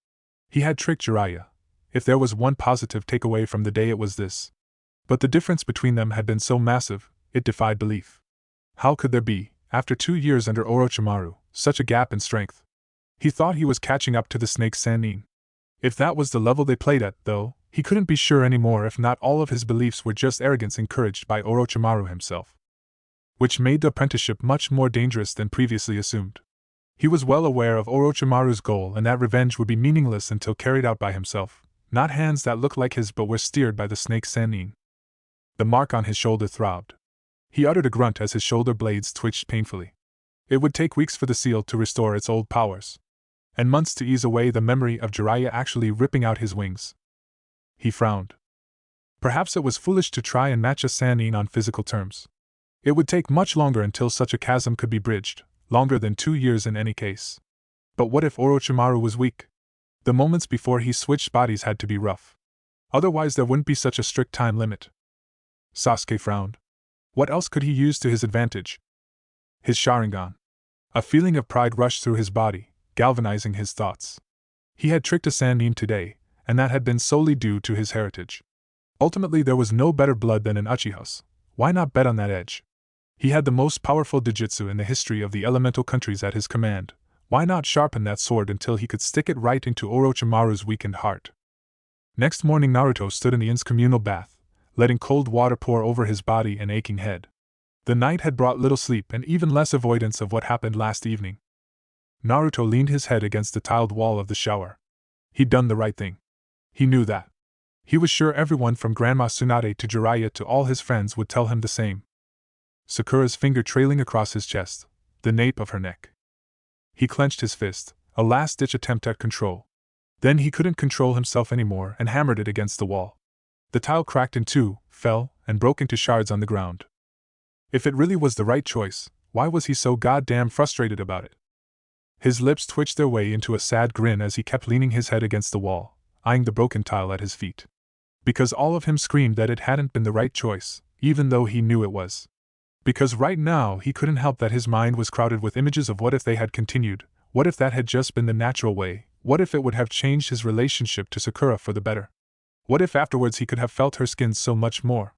He had tricked Jiraiya. If there was one positive takeaway from the day, it was this. But the difference between them had been so massive, it defied belief. How could there be, After 2 years under Orochimaru, such a gap in strength. He thought he was catching up to the snake Sannin. If that was the level they played at, though, he couldn't be sure anymore if not all of his beliefs were just arrogance encouraged by Orochimaru himself. Which made the apprenticeship much more dangerous than previously assumed. He was well aware of Orochimaru's goal and that revenge would be meaningless until carried out by himself, not hands that looked like his but were steered by the snake Sannin. The mark on his shoulder throbbed. He uttered a grunt as his shoulder blades twitched painfully. It would take weeks for the seal to restore its old powers, and months to ease away the memory of Jiraiya actually ripping out his wings. He frowned. Perhaps it was foolish to try and match a Sannin on physical terms. It would take much longer until such a chasm could be bridged, longer than 2 years in any case. But what if Orochimaru was weak? The moments before he switched bodies had to be rough. Otherwise there wouldn't be such a strict time limit. Sasuke frowned. What else could he use to his advantage? His Sharingan. A feeling of pride rushed through his body, galvanizing his thoughts. He had tricked a Sannin today, and that had been solely due to his heritage. Ultimately there was no better blood than an Uchiha's. Why not bet on that edge? He had the most powerful Dijutsu in the history of the elemental countries at his command. Why not sharpen that sword until he could stick it right into Orochimaru's weakened heart? Next morning Naruto stood in the inn's communal bath, letting cold water pour over his body and aching head. The night had brought little sleep and even less avoidance of what happened last evening. Naruto leaned his head against the tiled wall of the shower. He'd done the right thing. He knew that. He was sure everyone from Grandma Tsunade to Jiraiya to all his friends would tell him the same. Sakura's finger trailing across his chest, the nape of her neck. He clenched his fist, a last-ditch attempt at control. Then he couldn't control himself anymore and hammered it against the wall. The tile cracked in two, fell, and broke into shards on the ground. If it really was the right choice, why was he so goddamn frustrated about it? His lips twitched their way into a sad grin as he kept leaning his head against the wall, eyeing the broken tile at his feet. Because all of him screamed that it hadn't been the right choice, even though he knew it was. Because right now he couldn't help that his mind was crowded with images of what if they had continued, what if that had just been the natural way, what if it would have changed his relationship to Sakura for the better. What if afterwards he could have felt her skin so much more?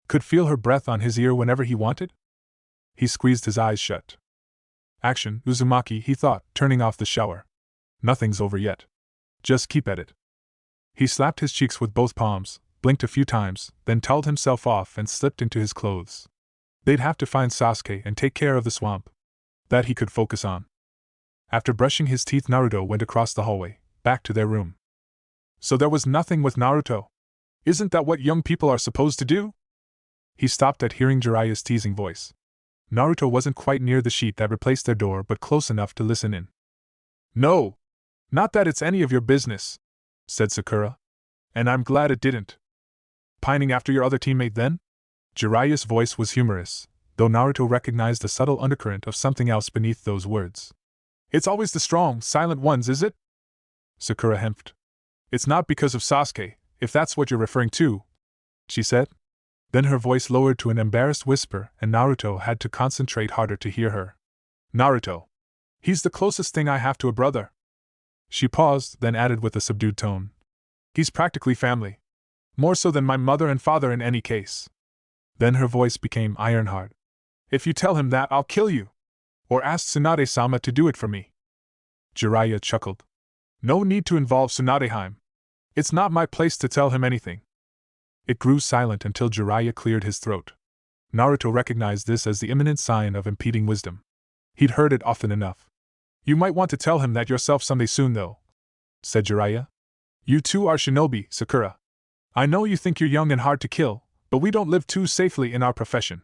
Could feel her breath on his ear whenever he wanted? He squeezed his eyes shut. Action, Uzumaki, he thought, turning off the shower. Nothing's over yet. Just keep at it. He slapped his cheeks with both palms, blinked a few times, then toweled himself off and slipped into his clothes. They'd have to find Sasuke and take care of the swamp. That he could focus on. After brushing his teeth, Naruto went across the hallway, back to their room. So there was nothing with Naruto. Isn't that what young people are supposed to do? He stopped at hearing Jiraiya's teasing voice. Naruto wasn't quite near the sheet that replaced their door but close enough to listen in. No! Not that it's any of your business, said Sakura. And I'm glad it didn't. Pining after your other teammate then? Jiraiya's voice was humorous, though Naruto recognized a subtle undercurrent of something else beneath those words. It's always the strong, silent ones, is it? Sakura hemped. It's not because of Sasuke, if that's what you're referring to, she said. Then her voice lowered to an embarrassed whisper and Naruto had to concentrate harder to hear her. Naruto. He's the closest thing I have to a brother. She paused, then added with a subdued tone. He's practically family. More so than my mother and father in any case. Then her voice became iron-hard. If you tell him that, I'll kill you. Or ask Tsunade-sama to do it for me. Jiraiya chuckled. No need to involve Tsunadeheim. It's not my place to tell him anything. It grew silent until Jiraiya cleared his throat. Naruto recognized this as the imminent sign of impeding wisdom. He'd heard it often enough. You might want to tell him that yourself someday soon though, said Jiraiya. You too are shinobi, Sakura. I know you think you're young and hard to kill, but we don't live too safely in our profession.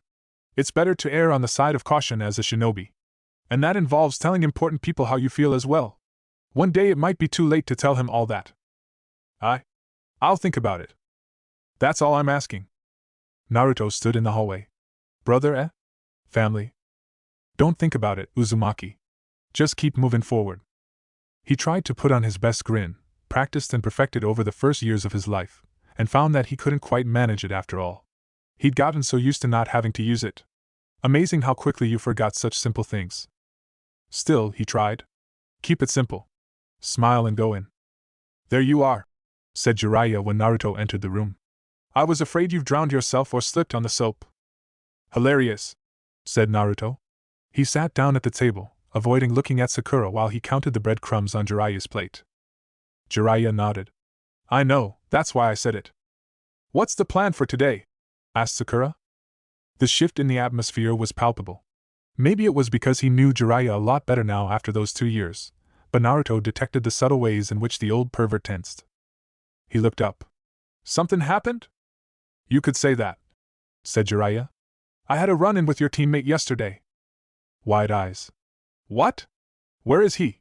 It's better to err on the side of caution as a shinobi. And that involves telling important people how you feel as well. One day it might be too late to tell him all that. I'll think about it. That's all I'm asking. Naruto stood in the hallway. Brother, Family? Don't think about it, Uzumaki. Just keep moving forward. He tried to put on his best grin, practiced and perfected over the first years of his life, and found that he couldn't quite manage it after all. He'd gotten so used to not having to use it. Amazing how quickly you forgot such simple things. Still, he tried. Keep it simple. Smile and go in. There you are, said Jiraiya when Naruto entered the room. I was afraid you've drowned yourself or slipped on the soap. Hilarious, said Naruto. He sat down at the table, avoiding looking at Sakura while he counted the breadcrumbs on Jiraiya's plate. Jiraiya nodded. I know, that's why I said it. What's the plan for today? Asked Sakura. The shift in the atmosphere was palpable. Maybe it was because he knew Jiraiya a lot better now after those 2 years, but Naruto detected the subtle ways in which the old pervert tensed. He looked up. Something happened? You could say that, said Jiraiya. I had a run-in with your teammate yesterday. Wide eyes. What? Where is he?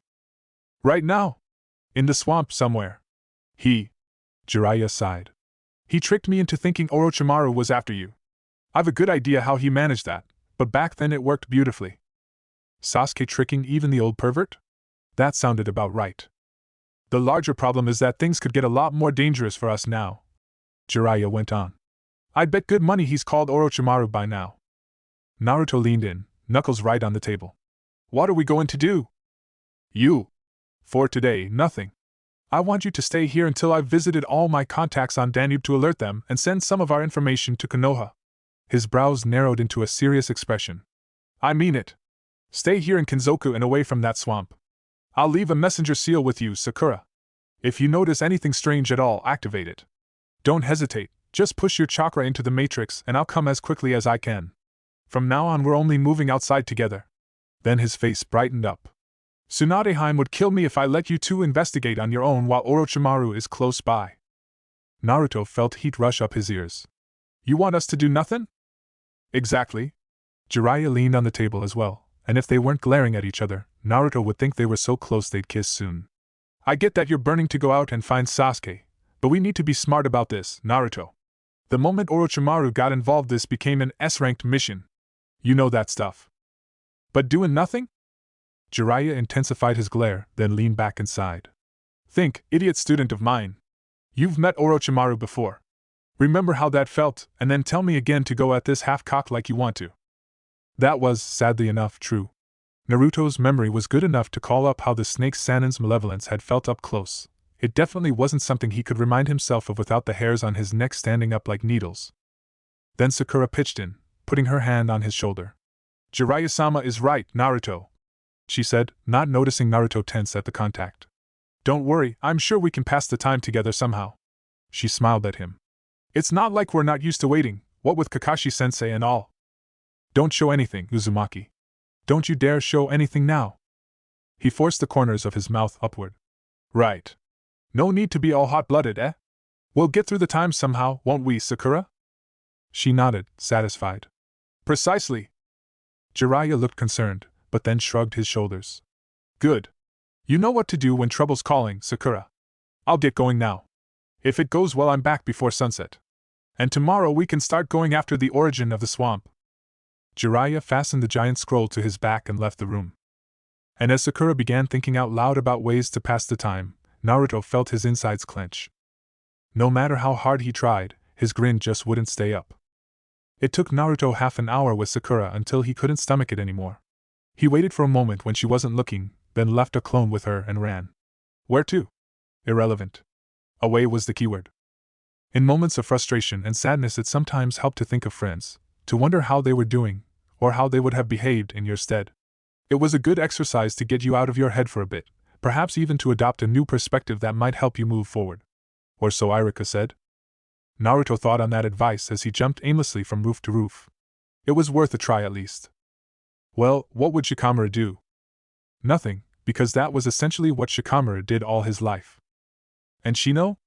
Right now. In the swamp somewhere. Jiraiya sighed. He tricked me into thinking Orochimaru was after you. I've a good idea how he managed that, but back then it worked beautifully. Sasuke tricking even the old pervert? That sounded about right. The larger problem is that things could get a lot more dangerous for us now, Jiraiya went on. I'd bet good money he's called Orochimaru by now. Naruto leaned in, knuckles right on the table. What are we going to do? You. For today, nothing. I want you to stay here until I've visited all my contacts on Danube to alert them and send some of our information to Konoha. His brows narrowed into a serious expression. I mean it. Stay here in Kinzoku and away from that swamp. I'll leave a messenger seal with you, Sakura. If you notice anything strange at all, activate it. Don't hesitate, just push your chakra into the matrix and I'll come as quickly as I can. From now on we're only moving outside together. Then his face brightened up. Tsunadeheim would kill me if I let you two investigate on your own while Orochimaru is close by. Naruto felt heat rush up his ears. You want us to do nothing? Exactly. Jiraiya leaned on the table as well, and if they weren't glaring at each other, Naruto would think they were so close they'd kiss soon. I get that you're burning to go out and find Sasuke, but we need to be smart about this, Naruto. The moment Orochimaru got involved, this became an S-ranked mission. You know that stuff. But doing nothing? Jiraiya intensified his glare, then leaned back and sighed. Think, idiot student of mine. You've met Orochimaru before. Remember how that felt, and then tell me again to go at this half-cocked like you want to. That was, sadly enough, true. Naruto's memory was good enough to call up how the snake Sannin's malevolence had felt up close. It definitely wasn't something he could remind himself of without the hairs on his neck standing up like needles. Then Sakura pitched in, putting her hand on his shoulder. Jiraiya-sama is right, Naruto, she said, not noticing Naruto tense at the contact. Don't worry, I'm sure we can pass the time together somehow. She smiled at him. It's not like we're not used to waiting, what with Kakashi-sensei and all. Don't show anything, Uzumaki. Don't you dare show anything now. He forced the corners of his mouth upward. Right. No need to be all hot-blooded, eh? We'll get through the time somehow, won't we, Sakura? She nodded, satisfied. Precisely. Jiraiya looked concerned, but then shrugged his shoulders. Good. You know what to do when trouble's calling, Sakura. I'll get going now. If it goes well, I'm back before sunset. And tomorrow we can start going after the origin of the swamp. Jiraiya fastened the giant scroll to his back and left the room. And as Sakura began thinking out loud about ways to pass the time, Naruto felt his insides clench. No matter how hard he tried, his grin just wouldn't stay up. It took Naruto half an hour with Sakura until he couldn't stomach it anymore. He waited for a moment when she wasn't looking, then left a clone with her and ran. Where to? Irrelevant. Away was the keyword. In moments of frustration and sadness, it sometimes helped to think of friends, to wonder how they were doing, or how they would have behaved in your stead. It was a good exercise to get you out of your head for a bit, perhaps even to adopt a new perspective that might help you move forward. Or so Irika said. Naruto thought on that advice as he jumped aimlessly from roof to roof. It was worth a try at least. Well, what would Shikamaru do? Nothing, because that was essentially what Shikamaru did all his life. And Shino?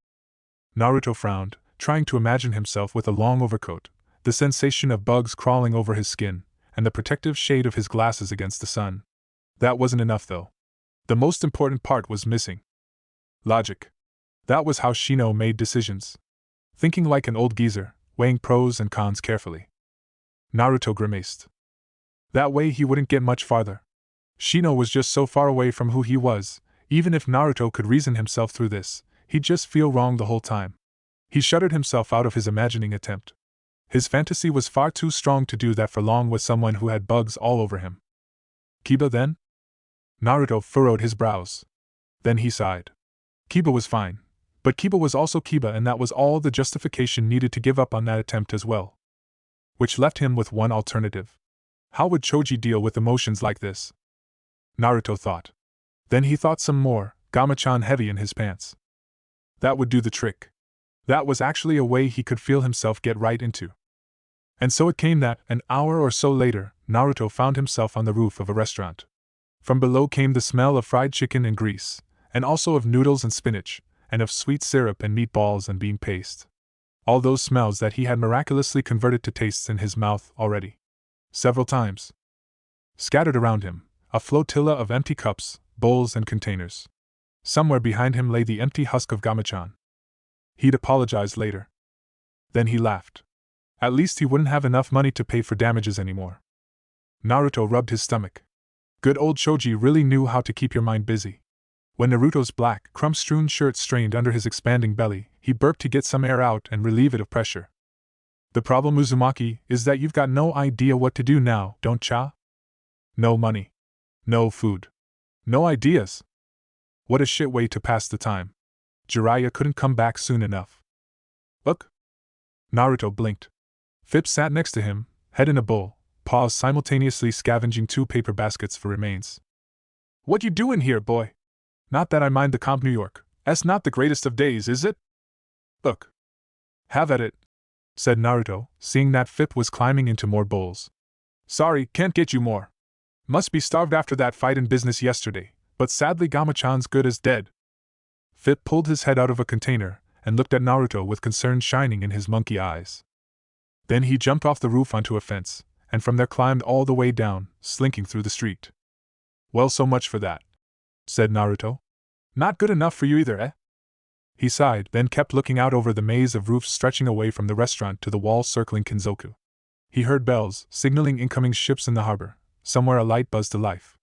Naruto frowned, trying to imagine himself with a long overcoat, the sensation of bugs crawling over his skin, and the protective shade of his glasses against the sun. That wasn't enough, though. The most important part was missing. Logic. That was how Shino made decisions. Thinking like an old geezer, weighing pros and cons carefully. Naruto grimaced. That way he wouldn't get much farther. Shino was just so far away from who he was, even if Naruto could reason himself through this, he'd just feel wrong the whole time. He shuddered himself out of his imagining attempt. His fantasy was far too strong to do that for long with someone who had bugs all over him. Kiba then? Naruto furrowed his brows. Then he sighed. Kiba was fine. But Kiba was also Kiba, and that was all the justification needed to give up on that attempt as well. Which left him with one alternative. How would Choji deal with emotions like this? Naruto thought. Then he thought some more, Gamachan heavy in his pants. That would do the trick. That was actually a way he could feel himself get right into. And so it came that, an hour or so later, Naruto found himself on the roof of a restaurant. From below came the smell of fried chicken and grease, and also of noodles and spinach, and of sweet syrup and meatballs and bean paste. All those smells that he had miraculously converted to tastes in his mouth already. Several times. Scattered around him, a flotilla of empty cups, bowls and containers. Somewhere behind him lay the empty husk of Gamachan. He'd apologize later. Then he laughed. At least he wouldn't have enough money to pay for damages anymore. Naruto rubbed his stomach. Good old Choji really knew how to keep your mind busy. When Naruto's black, crumb-strewn shirt strained under his expanding belly, he burped to get some air out and relieve it of pressure. The problem, Uzumaki, is that you've got no idea what to do now, don't ya? No money. No food. No ideas. What a shit way to pass the time. Jiraiya couldn't come back soon enough. Look. Naruto blinked. Phipps sat next to him, head in a bowl, paws simultaneously scavenging 2 paper baskets for remains. What you doin' here, boy? Not that I mind the comp New York. It's not the greatest of days, is it? Look. Have at it, said Naruto, seeing that Phip was climbing into more bowls. Sorry, can't get you more. Must be starved after that fight in business yesterday, but sadly Gamachan's good as dead. Phip pulled his head out of a container and looked at Naruto with concern shining in his monkey eyes. Then he jumped off the roof onto a fence, and from there climbed all the way down, slinking through the street. Well, so much for that, said Naruto. Not good enough for you either, eh? He sighed, then kept looking out over the maze of roofs stretching away from the restaurant to the wall circling Kinzoku. He heard bells, signaling incoming ships in the harbor. Somewhere a light buzzed to life.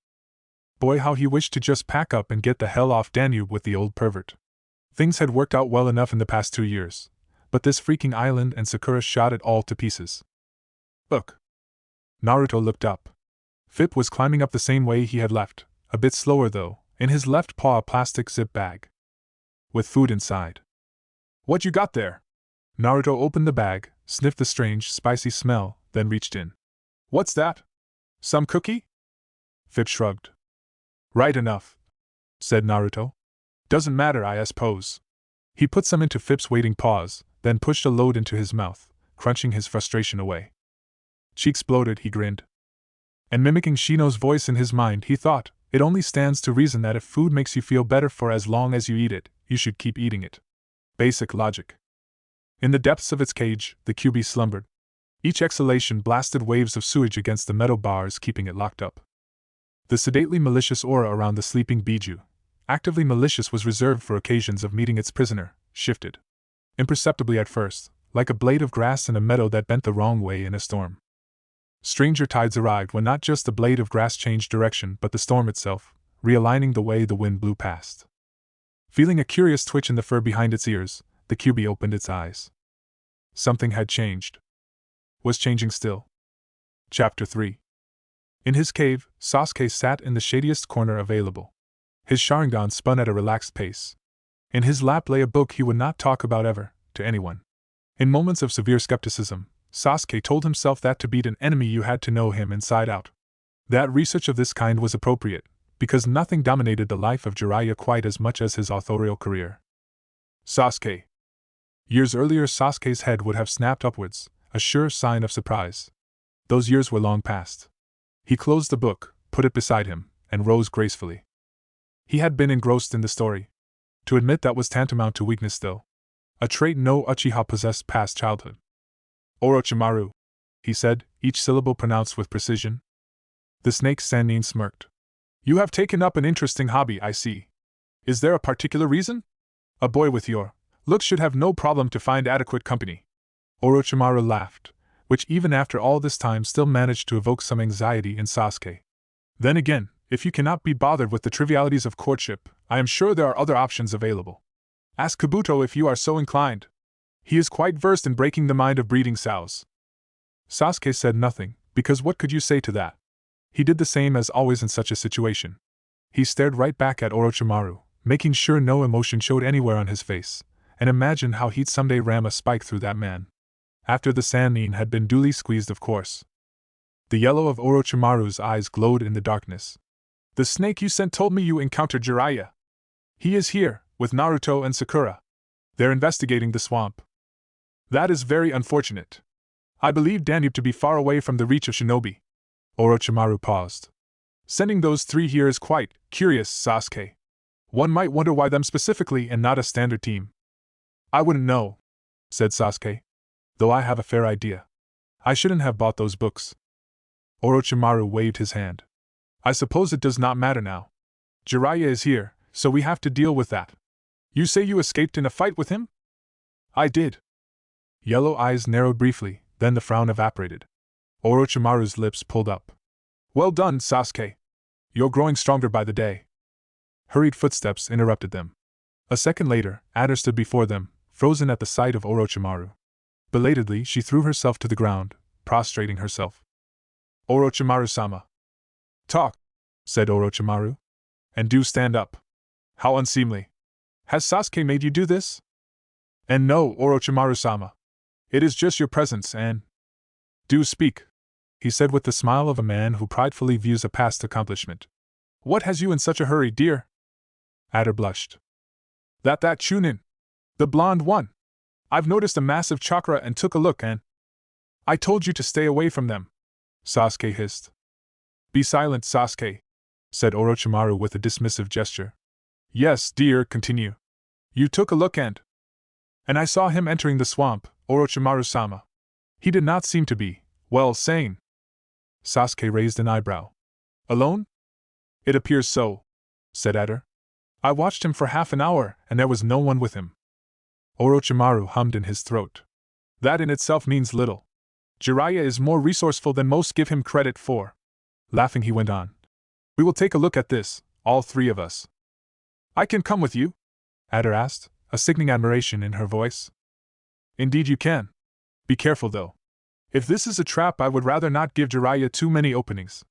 Boy, how he wished to just pack up and get the hell off Danube with the old pervert. Things had worked out well enough in the past 2 years, but this freaking island and Sakura shot it all to pieces. Look. Naruto looked up. Phip was climbing up the same way he had left, a bit slower though, in his left paw a plastic zip bag. With food inside. What you got there? Naruto opened the bag, sniffed the strange, spicy smell, then reached in. What's that? Some cookie? Phip shrugged. Right enough, said Naruto. Doesn't matter, I suppose. He put some into Phip's waiting paws, then pushed a load into his mouth, crunching his frustration away. Cheeks bloated, he grinned. And mimicking Shino's voice in his mind, he thought, it only stands to reason that if food makes you feel better for as long as you eat it, you should keep eating it. Basic logic. In the depths of its cage, the QB slumbered. Each exhalation blasted waves of sewage against the metal bars, keeping it locked up. The sedately malicious aura around the sleeping Biju, actively malicious, was reserved for occasions of meeting its prisoner, shifted. Imperceptibly at first, like a blade of grass in a meadow that bent the wrong way in a storm. Stranger tides arrived when not just the blade of grass changed direction but the storm itself, realigning the way the wind blew past. Feeling a curious twitch in the fur behind its ears, the QB opened its eyes. Something had changed. Was changing still. Chapter 3. In his cave, Sasuke sat in the shadiest corner available. His Sharingan spun at a relaxed pace. In his lap lay a book he would not talk about ever, to anyone. In moments of severe skepticism, Sasuke told himself that to beat an enemy you had to know him inside out. That research of this kind was appropriate, because nothing dominated the life of Jiraiya quite as much as his authorial career. Sasuke. Years earlier Sasuke's head would have snapped upwards, a sure sign of surprise. Those years were long past. He closed the book, put it beside him, and rose gracefully. He had been engrossed in the story. To admit that was tantamount to weakness though. A trait no Uchiha possessed past childhood. Orochimaru, he said, each syllable pronounced with precision. The snake Sannin smirked. You have taken up an interesting hobby, I see. Is there a particular reason? A boy with your looks should have no problem to find adequate company. Orochimaru laughed, which even after all this time still managed to evoke some anxiety in Sasuke. Then again, if you cannot be bothered with the trivialities of courtship, I am sure there are other options available. Ask Kabuto if you are so inclined. He is quite versed in breaking the mind of breeding sows. Sasuke said nothing, because what could you say to that? He did the same as always in such a situation. He stared right back at Orochimaru, making sure no emotion showed anywhere on his face, and imagined how he'd someday ram a spike through that man. After the Sannin had been duly squeezed, of course. The yellow of Orochimaru's eyes glowed in the darkness. The snake you sent told me you encountered Jiraiya. He is here, with Naruto and Sakura. They're investigating the swamp. That is very unfortunate. I believe Danube to be far away from the reach of shinobi. Orochimaru paused. Sending those three here is quite curious, Sasuke. One might wonder why them specifically and not a standard team. I wouldn't know, said Sasuke. Though I have a fair idea. I shouldn't have bought those books. Orochimaru waved his hand. I suppose it does not matter now. Jiraiya is here, so we have to deal with that. You say you escaped in a fight with him? I did. Yellow eyes narrowed briefly, then the frown evaporated. Orochimaru's lips pulled up. Well done, Sasuke. You're growing stronger by the day. Hurried footsteps interrupted them. A second later, Ada stood before them, frozen at the sight of Orochimaru. Belatedly, she threw herself to the ground, prostrating herself. Orochimaru-sama. Talk, said Orochimaru. And do stand up. How unseemly. Has Sasuke made you do this? And no, Orochimaru-sama. It is just your presence and… Do speak, he said with the smile of a man who pridefully views a past accomplishment. What has you in such a hurry, dear? Ada blushed. That Chunin. The blonde one. I've noticed a massive chakra and took a look and… I told you to stay away from them, Sasuke hissed. Be silent, Sasuke, said Orochimaru with a dismissive gesture. Yes, dear, continue. You took a look and I saw him entering the swamp, Orochimaru-sama. He did not seem to be, well, sane. Sasuke raised an eyebrow. Alone? It appears so, said Ada. I watched him for half an hour, and there was no one with him. Orochimaru hummed in his throat. That in itself means little. Jiraiya is more resourceful than most give him credit for. Laughing, he went on. We will take a look at this, all three of us. I can come with you? Ada asked, a sickening admiration in her voice. Indeed you can. Be careful though. If this is a trap, I would rather not give Jiraiya too many openings.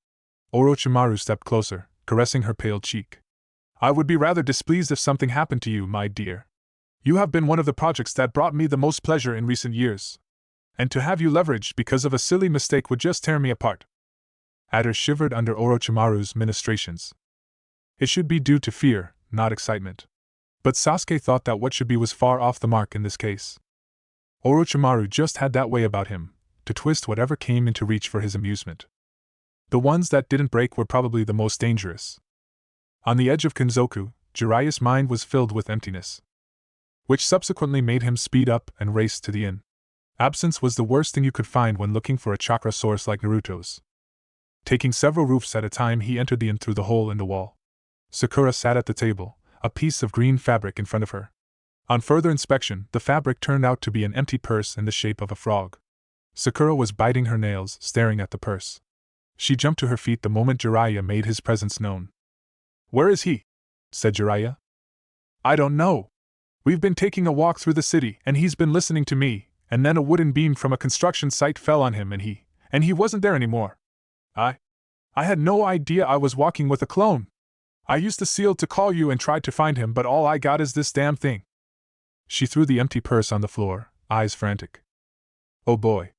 Orochimaru stepped closer, caressing her pale cheek. I would be rather displeased if something happened to you, my dear. You have been one of the projects that brought me the most pleasure in recent years. And to have you leveraged because of a silly mistake would just tear me apart. Ada shivered under Orochimaru's ministrations. It should be due to fear, not excitement. But Sasuke thought that what should be was far off the mark in this case. Orochimaru just had that way about him, to twist whatever came into reach for his amusement. The ones that didn't break were probably the most dangerous. On the edge of Kinzoku, Jiraiya's mind was filled with emptiness, which subsequently made him speed up and race to the inn. Absence was the worst thing you could find when looking for a chakra source like Naruto's. Taking several roofs at a time, he entered the inn through the hole in the wall. Sakura sat at the table, a piece of green fabric in front of her. On further inspection, the fabric turned out to be an empty purse in the shape of a frog. Sakura was biting her nails, staring at the purse. She jumped to her feet the moment Jiraiya made his presence known. Where is he? Said Jiraiya. I don't know. We've been taking a walk through the city, and he's been listening to me, and then a wooden beam from a construction site fell on him and he wasn't there anymore. I had no idea I was walking with a clone. I used the seal to call you and tried to find him, but all I got is this damn thing. She threw the empty purse on the floor, eyes frantic. Oh boy.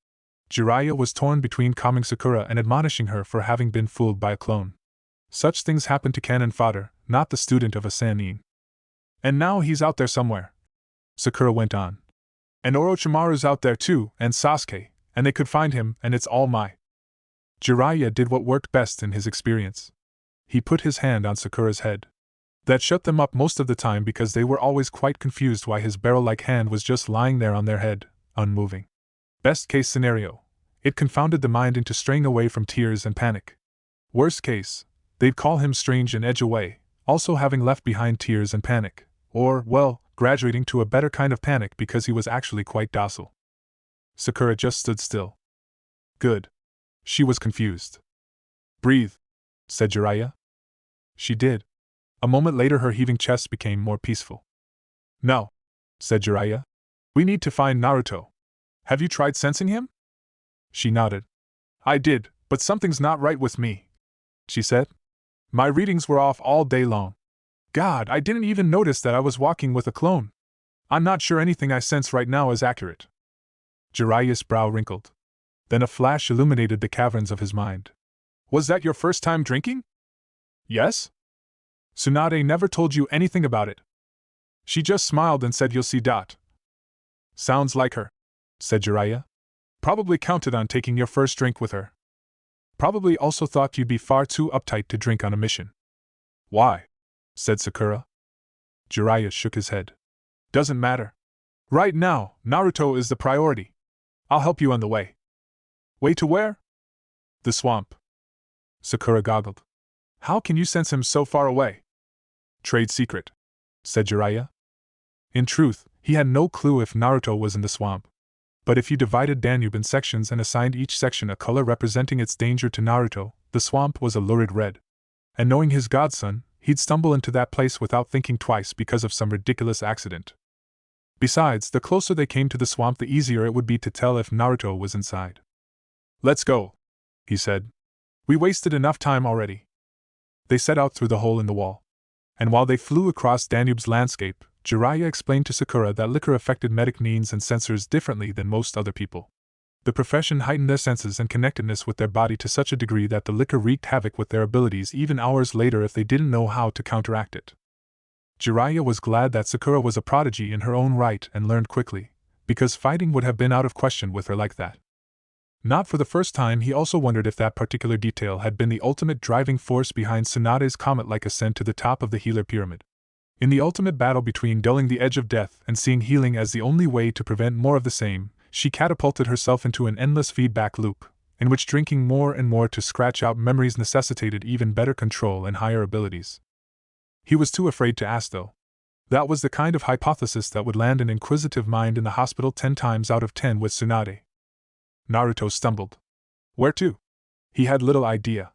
Jiraiya was torn between calming Sakura and admonishing her for having been fooled by a clone. Such things happen to cannon fodder, not the student of a Sannin. And now he's out there somewhere. Sakura went on. And Orochimaru's out there too, and Sasuke, and they could find him, and it's all my… Jiraiya did what worked best in his experience. He put his hand on Sakura's head. That shut them up most of the time because they were always quite confused why his barrel-like hand was just lying there on their head, unmoving. Best case scenario, it confounded the mind into straying away from tears and panic. Worst case, they'd call him strange and edge away, also having left behind tears and panic, or, well, graduating to a better kind of panic because he was actually quite docile. Sakura just stood still. Good. She was confused. Breathe, said Jiraiya. She did. A moment later her heaving chest became more peaceful. No, said Jiraiya. We need to find Naruto. Have you tried sensing him? She nodded. I did, but something's not right with me, she said. My readings were off all day long. God, I didn't even notice that I was walking with a clone. I'm not sure anything I sense right now is accurate. Jiraiya's brow wrinkled. Then a flash illuminated the caverns of his mind. Was that your first time drinking? Yes? Tsunade never told you anything about it. She just smiled and said you'll see. Sounds like her, said Jiraiya. Probably counted on taking your first drink with her. Probably also thought you'd be far too uptight to drink on a mission. Why? Said Sakura. Jiraiya shook his head. Doesn't matter. Right now, Naruto is the priority. I'll help you on the way. Way to where? The swamp. Sakura goggled. How can you sense him so far away? Trade secret, said Jiraiya. In truth, he had no clue if Naruto was in the swamp. But if you divided Danube in sections and assigned each section a color representing its danger to Naruto, the swamp was a lurid red. And knowing his godson, he'd stumble into that place without thinking twice because of some ridiculous accident. Besides, the closer they came to the swamp, the easier it would be to tell if Naruto was inside. Let's go, he said. We wasted enough time already. They set out through the hole in the wall. And while they flew across Danube's landscape, Jiraiya explained to Sakura that liquor affected medic needs and sensors differently than most other people. The profession heightened their senses and connectedness with their body to such a degree that the liquor wreaked havoc with their abilities even hours later if they didn't know how to counteract it. Jiraiya was glad that Sakura was a prodigy in her own right and learned quickly, because fighting would have been out of question with her like that. Not for the first time, he also wondered if that particular detail had been the ultimate driving force behind Tsunade's comet-like ascent to the top of the healer pyramid. In the ultimate battle between dulling the edge of death and seeing healing as the only way to prevent more of the same, she catapulted herself into an endless feedback loop, in which drinking more and more to scratch out memories necessitated even better control and higher abilities. He was too afraid to ask, though. That was the kind of hypothesis that would land an inquisitive mind in the hospital 10 times out of 10 with Tsunade. Naruto stumbled. Where to? He had little idea.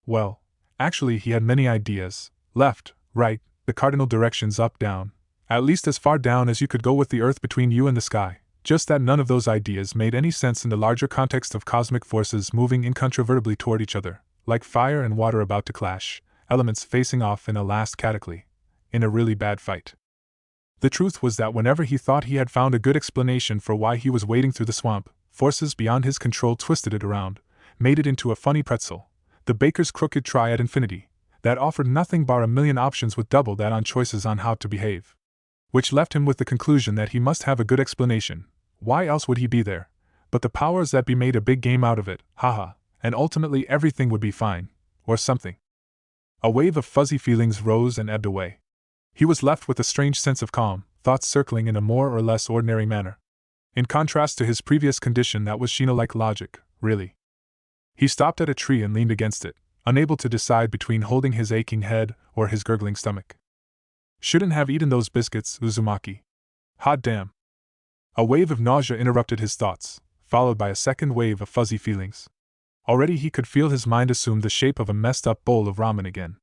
Well, actually he had many ideas. Left, right, the cardinal directions up, down. At least as far down as you could go with the earth between you and the sky. Just that none of those ideas made any sense in the larger context of cosmic forces moving incontrovertibly toward each other, like fire and water about to clash, elements facing off in a last cataclysm, in a really bad fight. The truth was that whenever he thought he had found a good explanation for why he was wading through the swamp, forces beyond his control twisted it around, made it into a funny pretzel, the baker's crooked try at infinity, that offered nothing bar a million options with double that on choices on how to behave. Which left him with the conclusion that he must have a good explanation. Why else would he be there? But the powers that be made a big game out of it, haha, and ultimately everything would be fine, or something. A wave of fuzzy feelings rose and ebbed away. He was left with a strange sense of calm, thoughts circling in a more or less ordinary manner. In contrast to his previous condition that was Shino-like logic, really. He stopped at a tree and leaned against it, unable to decide between holding his aching head or his gurgling stomach. Shouldn't have eaten those biscuits, Uzumaki. Hot damn. A wave of nausea interrupted his thoughts, followed by a second wave of fuzzy feelings. Already he could feel his mind assume the shape of a messed-up bowl of ramen again.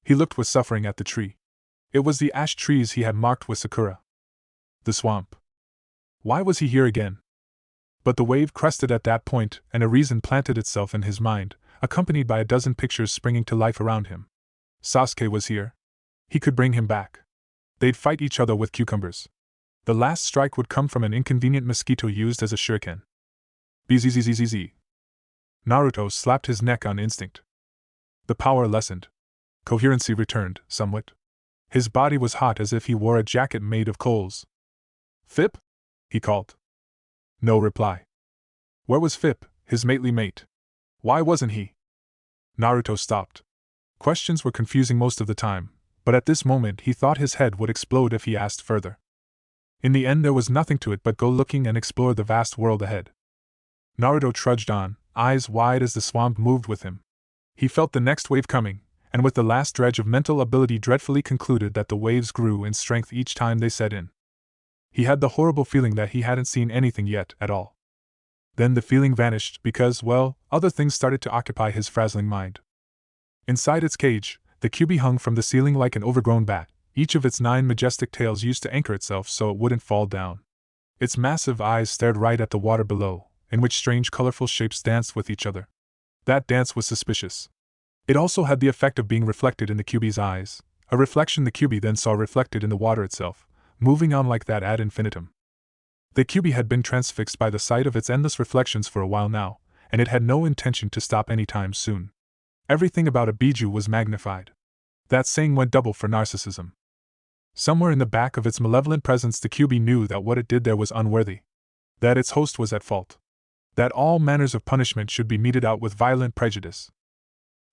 He looked with suffering at the tree. It was the ash trees he had marked with Sakura. The swamp. Why was he here again? But the wave crested at that point, and a reason planted itself in his mind, accompanied by a dozen pictures springing to life around him. Sasuke was here. He could bring him back. They'd fight each other with cucumbers. The last strike would come from an inconvenient mosquito used as a shuriken. Bzzzzz. Naruto slapped his neck on instinct. The power lessened. Coherency returned, somewhat. His body was hot as if he wore a jacket made of coals. Fip? He called. No reply. Where was Fip, his mately mate? Why wasn't he? Naruto stopped. Questions were confusing most of the time, but at this moment he thought his head would explode if he asked further. In the end there was nothing to it but go looking and explore the vast world ahead. Naruto trudged on, eyes wide as the swamp moved with him. He felt the next wave coming, and with the last dredge of mental ability dreadfully concluded that the waves grew in strength each time they set in. He had the horrible feeling that he hadn't seen anything yet at all. Then the feeling vanished because, well, other things started to occupy his frazzling mind. Inside its cage, the Kyuubi hung from the ceiling like an overgrown bat, each of its 9 majestic tails used to anchor itself so it wouldn't fall down. Its massive eyes stared right at the water below, in which strange colorful shapes danced with each other. That dance was suspicious. It also had the effect of being reflected in the Kyuubi's eyes, a reflection the Kyuubi then saw reflected in the water itself, moving on like that ad infinitum. The Kyuubi had been transfixed by the sight of its endless reflections for a while now, and it had no intention to stop anytime soon. Everything about a Biju was magnified. That saying went double for narcissism. Somewhere in the back of its malevolent presence the QB knew that what it did there was unworthy. That its host was at fault. That all manners of punishment should be meted out with violent prejudice.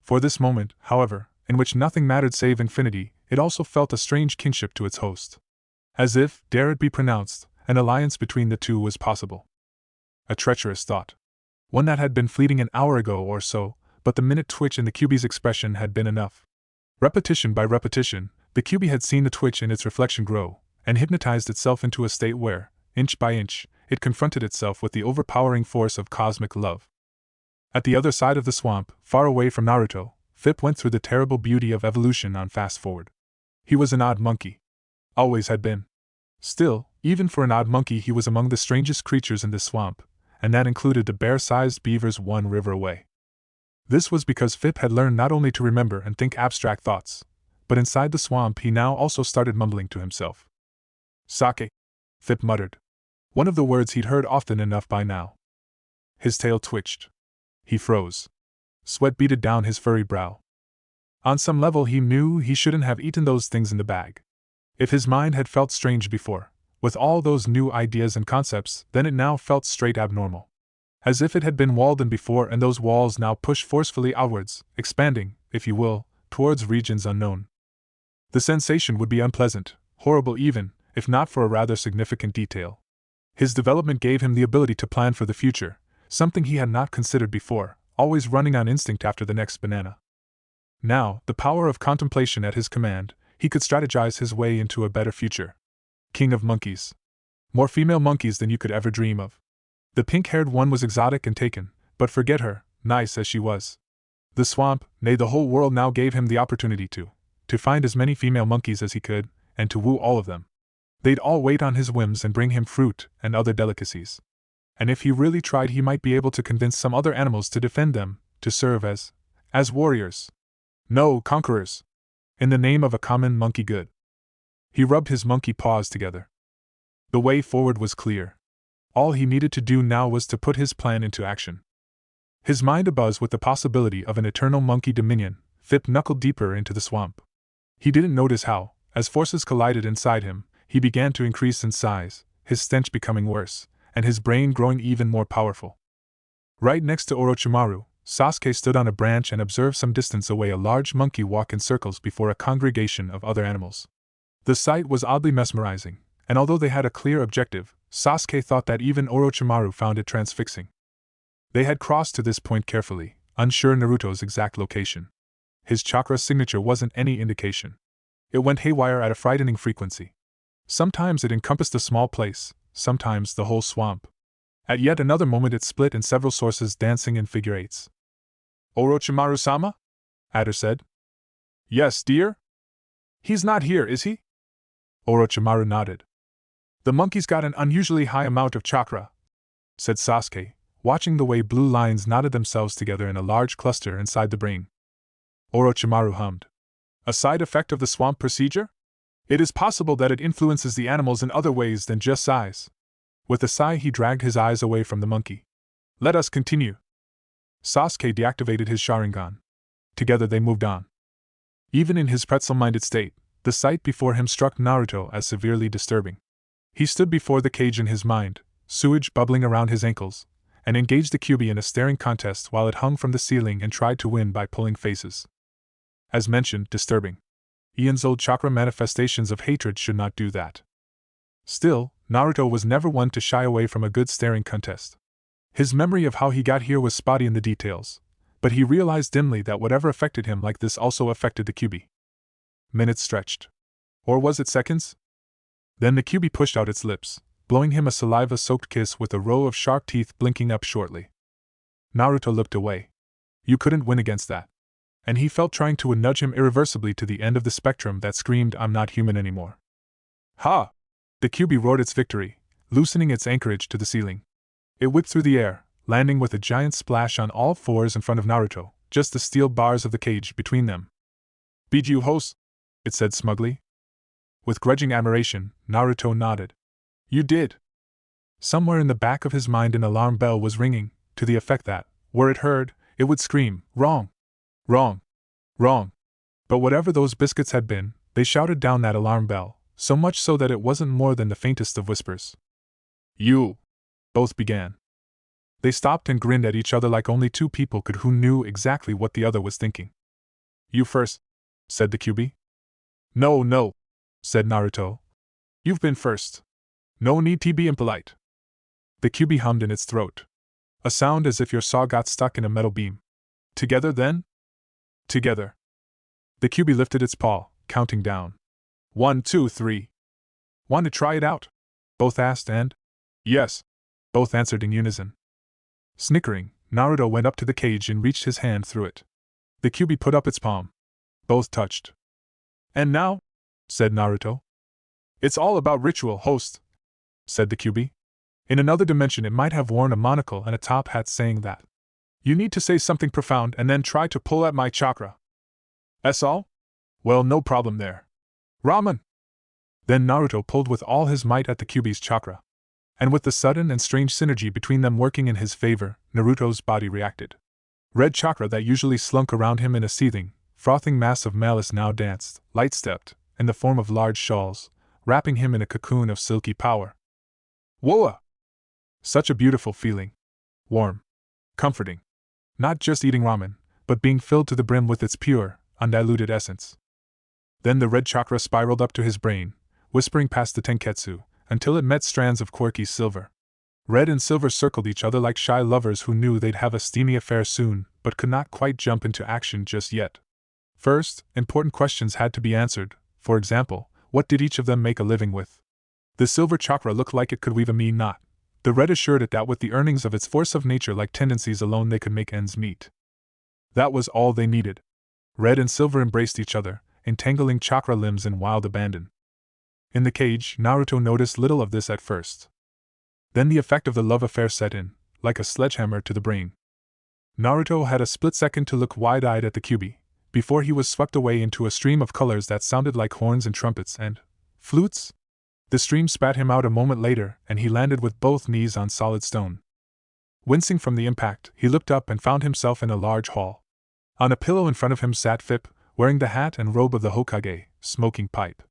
For this moment, however, in which nothing mattered save infinity, it also felt a strange kinship to its host. As if, dare it be pronounced, an alliance between the two was possible. A treacherous thought. One that had been fleeting an hour ago or so, but the minute twitch in the QB's expression had been enough. Repetition by repetition, the QB had seen the twitch in its reflection grow, and hypnotized itself into a state where, inch by inch, it confronted itself with the overpowering force of cosmic love. At the other side of the swamp, far away from Naruto, Fip went through the terrible beauty of evolution on fast forward. He was an odd monkey. Always had been. Still, even for an odd monkey he was among the strangest creatures in this swamp, and that included the bear-sized beavers one river away. This was because Fip had learned not only to remember and think abstract thoughts, but inside the swamp he now also started mumbling to himself. Sake, Fip muttered. One of the words he'd heard often enough by now. His tail twitched. He froze. Sweat beaded down his furry brow. On some level he knew he shouldn't have eaten those things in the bag. If his mind had felt strange before, with all those new ideas and concepts, then it now felt straight abnormal. As if it had been walled in before and those walls now pushed forcefully outwards, expanding, if you will, towards regions unknown. The sensation would be unpleasant, horrible even, if not for a rather significant detail. His development gave him the ability to plan for the future, something he had not considered before, always running on instinct after the next banana. Now, the power of contemplation at his command, he could strategize his way into a better future. King of monkeys. More female monkeys than you could ever dream of. The pink-haired one was exotic and taken, but forget her, nice as she was. The swamp, nay the whole world now gave him the opportunity to find as many female monkeys as he could, and to woo all of them. They'd all wait on his whims and bring him fruit and other delicacies. And if he really tried he might be able to convince some other animals to defend them, to serve as warriors. No, conquerors. In the name of a common monkey good. He rubbed his monkey paws together. The way forward was clear. All he needed to do now was to put his plan into action. His mind abuzz with the possibility of an eternal monkey dominion, Fip knuckled deeper into the swamp. He didn't notice how, as forces collided inside him, he began to increase in size, his stench becoming worse, and his brain growing even more powerful. Right next to Orochimaru, Sasuke stood on a branch and observed some distance away a large monkey walk in circles before a congregation of other animals. The sight was oddly mesmerizing, and although they had a clear objective, Sasuke thought that even Orochimaru found it transfixing. They had crossed to this point carefully, unsure Naruto's exact location. His chakra signature wasn't any indication. It went haywire at a frightening frequency. Sometimes it encompassed a small place, sometimes the whole swamp. At yet another moment it split in several sources dancing in figure eights. Orochimaru-sama? Adder said. Yes, dear? He's not here, is he? Orochimaru nodded. The monkey's got an unusually high amount of chakra, said Sasuke, watching the way blue lines knotted themselves together in a large cluster inside the brain. Orochimaru hummed. A side effect of the swamp procedure? It is possible that it influences the animals in other ways than just size. With a sigh he dragged his eyes away from the monkey. Let us continue. Sasuke deactivated his Sharingan. Together they moved on. Even in his pretzel-minded state, the sight before him struck Naruto as severely disturbing. He stood before the cage in his mind, sewage bubbling around his ankles, and engaged the Kyuubi in a staring contest while it hung from the ceiling and tried to win by pulling faces. As mentioned, disturbing. Ian's old chakra manifestations of hatred should not do that. Still, Naruto was never one to shy away from a good staring contest. His memory of how he got here was spotty in the details, but he realized dimly that whatever affected him like this also affected the Kyuubi. Minutes stretched. Or was it seconds? Then the Kyuubi pushed out its lips, blowing him a saliva-soaked kiss with a row of sharp teeth blinking up shortly. Naruto looked away. You couldn't win against that. And he felt trying to nudge him irreversibly to the end of the spectrum that screamed, I'm not human anymore. Ha! The Kyuubi roared its victory, loosening its anchorage to the ceiling. It whipped through the air, landing with a giant splash on all fours in front of Naruto, just the steel bars of the cage between them. Biju hos, it said smugly. With grudging admiration, Naruto nodded. You did. Somewhere in the back of his mind an alarm bell was ringing, to the effect that, Were it heard, it would scream, "Wrong! Wrong! Wrong!" But whatever those biscuits had been, they shouted down that alarm bell, so much so that it wasn't more than the faintest of whispers. "You!" both began. They stopped and grinned at each other like only two people could who knew exactly what the other was thinking. "You first," said the QB. "No, no," said Naruto. "You've been first. No need to be impolite." The QB hummed in its throat. A sound as if your saw got stuck in a metal beam. "Together, then?" "Together." The QB lifted its paw, counting down. 1, 2, 3. "Want to try it out?" both asked, and "Yes," both answered in unison. Snickering, Naruto went up to the cage and reached his hand through it. The QB put up its palm. Both touched. "And now?" said Naruto. "It's all about ritual, host," said the QB. "In another dimension it might have worn a monocle and a top hat saying that. You need to say something profound and then try to pull at my chakra. That's all? Well, no problem there. Ramen!" Then Naruto pulled with all his might at the QB's chakra. And with the sudden and strange synergy between them working in his favor, Naruto's body reacted. Red chakra that usually slunk around him in a seething, frothing mass of malice now danced, light-stepped, in the form of large shawls, wrapping him in a cocoon of silky power. Whoa! Such a beautiful feeling. Warm. Comforting. Not just eating ramen, but being filled to the brim with its pure, undiluted essence. Then the red chakra spiraled up to his brain, whispering past the tenketsu, until it met strands of quirky silver. Red and silver circled each other like shy lovers who knew they'd have a steamy affair soon, but could not quite jump into action just yet. First, important questions had to be answered. For example, what did each of them make a living with? The silver chakra looked like it could weave a mean knot. The red assured it that with the earnings of its force of nature-like tendencies alone they could make ends meet. That was all they needed. Red and silver embraced each other, entangling chakra limbs in wild abandon. In the cage, Naruto noticed little of this at first. Then the effect of the love affair set in, like a sledgehammer to the brain. Naruto had a split second to look wide-eyed at the QB, before he was swept away into a stream of colors that sounded like horns and trumpets and flutes. The stream spat him out a moment later, and he landed with both knees on solid stone. Wincing from the impact, he looked up and found himself in a large hall. On a pillow in front of him sat Fip, wearing the hat and robe of the Hokage, smoking pipe.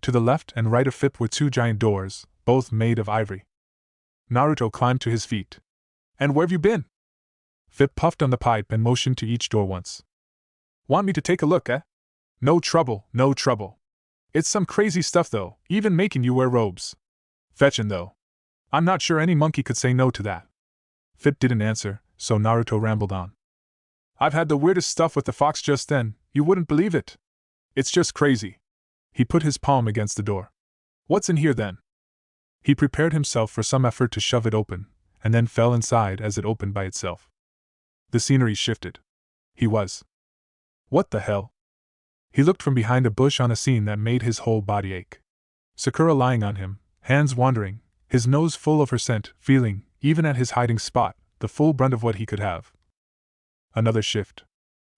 To the left and right of Fip were two giant doors, both made of ivory. Naruto climbed to his feet. "And where've you been?" Fip puffed on the pipe and motioned to each door once. "Want me to take a look, eh?" "No trouble, no trouble. It's some crazy stuff though, even making you wear robes. Fetchin' though. I'm not sure any monkey could say no to that." Fip didn't answer, so Naruto rambled on. "I've had the weirdest stuff with the fox just then, you wouldn't believe it. It's just crazy." He put his palm against the door. "What's in here then?" He prepared himself for some effort to shove it open, and then fell inside as it opened by itself. The scenery shifted. He was. What the hell? He looked from behind a bush on a scene that made his whole body ache. Sakura lying on him, hands wandering, his nose full of her scent, feeling, even at his hiding spot, the full brunt of what he could have. Another shift.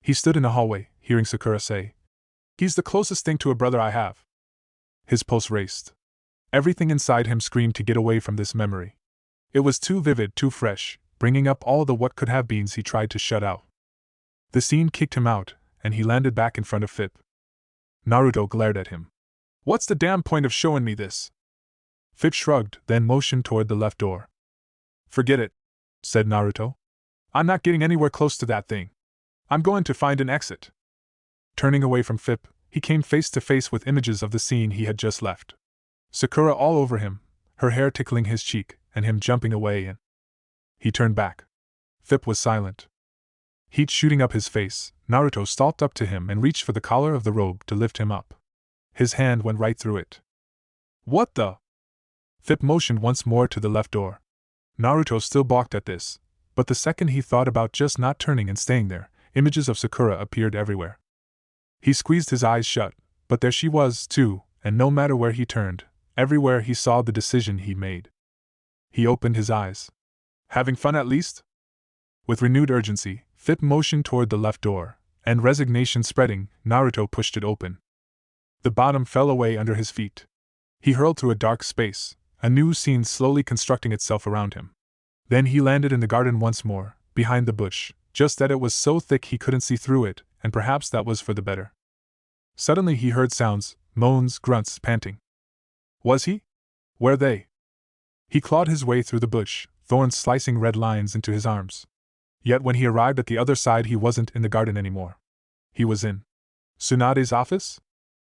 He stood in the hallway, hearing Sakura say, "He's the closest thing to a brother I have." His pulse raced. Everything inside him screamed to get away from this memory. It was too vivid, too fresh, bringing up all the what could have beens he tried to shut out. The scene kicked him out, and he landed back in front of Fip. Naruto glared at him. "What's the damn point of showing me this?" Fip shrugged, then motioned toward the left door. "Forget it," said Naruto. "I'm not getting anywhere close to that thing. I'm going to find an exit." Turning away from Fip, he came face to face with images of the scene he had just left. Sakura all over him, her hair tickling his cheek, and him jumping away in. He turned back. Fip was silent. Heat shooting up his face, Naruto stalked up to him and reached for the collar of the robe to lift him up. His hand went right through it. "What the?" Fip motioned once more to the left door. Naruto still balked at this, but the second he thought about just not turning and staying there, images of Sakura appeared everywhere. He squeezed his eyes shut, but there she was, too, and no matter where he turned, everywhere he saw the decision he made. He opened his eyes. "Having fun at least?" With renewed urgency, Fip motioned toward the left door, and resignation spreading, Naruto pushed it open. The bottom fell away under his feet. He hurled through a dark space, a new scene slowly constructing itself around him. Then he landed in the garden once more, behind the bush, just that it was so thick he couldn't see through it, and perhaps that was for the better. Suddenly he heard sounds, moans, grunts, panting. Was he? Were they? He clawed his way through the bush, thorns slicing red lines into his arms. Yet when he arrived at the other side, he wasn't in the garden anymore. He was in Tsunade's office?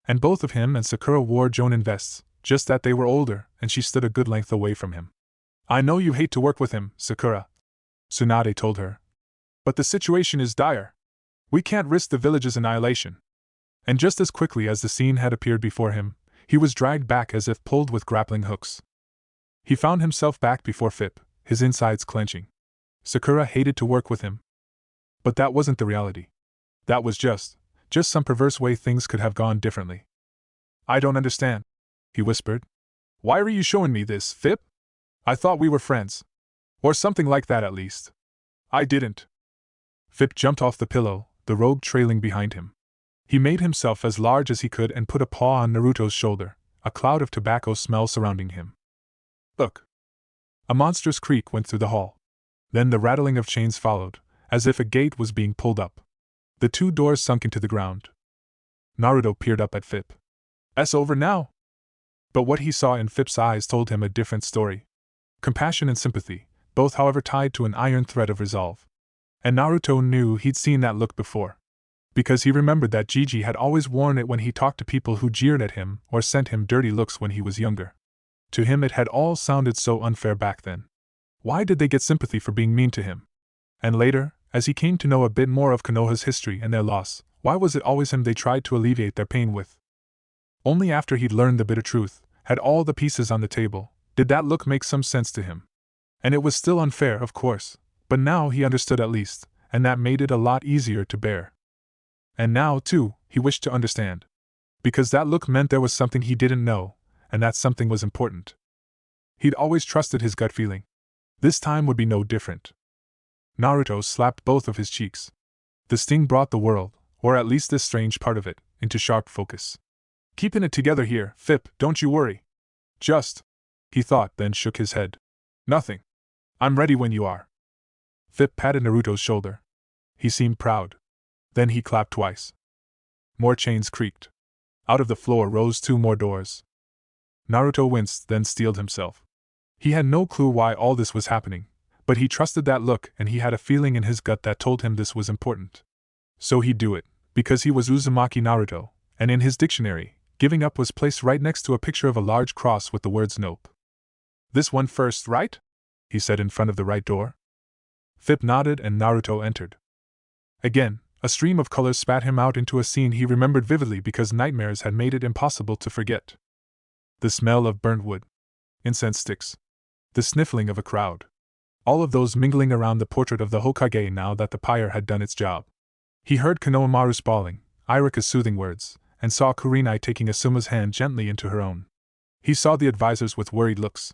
And both of him and Sakura wore Jonin vests, just that they were older, and she stood a good length away from him. I know you hate to work with him, Sakura, Tsunade told her. But the situation is dire. We can't risk the village's annihilation. And just as quickly as the scene had appeared before him, he was dragged back as if pulled with grappling hooks. He found himself back before Fip, his insides clenching. Sakura hated to work with him. But that wasn't the reality. That was just some perverse way things could have gone differently. I don't understand, he whispered. Why are you showing me this, Fip? I thought we were friends. Or something like that at least. I didn't. Fip jumped off the pillow, the robe trailing behind him. He made himself as large as he could and put a paw on Naruto's shoulder, a cloud of tobacco smell surrounding him. Look. A monstrous creak went through the hall. Then the rattling of chains followed, as if a gate was being pulled up. The two doors sunk into the ground. Naruto peered up at Fip. "It's over now." But what he saw in Fip's eyes told him a different story. Compassion and sympathy, both however tied to an iron thread of resolve. And Naruto knew he'd seen that look before. Because he remembered that Gigi had always worn it when he talked to people who jeered at him or sent him dirty looks when he was younger. To him it had all sounded so unfair back then. Why did they get sympathy for being mean to him? And later, as he came to know a bit more of Konoha's history and their loss, why was it always him they tried to alleviate their pain with? Only after he'd learned the bitter truth, had all the pieces on the table, did that look make some sense to him. And it was still unfair, of course, but now he understood at least, and that made it a lot easier to bear. And now, too, he wished to understand. Because that look meant there was something he didn't know, and that something was important. He'd always trusted his gut feeling. This time would be no different. Naruto slapped both of his cheeks. The sting brought the world, or at least this strange part of it, into sharp focus. Keeping it together here, Fip, don't you worry. Just, he thought, then shook his head. Nothing. I'm ready when you are. Fip patted Naruto's shoulder. He seemed proud. Then he clapped twice. More chains creaked. Out of the floor rose two more doors. Naruto winced, then steeled himself. He had no clue why all this was happening, but he trusted that look and he had a feeling in his gut that told him this was important. So he'd do it, because he was Uzumaki Naruto, and in his dictionary, giving up was placed right next to a picture of a large cross with the words Nope. This one first, right? He said in front of the right door. Fip nodded and Naruto entered. Again, a stream of colors spat him out into a scene he remembered vividly because nightmares had made it impossible to forget. The smell of burnt wood, incense sticks, the sniffling of a crowd. All of those mingling around the portrait of the Hokage now that the pyre had done its job. He heard Konohamaru's bawling, Irika's soothing words, and saw Kurenai taking Asuma's hand gently into her own. He saw the advisors with worried looks.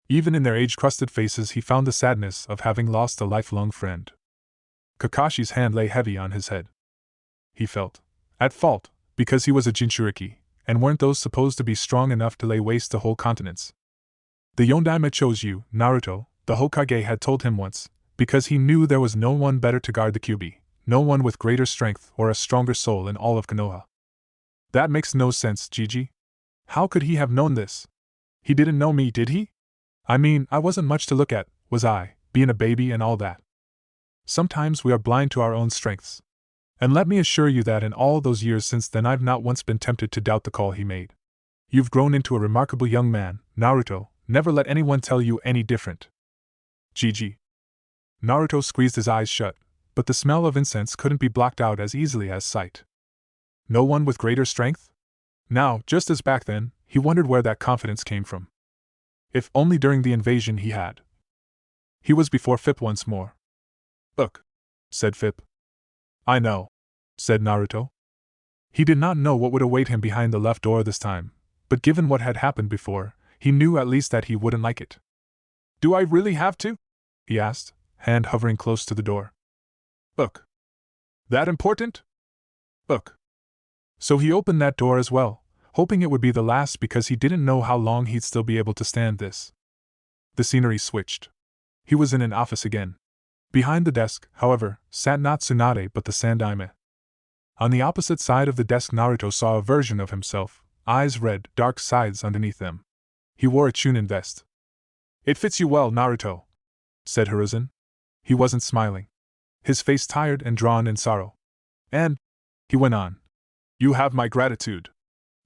Even in their age-crusted faces he found the sadness of having lost a lifelong friend. Kakashi's hand lay heavy on his head. He felt at fault, because he was a Jinchuriki, and weren't those supposed to be strong enough to lay waste to whole continents? The Yondaime chose you, Naruto, the Hokage had told him once, because he knew there was no one better to guard the Kyuubi, no one with greater strength or a stronger soul in all of Konoha. That makes no sense, Gigi. How could he have known this? He didn't know me, did he? I mean, I wasn't much to look at, was I, being a baby and all that. Sometimes we are blind to our own strengths. And let me assure you that in all those years since then I've not once been tempted to doubt the call he made. You've grown into a remarkable young man, Naruto, never let anyone tell you any different. Gigi. Naruto squeezed his eyes shut, but the smell of incense couldn't be blocked out as easily as sight. No one with greater strength? Now, just as back then, he wondered where that confidence came from. If only during the invasion he had. He was before Fip once more. Look, said Fip. I know, said Naruto. He did not know what would await him behind the left door this time, but given what had happened before, he knew at least that he wouldn't like it. Do I really have to? He asked, hand hovering close to the door. Look. That important? Look. So he opened that door as well, hoping it would be the last because he didn't know how long he'd still be able to stand this. The scenery switched. He was in an office again. Behind the desk, however, sat not Tsunade but the Sandaime. On the opposite side of the desk Naruto saw a version of himself, eyes red, dark sides underneath them. He wore a chunin vest. "It fits you well, Naruto," said Hiruzen. He wasn't smiling. His face tired and drawn in sorrow. "And," he went on, "you have my gratitude.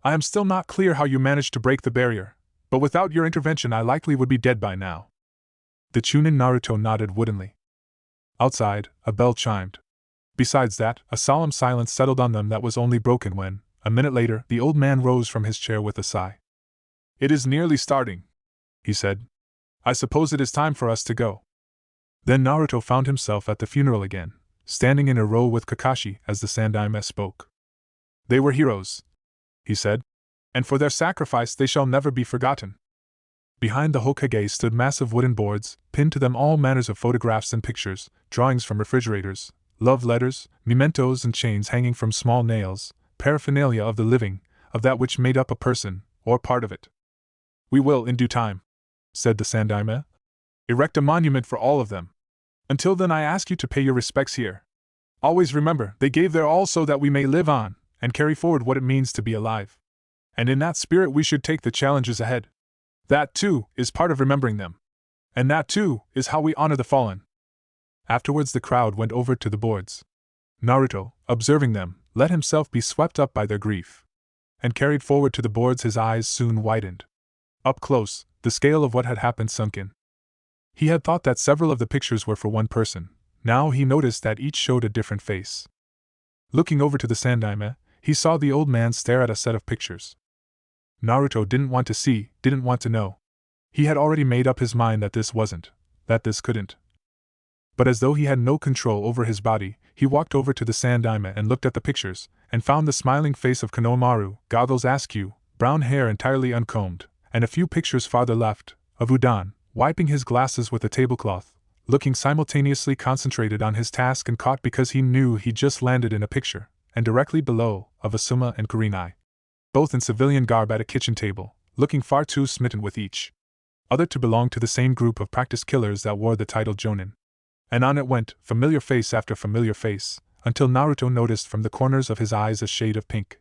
I am still not clear how you managed to break the barrier, but without your intervention I likely would be dead by now." The chunin Naruto nodded woodenly. Outside, a bell chimed. Besides that, a solemn silence settled on them that was only broken when, a minute later, the old man rose from his chair with a sigh. "It is nearly starting," he said. "I suppose it is time for us to go." Then Naruto found himself at the funeral again, standing in a row with Kakashi as the Sandaime spoke. "They were heroes," he said, "and for their sacrifice they shall never be forgotten." Behind the Hokage stood massive wooden boards, pinned to them all manners of photographs and pictures, drawings from refrigerators, love letters, mementos and chains hanging from small nails, paraphernalia of the living, of that which made up a person, or part of it. "We will, in due time," said the Sandaime, "erect a monument for all of them. Until then I ask you to pay your respects here. Always remember, they gave their all so that we may live on, and carry forward what it means to be alive. And in that spirit we should take the challenges ahead. That, too, is part of remembering them. And that, too, is how we honor the fallen." Afterwards the crowd went over to the boards. Naruto, observing them, let himself be swept up by their grief. And carried forward to the boards his eyes soon widened. Up close, the scale of what had happened sunk in. He had thought that several of the pictures were for one person, now he noticed that each showed a different face. Looking over to the Sandaime, he saw the old man stare at a set of pictures. Naruto didn't want to see, didn't want to know. He had already made up his mind that this wasn't, that this couldn't. But as though he had no control over his body, he walked over to the Sandaime and looked at the pictures, and found the smiling face of Konohamaru, goggles askew, brown hair entirely uncombed, and a few pictures farther left, of Udan, wiping his glasses with a tablecloth, looking simultaneously concentrated on his task and caught because he knew he'd just landed in a picture, and directly below, of Asuma and Kurenai. Both in civilian garb at a kitchen table, looking far too smitten with each other to belong to the same group of practiced killers that wore the title Jonin. And on it went, familiar face after familiar face, until Naruto noticed from the corners of his eyes a shade of pink.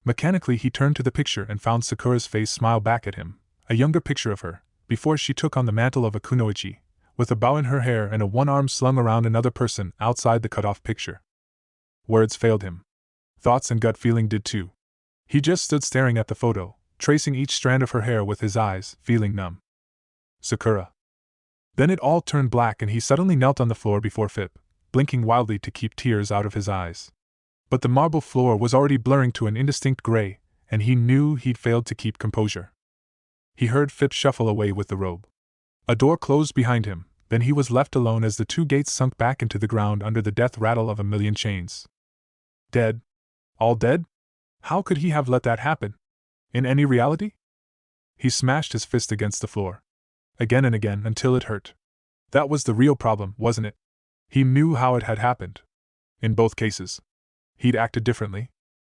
Mechanically he turned to the picture and found Sakura's face smile back at him, a younger picture of her, before she took on the mantle of a kunoichi, with a bow in her hair and a one arm slung around another person outside the cut-off picture. Words failed him. Thoughts and gut feeling did too. He just stood staring at the photo, tracing each strand of her hair with his eyes, feeling numb. Sakura. Then it all turned black and he suddenly knelt on the floor before Fip, blinking wildly to keep tears out of his eyes. But the marble floor was already blurring to an indistinct gray, and he knew he'd failed to keep composure. He heard Fip shuffle away with the robe. A door closed behind him, then he was left alone as the two gates sunk back into the ground under the death rattle of a million chains. Dead? All dead? How could he have let that happen? In any reality? He smashed his fist against the floor. Again and again until it hurt. That was the real problem, wasn't it? He knew how it had happened. In both cases. He'd acted differently.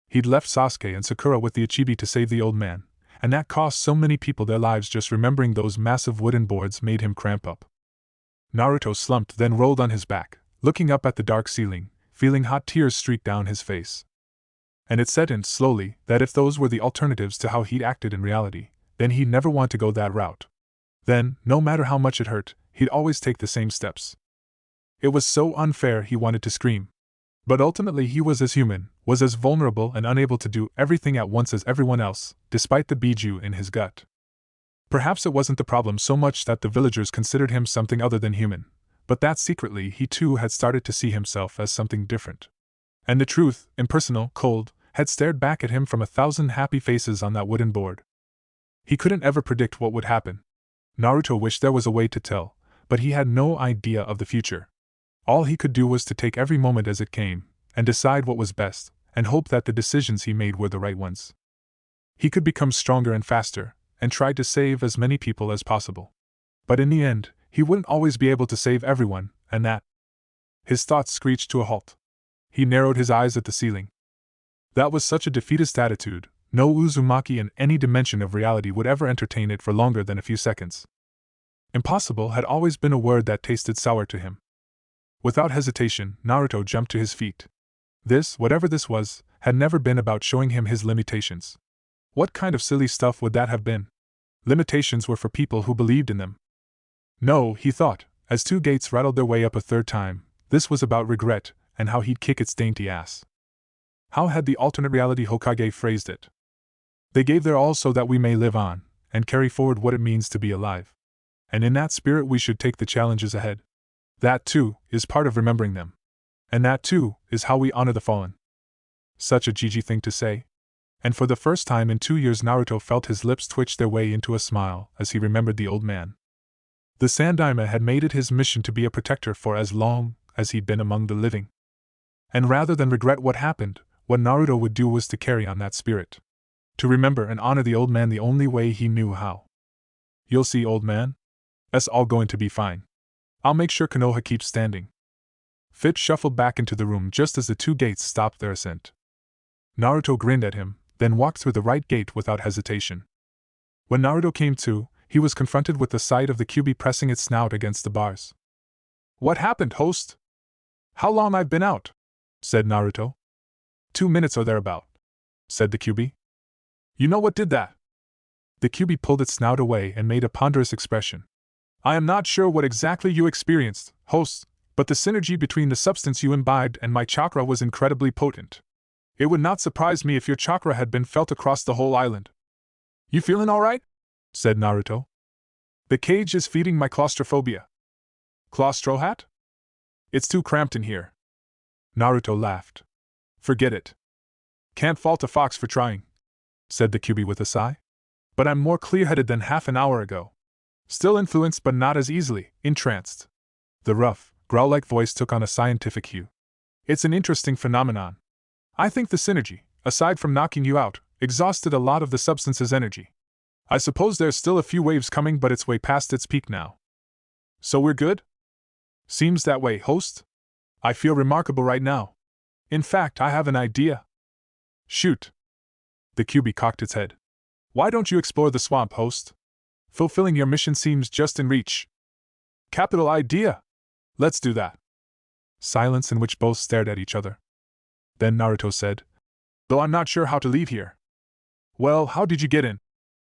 He'd left Sasuke and Sakura with the Ichibi to save the old man, and that cost so many people their lives. Just remembering those massive wooden boards made him cramp up. Naruto slumped, then rolled on his back, looking up at the dark ceiling, feeling hot tears streak down his face. And it set in, slowly, that if those were the alternatives to how he'd acted in reality, then he'd never want to go that route. Then, no matter how much it hurt, he'd always take the same steps. It was so unfair he wanted to scream. But ultimately he was as human, was as vulnerable and unable to do everything at once as everyone else, despite the biju in his gut. Perhaps it wasn't the problem so much that the villagers considered him something other than human, but that secretly he too had started to see himself as something different. And the truth, impersonal, cold, had stared back at him from 1,000 happy faces on that wooden board. He couldn't ever predict what would happen. Naruto wished there was a way to tell, but he had no idea of the future. All he could do was to take every moment as it came, and decide what was best, and hope that the decisions he made were the right ones. He could become stronger and faster, and try to save as many people as possible. But in the end, he wouldn't always be able to save everyone, and that. His thoughts screeched to a halt. He narrowed his eyes at the ceiling. That was such a defeatist attitude, no Uzumaki in any dimension of reality would ever entertain it for longer than a few seconds. Impossible had always been a word that tasted sour to him. Without hesitation, Naruto jumped to his feet. This, whatever this was, had never been about showing him his limitations. What kind of silly stuff would that have been? Limitations were for people who believed in them. No, he thought, as two gates rattled their way up a third time, this was about regret, and how he'd kick its dainty ass. How had the alternate reality Hokage phrased it? They gave their all so that we may live on, and carry forward what it means to be alive. And in that spirit we should take the challenges ahead. That, too, is part of remembering them. And that, too, is how we honor the fallen. Such a Gigi thing to say. And for the first time in 2 years Naruto felt his lips twitch their way into a smile as he remembered the old man. The Sandaime had made it his mission to be a protector for as long as he'd been among the living. And rather than regret what happened, what Naruto would do was to carry on that spirit. To remember and honor the old man the only way he knew how. You'll see, old man. It's all going to be fine. I'll make sure Konoha keeps standing. Fit shuffled back into the room just as the two gates stopped their ascent. Naruto grinned at him, then walked through the right gate without hesitation. When Naruto came to, he was confronted with the sight of the Kyuubi pressing its snout against the bars. What happened, host? How long I've been out? Said Naruto. 2 minutes or thereabout, said the Kyuubi. You know what did that? The Kyuubi pulled its snout away and made a ponderous expression. I am not sure what exactly you experienced, host, but the synergy between the substance you imbibed and my chakra was incredibly potent. It would not surprise me if your chakra had been felt across the whole island. You feeling all right? Said Naruto. The cage is feeding my claustrophobia. Claustro hat? It's too cramped in here. Naruto laughed. Forget it. Can't fault a fox for trying, said the Kyuubi with a sigh. But I'm more clear-headed than half an hour ago. Still influenced but not as easily, entranced. The rough, growl-like voice took on a scientific hue. It's an interesting phenomenon. I think the synergy, aside from knocking you out, exhausted a lot of the substance's energy. I suppose there's still a few waves coming, but it's way past its peak now. So we're good? Seems that way, host. I feel remarkable right now. In fact, I have an idea. Shoot. The Kyuubi cocked its head. Why don't you explore the swamp, host? Fulfilling your mission seems just in reach. Capital idea. Let's do that. Silence in which both stared at each other. Then Naruto said, Though I'm not sure how to leave here. Well, how did you get in?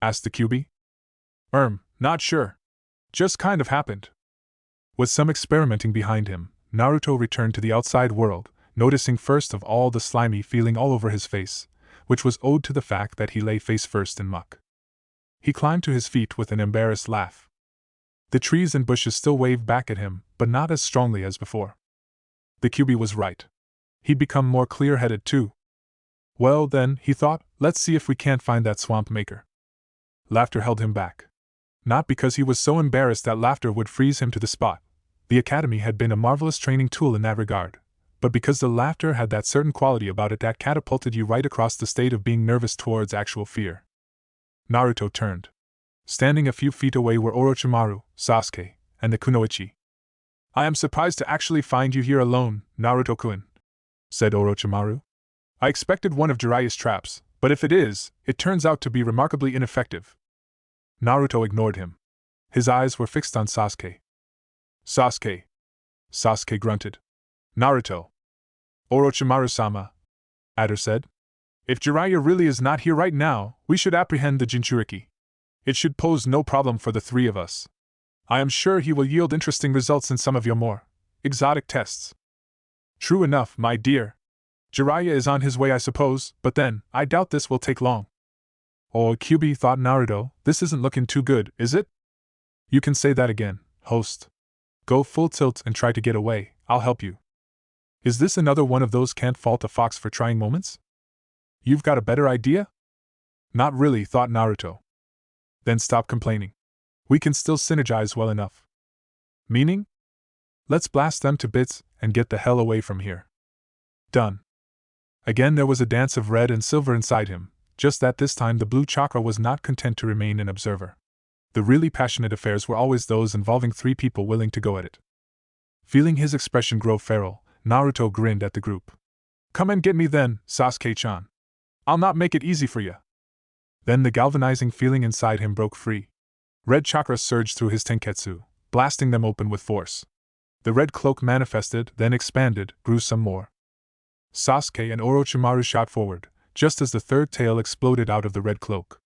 Asked the Kyuubi. Not sure. Just kind of happened. With some experimenting behind him, Naruto returned to the outside world, noticing first of all the slimy feeling all over his face, which was owed to the fact that he lay face first in muck. He climbed to his feet with an embarrassed laugh. The trees and bushes still waved back at him, but not as strongly as before. The Kyuubi was right. He'd become more clear-headed too. Well then, he thought, let's see if we can't find that swamp maker. Laughter held him back. Not because he was so embarrassed that laughter would freeze him to the spot. The academy had been a marvelous training tool in that regard, but because the laughter had that certain quality about it that catapulted you right across the state of being nervous towards actual fear. Naruto turned. Standing a few feet away were Orochimaru, Sasuke, and the Kunoichi. I am surprised to actually find you here alone, Naruto-kun, said Orochimaru. I expected one of Jiraiya's traps, but if it is, it turns out to be remarkably ineffective. Naruto ignored him. His eyes were fixed on Sasuke. Sasuke. Sasuke grunted. Naruto. Orochimaru-sama, Adder said. If Jiraiya really is not here right now, we should apprehend the Jinchuriki. It should pose no problem for the three of us. I am sure he will yield interesting results in some of your more exotic tests. True enough, my dear. Jiraiya is on his way, I suppose, but then, I doubt this will take long. Oh, Kyuubi, thought Naruto, this isn't looking too good, is it? You can say that again, host. Go full tilt and try to get away, I'll help you. Is this another one of those can't fault a fox for trying moments? You've got a better idea? Not really, thought Naruto. Then stop complaining. We can still synergize well enough. Meaning? Let's blast them to bits and get the hell away from here. Done. Again there was a dance of red and silver inside him, just that this time the blue chakra was not content to remain an observer. The really passionate affairs were always those involving three people willing to go at it. Feeling his expression grow feral, Naruto grinned at the group. Come and get me then, Sasuke-chan. I'll not make it easy for you. Then the galvanizing feeling inside him broke free. Red chakra surged through his tenketsu, blasting them open with force. The red cloak manifested, then expanded, grew some more. Sasuke and Orochimaru shot forward, just as the third tail exploded out of the red cloak.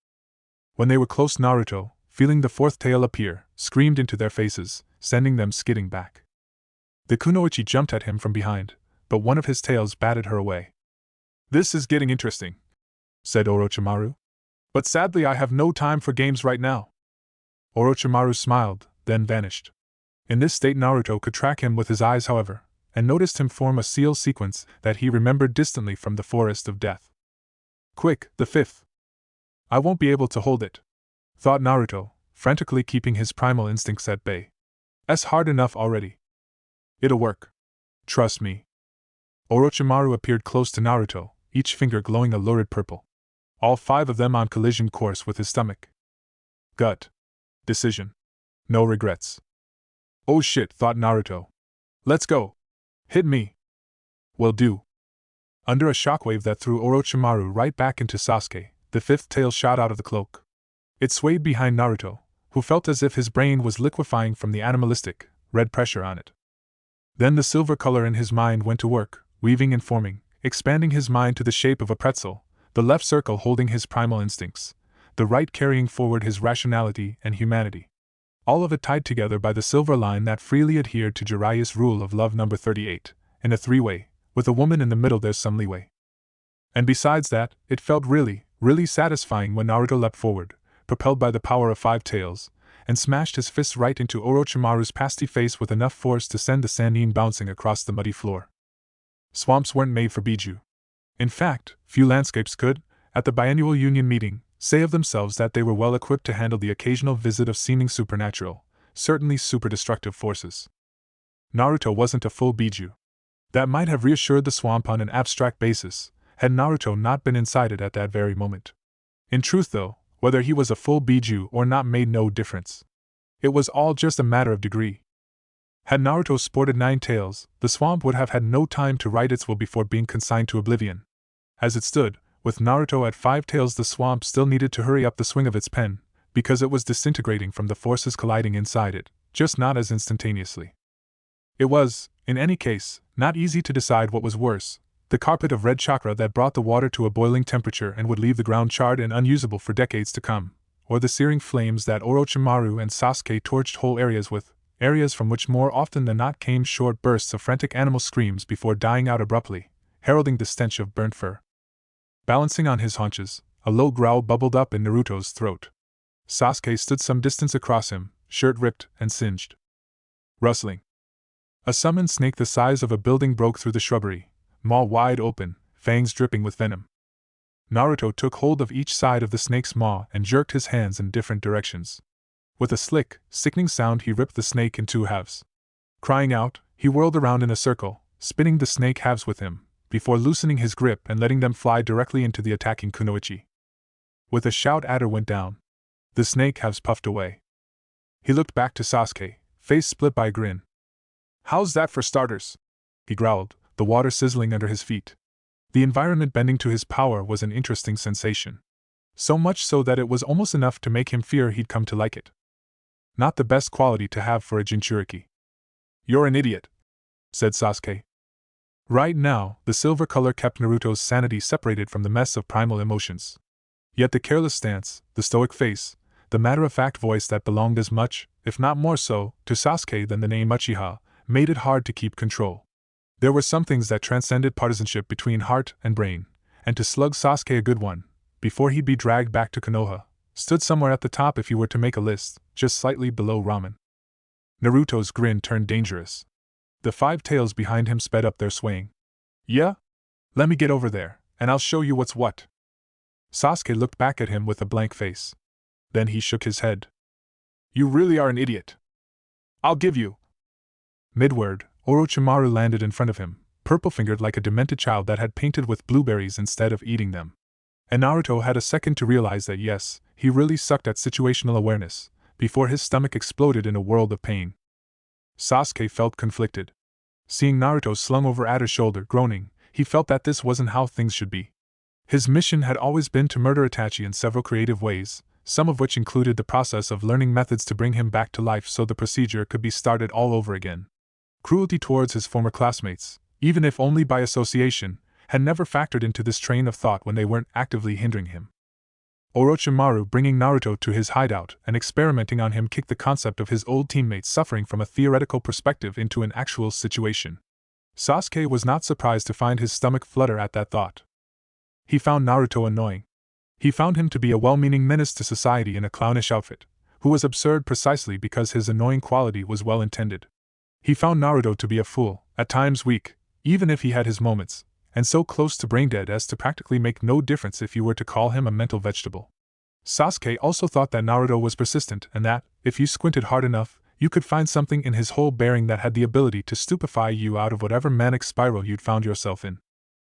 When they were close, Naruto, feeling the fourth tail appear, screamed into their faces, sending them skidding back. The kunoichi jumped at him from behind, but one of his tails batted her away. "This is getting interesting," said Orochimaru. "But sadly I have no time for games right now." Orochimaru smiled, then vanished. In this state Naruto could track him with his eyes, however, and noticed him form a seal sequence that he remembered distantly from the Forest of Death. "Quick, the fifth!" "I won't be able to hold it," thought Naruto, frantically keeping his primal instincts at bay. "It's hard enough already." "It'll work. Trust me." Orochimaru appeared close to Naruto, each finger glowing a lurid purple. All 5 of them on collision course with his stomach. Gut. Decision. No regrets. "Oh shit," thought Naruto. "Let's go. Hit me." "Will do." Under a shockwave that threw Orochimaru right back into Sasuke, the fifth tail shot out of the cloak. It swayed behind Naruto, who felt as if his brain was liquefying from the animalistic, red pressure on it. Then the silver color in his mind went to work, weaving and forming, expanding his mind to the shape of a pretzel, the left circle holding his primal instincts, the right carrying forward his rationality and humanity. All of it tied together by the silver line that freely adhered to Jiraiya's rule of love number 38, in a 3-way, with a woman in the middle. There's some leeway. And besides that, it felt really, really satisfying when Naruto leapt forward, propelled by the power of 5 tails, and smashed his fist right into Orochimaru's pasty face with enough force to send the Sannin bouncing across the muddy floor. Swamps weren't made for Biju. In fact, few landscapes could, at the biannual union meeting, say of themselves that they were well equipped to handle the occasional visit of seeming supernatural, certainly super-destructive forces. Naruto wasn't a full Biju. That might have reassured the swamp on an abstract basis, had Naruto not been inside it at that very moment. In truth, though, whether he was a full Biju or not made no difference. It was all just a matter of degree. Had Naruto sported 9 tails, the swamp would have had no time to right its will before being consigned to oblivion. As it stood, with Naruto at 5 tails, the swamp still needed to hurry up the swing of its pen, because it was disintegrating from the forces colliding inside it, just not as instantaneously. It was, in any case, not easy to decide what was worse: the carpet of red chakra that brought the water to a boiling temperature and would leave the ground charred and unusable for decades to come, or the searing flames that Orochimaru and Sasuke torched whole areas with, areas from which more often than not came short bursts of frantic animal screams before dying out abruptly, heralding the stench of burnt fur. Balancing on his haunches, a low growl bubbled up in Naruto's throat. Sasuke stood some distance across him, shirt ripped and singed. Rustling. A summoned snake the size of a building broke through the shrubbery, maw wide open, fangs dripping with venom. Naruto took hold of each side of the snake's maw and jerked his hands in different directions. With a slick, sickening sound he ripped the snake in 2 halves. Crying out, he whirled around in a circle, spinning the snake halves with him, before loosening his grip and letting them fly directly into the attacking kunoichi. With a shout, adder went down. The snake halves puffed away. He looked back to Sasuke, face split by a grin. "How's that for starters?" he growled, the water sizzling under his feet. The environment bending to his power was an interesting sensation. So much so that it was almost enough to make him fear he'd come to like it. Not the best quality to have for a Jinchuriki. "You're an idiot," said Sasuke. Right now, the silver color kept Naruto's sanity separated from the mess of primal emotions. Yet the careless stance, the stoic face, the matter-of-fact voice that belonged as much, if not more so, to Sasuke than the name Uchiha, made it hard to keep control. There were some things that transcended partisanship between heart and brain, and to slug Sasuke a good one, before he'd be dragged back to Konoha, stood somewhere at the top if you were to make a list, just slightly below ramen. Naruto's grin turned dangerous. The 5 tails behind him sped up their swaying. "Yeah? Let me get over there, and I'll show you what's what." Sasuke looked back at him with a blank face. Then he shook his head. "You really are an idiot. I'll give you." Midward, Orochimaru landed in front of him, purple-fingered like a demented child that had painted with blueberries instead of eating them. And Naruto had a second to realize that yes, he really sucked at situational awareness, before his stomach exploded in a world of pain. Sasuke felt conflicted. Seeing Naruto slung over Adder's shoulder, groaning, he felt that this wasn't how things should be. His mission had always been to murder Itachi in several creative ways, some of which included the process of learning methods to bring him back to life so the procedure could be started all over again. Cruelty towards his former classmates, even if only by association, had never factored into this train of thought when they weren't actively hindering him. Orochimaru bringing Naruto to his hideout and experimenting on him kicked the concept of his old teammates suffering from a theoretical perspective into an actual situation. Sasuke was not surprised to find his stomach flutter at that thought. He found Naruto annoying. He found him to be a well-meaning menace to society in a clownish outfit, who was absurd precisely because his annoying quality was well-intended. He found Naruto to be a fool, at times weak, even if he had his moments, and so close to brain-dead as to practically make no difference if you were to call him a mental vegetable. Sasuke also thought that Naruto was persistent and that, if you squinted hard enough, you could find something in his whole bearing that had the ability to stupefy you out of whatever manic spiral you'd found yourself in.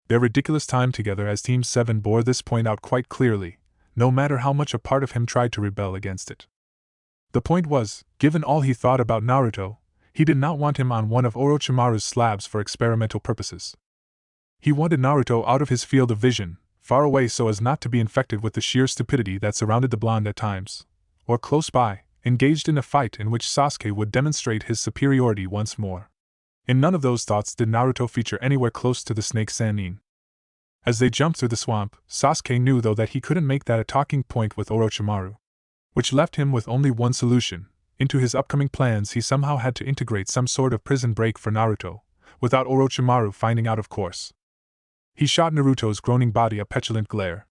Their ridiculous time together as Team 7 bore this point out quite clearly, no matter how much a part of him tried to rebel against it. The point was, given all he thought about Naruto, he did not want him on one of Orochimaru's slabs for experimental purposes. He wanted Naruto out of his field of vision, far away so as not to be infected with the sheer stupidity that surrounded the blonde at times, or close by, engaged in a fight in which Sasuke would demonstrate his superiority once more. In none of those thoughts did Naruto feature anywhere close to the snake Sannin. As they jumped through the swamp, Sasuke knew though that he couldn't make that a talking point with Orochimaru, which left him with only one solution. Into his upcoming plans he somehow had to integrate some sort of prison break for Naruto, without Orochimaru finding out of course. He shot Naruto's groaning body a petulant glare.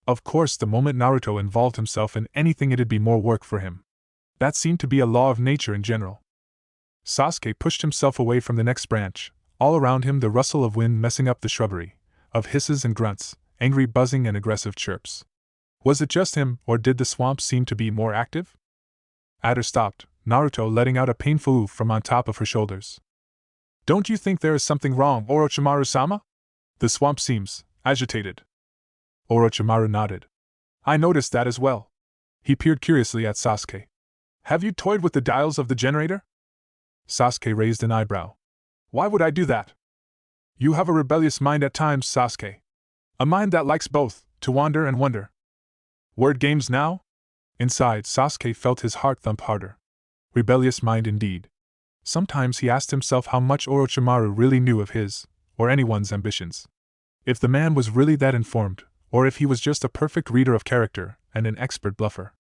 Of course the moment Naruto involved himself in anything it'd be more work for him. That seemed to be a law of nature in general. Sasuke pushed himself away from the next branch, all around him the rustle of wind messing up the shrubbery, of hisses and grunts, angry buzzing and aggressive chirps. Was it just him, or did the swamp seem to be more active? Ada stopped, Naruto letting out a painful oof from on top of her shoulders. Don't you think there is something wrong, Orochimaru-sama? The swamp seems agitated. Orochimaru nodded. I noticed that as well. He peered curiously at Sasuke. Have you toyed with the dials of the generator? Sasuke raised an eyebrow. Why would I do that? You have a rebellious mind at times, Sasuke. A mind that likes both, to wander and wonder. Word games now? Inside, Sasuke felt his heart thump harder. Rebellious mind indeed. Sometimes he asked himself how much Orochimaru really knew of his, or anyone's ambitions. If the man was really that informed, or if he was just a perfect reader of character and an expert bluffer.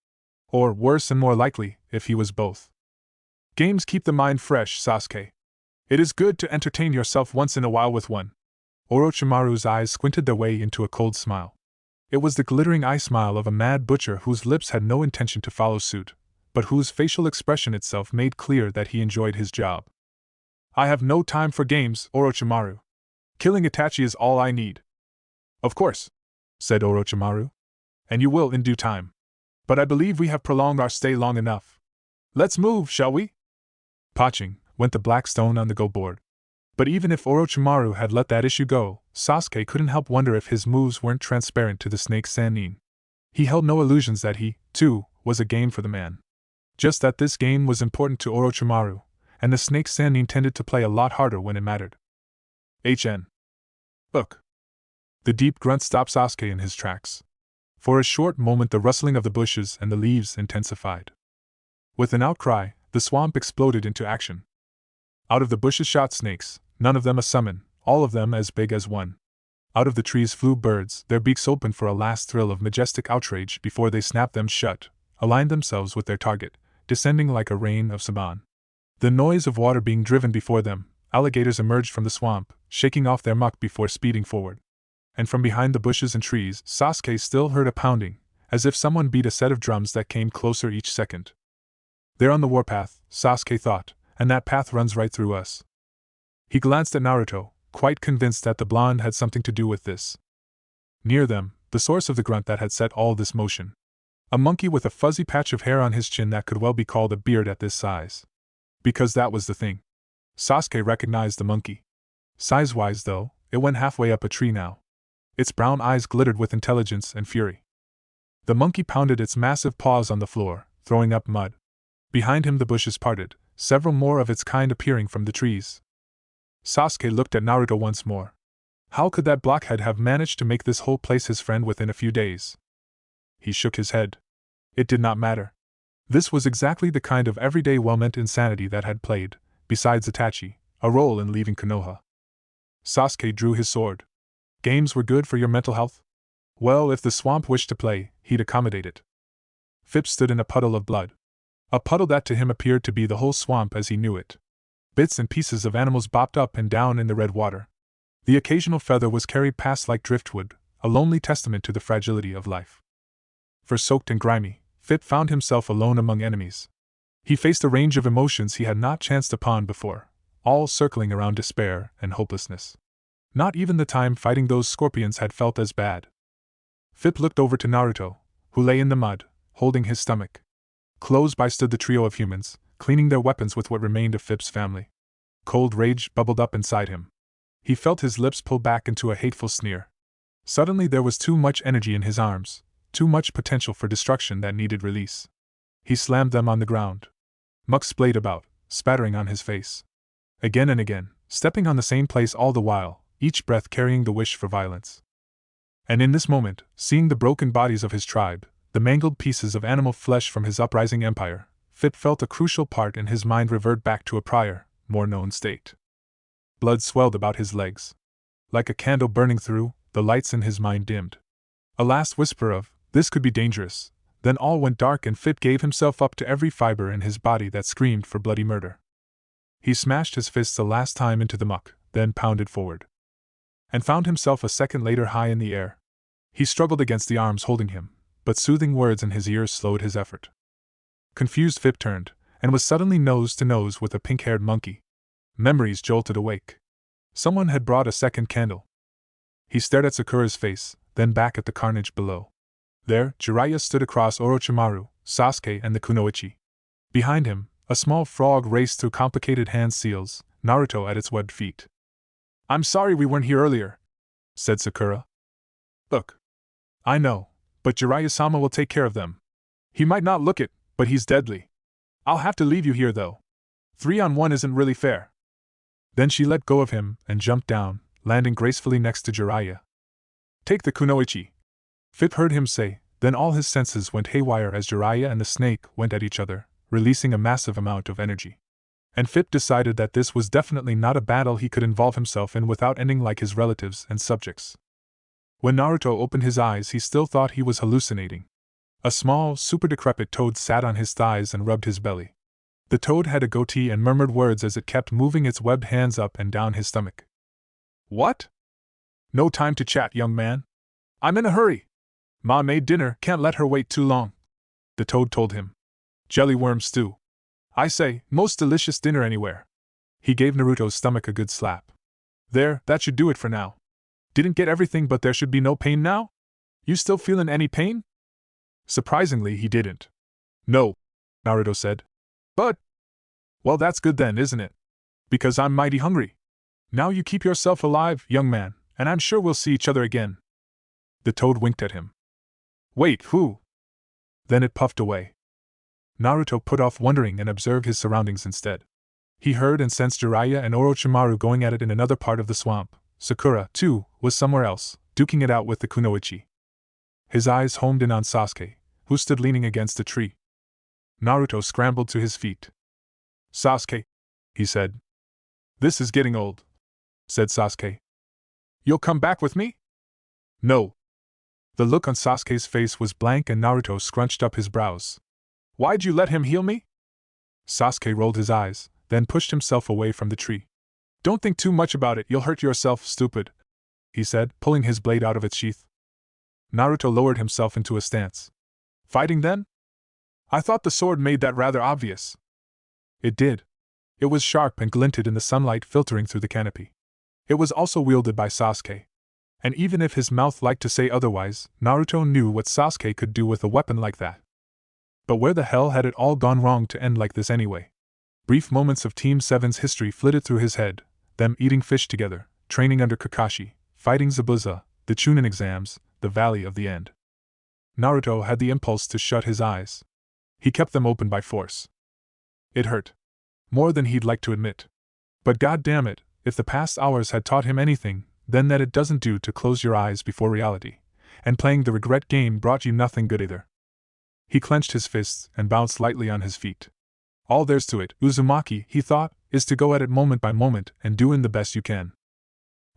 Or, worse and more likely, if he was both. Games keep the mind fresh, Sasuke. It is good to entertain yourself once in a while with one. Orochimaru's eyes squinted their way into a cold smile. It was the glittering eye smile of a mad butcher whose lips had no intention to follow suit, but whose facial expression itself made clear that he enjoyed his job. I have no time for games, Orochimaru. Killing Itachi is all I need. Of course, said Orochimaru. And you will in due time. But I believe we have prolonged our stay long enough. Let's move, shall we? Paching, went the black stone on the go board. But even if Orochimaru had let that issue go, Sasuke couldn't help wonder if his moves weren't transparent to the snake Sannin. He held no illusions that he, too, was a game for the man. Just that this game was important to Orochimaru, and the snake Sannin tended to play a lot harder when it mattered. Look. The deep grunt stopped Sasuke in his tracks. For a short moment the rustling of the bushes and the leaves intensified. With an outcry, the swamp exploded into action. Out of the bushes shot snakes, none of them a summon, all of them as big as one. Out of the trees flew birds, their beaks open for a last thrill of majestic outrage before they snapped them shut, aligned themselves with their target, descending like a rain of saban. The noise of water being driven before them, alligators emerged from the swamp, shaking off their muck before speeding forward. And from behind the bushes and trees, Sasuke still heard a pounding, as if someone beat a set of drums that came closer each second. They're on the warpath, Sasuke thought, and that path runs right through us. He glanced at Naruto, quite convinced that the blonde had something to do with this. Near them, the source of the grunt that had set all this motion. A monkey with a fuzzy patch of hair on his chin that could well be called a beard at this size. Because that was the thing. Sasuke recognized the monkey. Size-wise, though, it went halfway up a tree now. Its brown eyes glittered with intelligence and fury. The monkey pounded its massive paws on the floor, throwing up mud. Behind him the bushes parted, several more of its kind appearing from the trees. Sasuke looked at Naruto once more. How could that blockhead have managed to make this whole place his friend within a few days? He shook his head. It did not matter. This was exactly the kind of everyday well-meant insanity that had played, besides Itachi, a role in leaving Konoha. Sasuke drew his sword. Games were good for your mental health? Well, if the swamp wished to play, he'd accommodate it. Phipps stood in a puddle of blood. A puddle that to him appeared to be the whole swamp as he knew it. Bits and pieces of animals bopped up and down in the red water. The occasional feather was carried past like driftwood, a lonely testament to the fragility of life. For soaked and grimy, Phip found himself alone among enemies. He faced a range of emotions he had not chanced upon before, all circling around despair and hopelessness. Not even the time fighting those scorpions had felt as bad. Phip looked over to Naruto, who lay in the mud, holding his stomach. Close by stood the trio of humans, cleaning their weapons with what remained of Phip's family. Cold rage bubbled up inside him. He felt his lips pull back into a hateful sneer. Suddenly there was too much energy in his arms, too much potential for destruction that needed release. He slammed them on the ground. Muck splayed about, spattering on his face. Again and again, stepping on the same place all the while, each breath carrying the wish for violence. And in this moment, seeing the broken bodies of his tribe, the mangled pieces of animal flesh from his uprising empire, Phip felt a crucial part in his mind revert back to a prior, more known state. Blood swelled about his legs. Like a candle burning through, the lights in his mind dimmed. A last whisper of, "This could be dangerous," then all went dark and Phip gave himself up to every fiber in his body that screamed for bloody murder. He smashed his fists a last time into the muck, then pounded forward. And found himself a second later high in the air. He struggled against the arms holding him, but soothing words in his ears slowed his effort. Confused, Phip turned, and was suddenly nose to nose with a pink-haired monkey. Memories jolted awake. Someone had brought a second candle. He stared at Sakura's face, then back at the carnage below. There, Jiraiya stood across Orochimaru, Sasuke, and the kunoichi. Behind him, a small frog raced through complicated hand seals, Naruto at its webbed feet. "I'm sorry we weren't here earlier," said Sakura. "Look. I know, but Jiraiya-sama will take care of them. He might not look it, but he's deadly. I'll have to leave you here though. 3-on-1 isn't really fair." Then she let go of him and jumped down, landing gracefully next to Jiraiya. "Take the kunoichi," Phip heard him say, then all his senses went haywire as Jiraiya and the snake went at each other, releasing a massive amount of energy. And Phip decided that this was definitely not a battle he could involve himself in without ending like his relatives and subjects. When Naruto opened his eyes, he still thought he was hallucinating. A small, super decrepit toad sat on his thighs and rubbed his belly. The toad had a goatee and murmured words as it kept moving its webbed hands up and down his stomach. "What? No time to chat, young man. I'm in a hurry. Ma made dinner, can't let her wait too long," the toad told him. "Jellyworm stew. I say, most delicious dinner anywhere." He gave Naruto's stomach a good slap. "There, that should do it for now. Didn't get everything, but there should be no pain now? You still feelin' any pain?" Surprisingly, he didn't. "No," Naruto said. "But, well, that's good then, isn't it? Because I'm mighty hungry. Now you keep yourself alive, young man, and I'm sure we'll see each other again." The toad winked at him. "Wait, who?" Then it puffed away. Naruto put off wondering and observed his surroundings instead. He heard and sensed Jiraiya and Orochimaru going at it in another part of the swamp. Sakura, too, was somewhere else, duking it out with the kunoichi. His eyes homed in on Sasuke, who stood leaning against a tree. Naruto scrambled to his feet. "Sasuke," he said. "This is getting old," said Sasuke. "You'll come back with me?" "No." The look on Sasuke's face was blank and Naruto scrunched up his brows. "Why'd you let him heal me?" Sasuke rolled his eyes, then pushed himself away from the tree. "Don't think too much about it, you'll hurt yourself, stupid," he said, pulling his blade out of its sheath. Naruto lowered himself into a stance. "Fighting then? I thought the sword made that rather obvious." It did. It was sharp and glinted in the sunlight filtering through the canopy. It was also wielded by Sasuke. And even if his mouth liked to say otherwise, Naruto knew what Sasuke could do with a weapon like that. But where the hell had it all gone wrong to end like this anyway? Brief moments of Team 7's history flitted through his head, them eating fish together, training under Kakashi, fighting Zabuza, the Chunin exams, the Valley of the End. Naruto had the impulse to shut his eyes. He kept them open by force. It hurt. More than he'd like to admit. But goddamn it, if the past hours had taught him anything, then that it doesn't do to close your eyes before reality, and playing the regret game brought you nothing good either. He clenched his fists and bounced lightly on his feet. All there's to it, Uzumaki, he thought, is to go at it moment by moment and do in the best you can.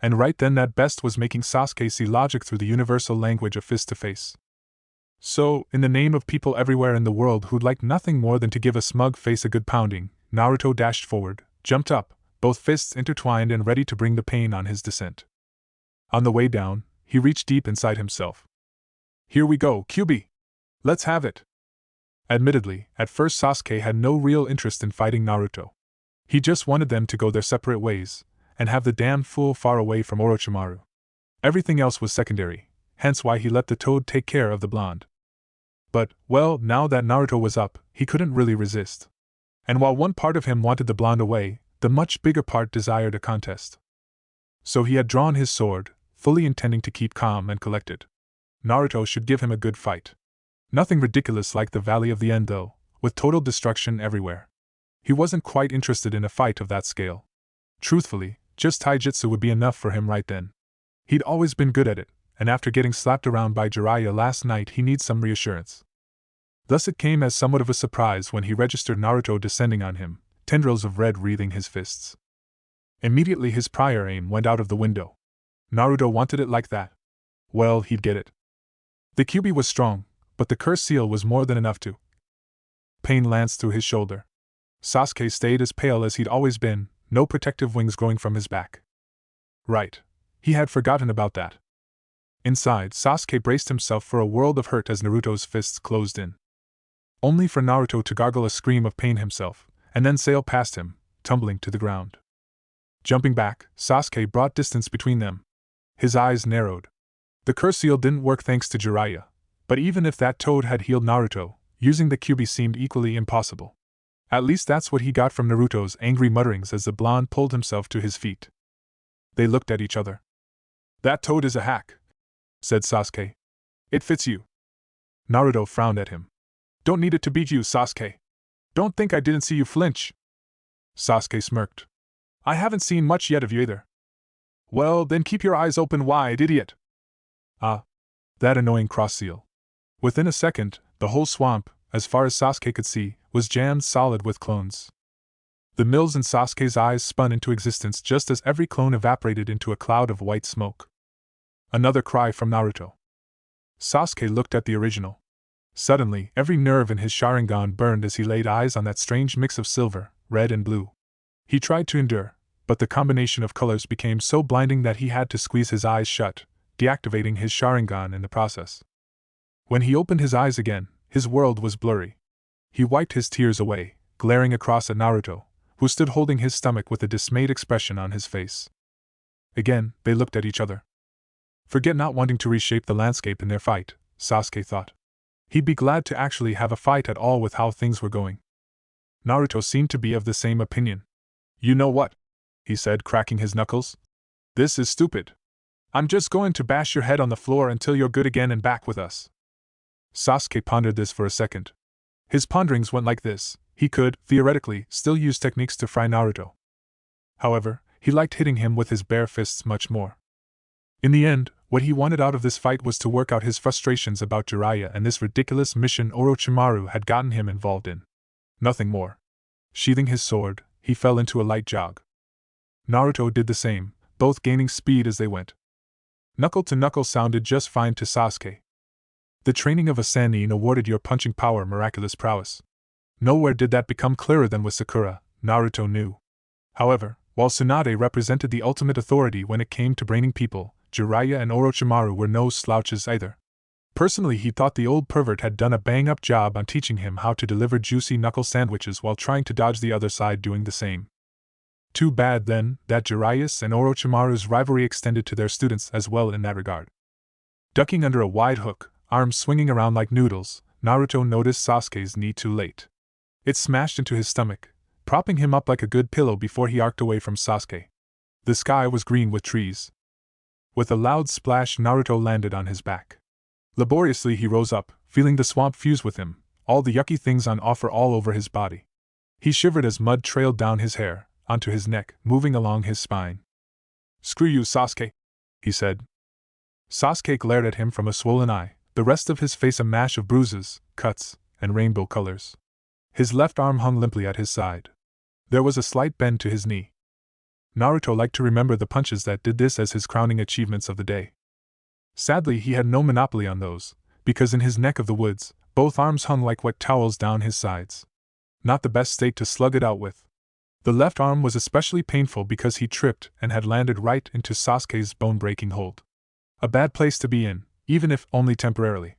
And right then that best was making Sasuke see logic through the universal language of fist-to-face. So, in the name of people everywhere in the world who'd like nothing more than to give a smug face a good pounding, Naruto dashed forward, jumped up, both fists intertwined and ready to bring the pain on his descent. On the way down, he reached deep inside himself. Here we go, QB! Let's have it! Admittedly, at first Sasuke had no real interest in fighting Naruto. He just wanted them to go their separate ways, and have the damn fool far away from Orochimaru. Everything else was secondary, hence why he let the toad take care of the blonde. But, well, now that Naruto was up, he couldn't really resist. And while one part of him wanted the blonde away, the much bigger part desired a contest. So he had drawn his sword, fully intending to keep calm and collected. Naruto should give him a good fight. Nothing ridiculous like the Valley of the End though, with total destruction everywhere. He wasn't quite interested in a fight of that scale. Truthfully, just taijutsu would be enough for him right then. He'd always been good at it, and after getting slapped around by Jiraiya last night he needs some reassurance. Thus it came as somewhat of a surprise when he registered Naruto descending on him, tendrils of red wreathing his fists. Immediately his prior aim went out of the window. Naruto wanted it like that. Well, he'd get it. The QB was strong, but the curse seal was more than enough to. Pain lanced through his shoulder. Sasuke stayed as pale as he'd always been, no protective wings growing from his back. Right. He had forgotten about that. Inside, Sasuke braced himself for a world of hurt as Naruto's fists closed in. Only for Naruto to gargle a scream of pain himself, and then sail past him, tumbling to the ground. Jumping back, Sasuke brought distance between them. His eyes narrowed. The curse seal didn't work thanks to Jiraiya, but even if that toad had healed Naruto, using the QB seemed equally impossible. At least that's what he got from Naruto's angry mutterings as the blonde pulled himself to his feet. They looked at each other. That toad is a hack, said Sasuke. It fits you. Naruto frowned at him. Don't need it to beat you, Sasuke. Don't think I didn't see you flinch. Sasuke smirked. I haven't seen much yet of you either. Well, then keep your eyes open wide, idiot. Ah. That annoying cross seal. Within a second, the whole swamp, as far as Sasuke could see, was jammed solid with clones. The mills in Sasuke's eyes spun into existence just as every clone evaporated into a cloud of white smoke. Another cry from Naruto. Sasuke looked at the original. Suddenly, every nerve in his Sharingan burned as he laid eyes on that strange mix of silver, red and blue. He tried to endure, but the combination of colors became so blinding that he had to squeeze his eyes shut, deactivating his Sharingan in the process. When he opened his eyes again, his world was blurry. He wiped his tears away, glaring across at Naruto, who stood holding his stomach with a dismayed expression on his face. Again, they looked at each other. Forget not wanting to reshape the landscape in their fight, Sasuke thought. He'd be glad to actually have a fight at all with how things were going. Naruto seemed to be of the same opinion. You know what? He said, cracking his knuckles. This is stupid. I'm just going to bash your head on the floor until you're good again and back with us. Sasuke pondered this for a second. His ponderings went like this: he could, theoretically, still use techniques to fry Naruto. However, he liked hitting him with his bare fists much more. In the end, what he wanted out of this fight was to work out his frustrations about Jiraiya and this ridiculous mission Orochimaru had gotten him involved in. Nothing more. Sheathing his sword, he fell into a light jog. Naruto did the same, both gaining speed as they went. Knuckle to knuckle sounded just fine to Sasuke. The training of a Sannin awarded your punching power miraculous prowess. Nowhere did that become clearer than with Sakura, Naruto knew. However, while Tsunade represented the ultimate authority when it came to braining people, Jiraiya and Orochimaru were no slouches either. Personally, he thought the old pervert had done a bang-up job on teaching him how to deliver juicy knuckle sandwiches while trying to dodge the other side doing the same. Too bad, then, that Jiraiya's and Orochimaru's rivalry extended to their students as well in that regard. Ducking under a wide hook, arms swinging around like noodles, Naruto noticed Sasuke's knee too late. It smashed into his stomach, propping him up like a good pillow before he arced away from Sasuke. The sky was green with trees. With a loud splash, Naruto landed on his back. Laboriously he rose up, feeling the swamp fuse with him, all the yucky things on offer all over his body. He shivered as mud trailed down his hair, onto his neck, moving along his spine. Screw you, Sasuke, he said. Sasuke glared at him from a swollen eye, the rest of his face a mash of bruises, cuts, and rainbow colors. His left arm hung limply at his side. There was a slight bend to his knee. Naruto liked to remember the punches that did this as his crowning achievements of the day. Sadly, he had no monopoly on those, because in his neck of the woods, both arms hung like wet towels down his sides. Not the best state to slug it out with. The left arm was especially painful because he tripped and had landed right into Sasuke's bone-breaking hold. A bad place to be in, even if only temporarily.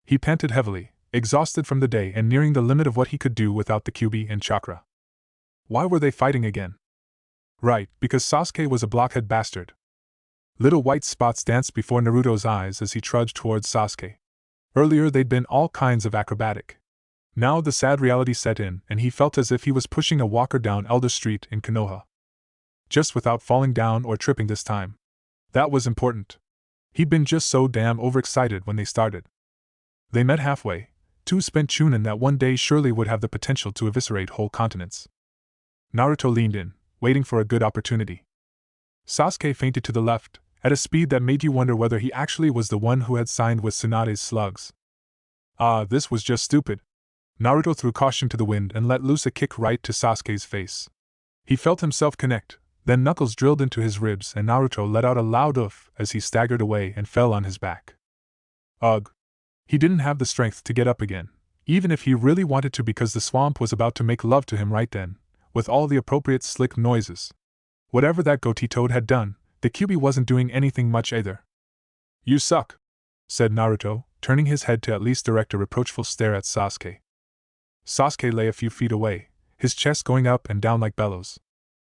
He panted heavily, exhausted from the day and nearing the limit of what he could do without the Kyuubi and chakra. Why were they fighting again? Right, because Sasuke was a blockhead bastard. Little white spots danced before Naruto's eyes as he trudged towards Sasuke. Earlier they'd been all kinds of acrobatic. Now the sad reality set in, and he felt as if he was pushing a walker down Elder Street in Konoha. Just without falling down or tripping this time. That was important. He'd been just so damn overexcited when they started. They met halfway, two spent chunin that one day surely would have the potential to eviscerate whole continents. Naruto leaned in, waiting for a good opportunity. Sasuke feinted to the left, at a speed that made you wonder whether he actually was the one who had signed with Tsunade's slugs. This was just stupid. Naruto threw caution to the wind and let loose a kick right to Sasuke's face. He felt himself connect, then knuckles drilled into his ribs and Naruto let out a loud oof as he staggered away and fell on his back. Ugh. He didn't have the strength to get up again, even if he really wanted to, because the swamp was about to make love to him right then, with all the appropriate slick noises. Whatever that goatee toad had done, the Kyuubi wasn't doing anything much either. You suck, said Naruto, turning his head to at least direct a reproachful stare at Sasuke. Sasuke lay a few feet away, his chest going up and down like bellows.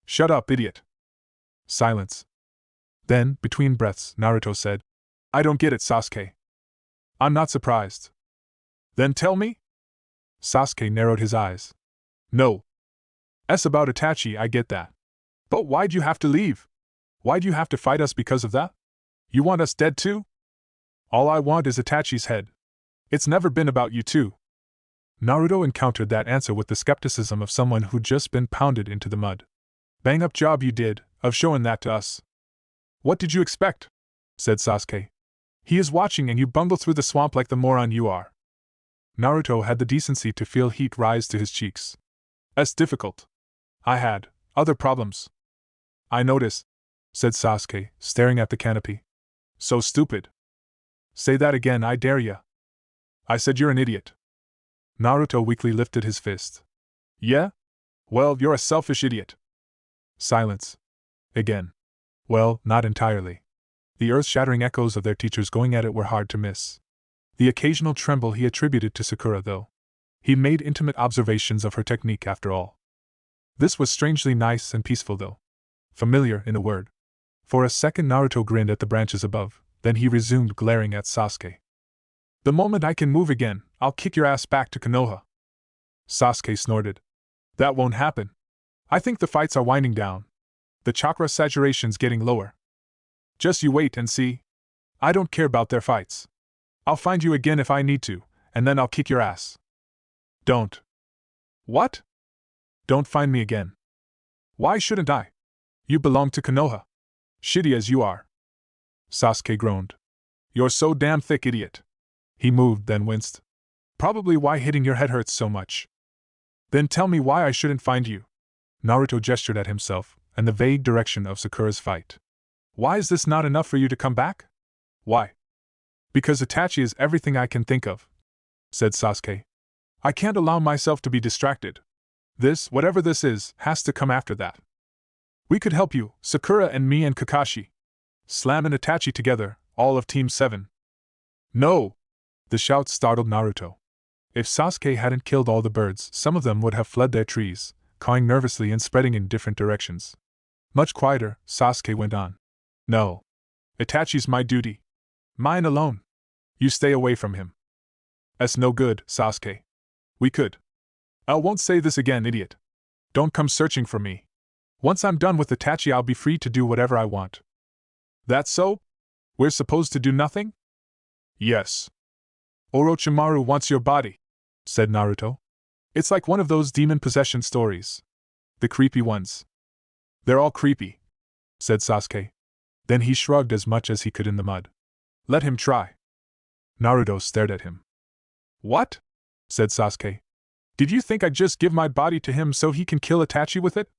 Shut up, idiot. Silence. Then, between breaths, Naruto said, I don't get it, Sasuke. I'm not surprised. Then tell me? Sasuke narrowed his eyes. No. About Itachi, I get that. But why'd you have to leave? Why'd you have to fight us because of that? You want us dead too? All I want is Itachi's head. It's never been about you two. Naruto encountered that answer with the skepticism of someone who'd just been pounded into the mud. Bang up job you did, of showing that to us. What did you expect? Said Sasuke. He is watching and you bungle through the swamp like the moron you are. Naruto had the decency to feel heat rise to his cheeks. That's difficult. I had other problems. I noticed, said Sasuke, staring at the canopy. So stupid. Say that again, I dare ya. I said you're an idiot. Naruto weakly lifted his fist. Yeah? Well, you're a selfish idiot. Silence. Again. Well, not entirely. The earth-shattering echoes of their teachers going at it were hard to miss. The occasional tremble he attributed to Sakura, though. He made intimate observations of her technique after all. This was strangely nice and peaceful, though. Familiar, in a word. For a second Naruto grinned at the branches above, then he resumed glaring at Sasuke. The moment I can move again, I'll kick your ass back to Konoha. Sasuke snorted. That won't happen. I think the fights are winding down. The chakra saturation's getting lower. Just you wait and see. I don't care about their fights. I'll find you again if I need to, and then I'll kick your ass. Don't. What? Don't find me again. Why shouldn't I? You belong to Konoha. Shitty as you are. Sasuke groaned. You're so damn thick, idiot. He moved, then winced. Probably why hitting your head hurts so much. Then tell me why I shouldn't find you. Naruto gestured at himself, and the vague direction of Sakura's fight. Why is this not enough for you to come back? Why? Because Itachi is everything I can think of, said Sasuke. I can't allow myself to be distracted. This, whatever this is, has to come after that. We could help you, Sakura and me and Kakashi. Slam and Itachi together, all of Team 7. No! The shout startled Naruto. If Sasuke hadn't killed all the birds, some of them would have fled their trees, cawing nervously and spreading in different directions. Much quieter, Sasuke went on. No. Itachi's my duty. Mine alone. You stay away from him. That's no good, Sasuke. We could. I won't say this again, idiot. Don't come searching for me. Once I'm done with Itachi, I'll be free to do whatever I want. That's so? We're supposed to do nothing? Yes. Orochimaru wants your body, said Naruto. It's like one of those demon possession stories. The creepy ones. They're all creepy, said Sasuke. Then he shrugged as much as he could in the mud. Let him try. Naruto stared at him. What? Said Sasuke. Did you think I'd just give my body to him so he can kill Itachi with it?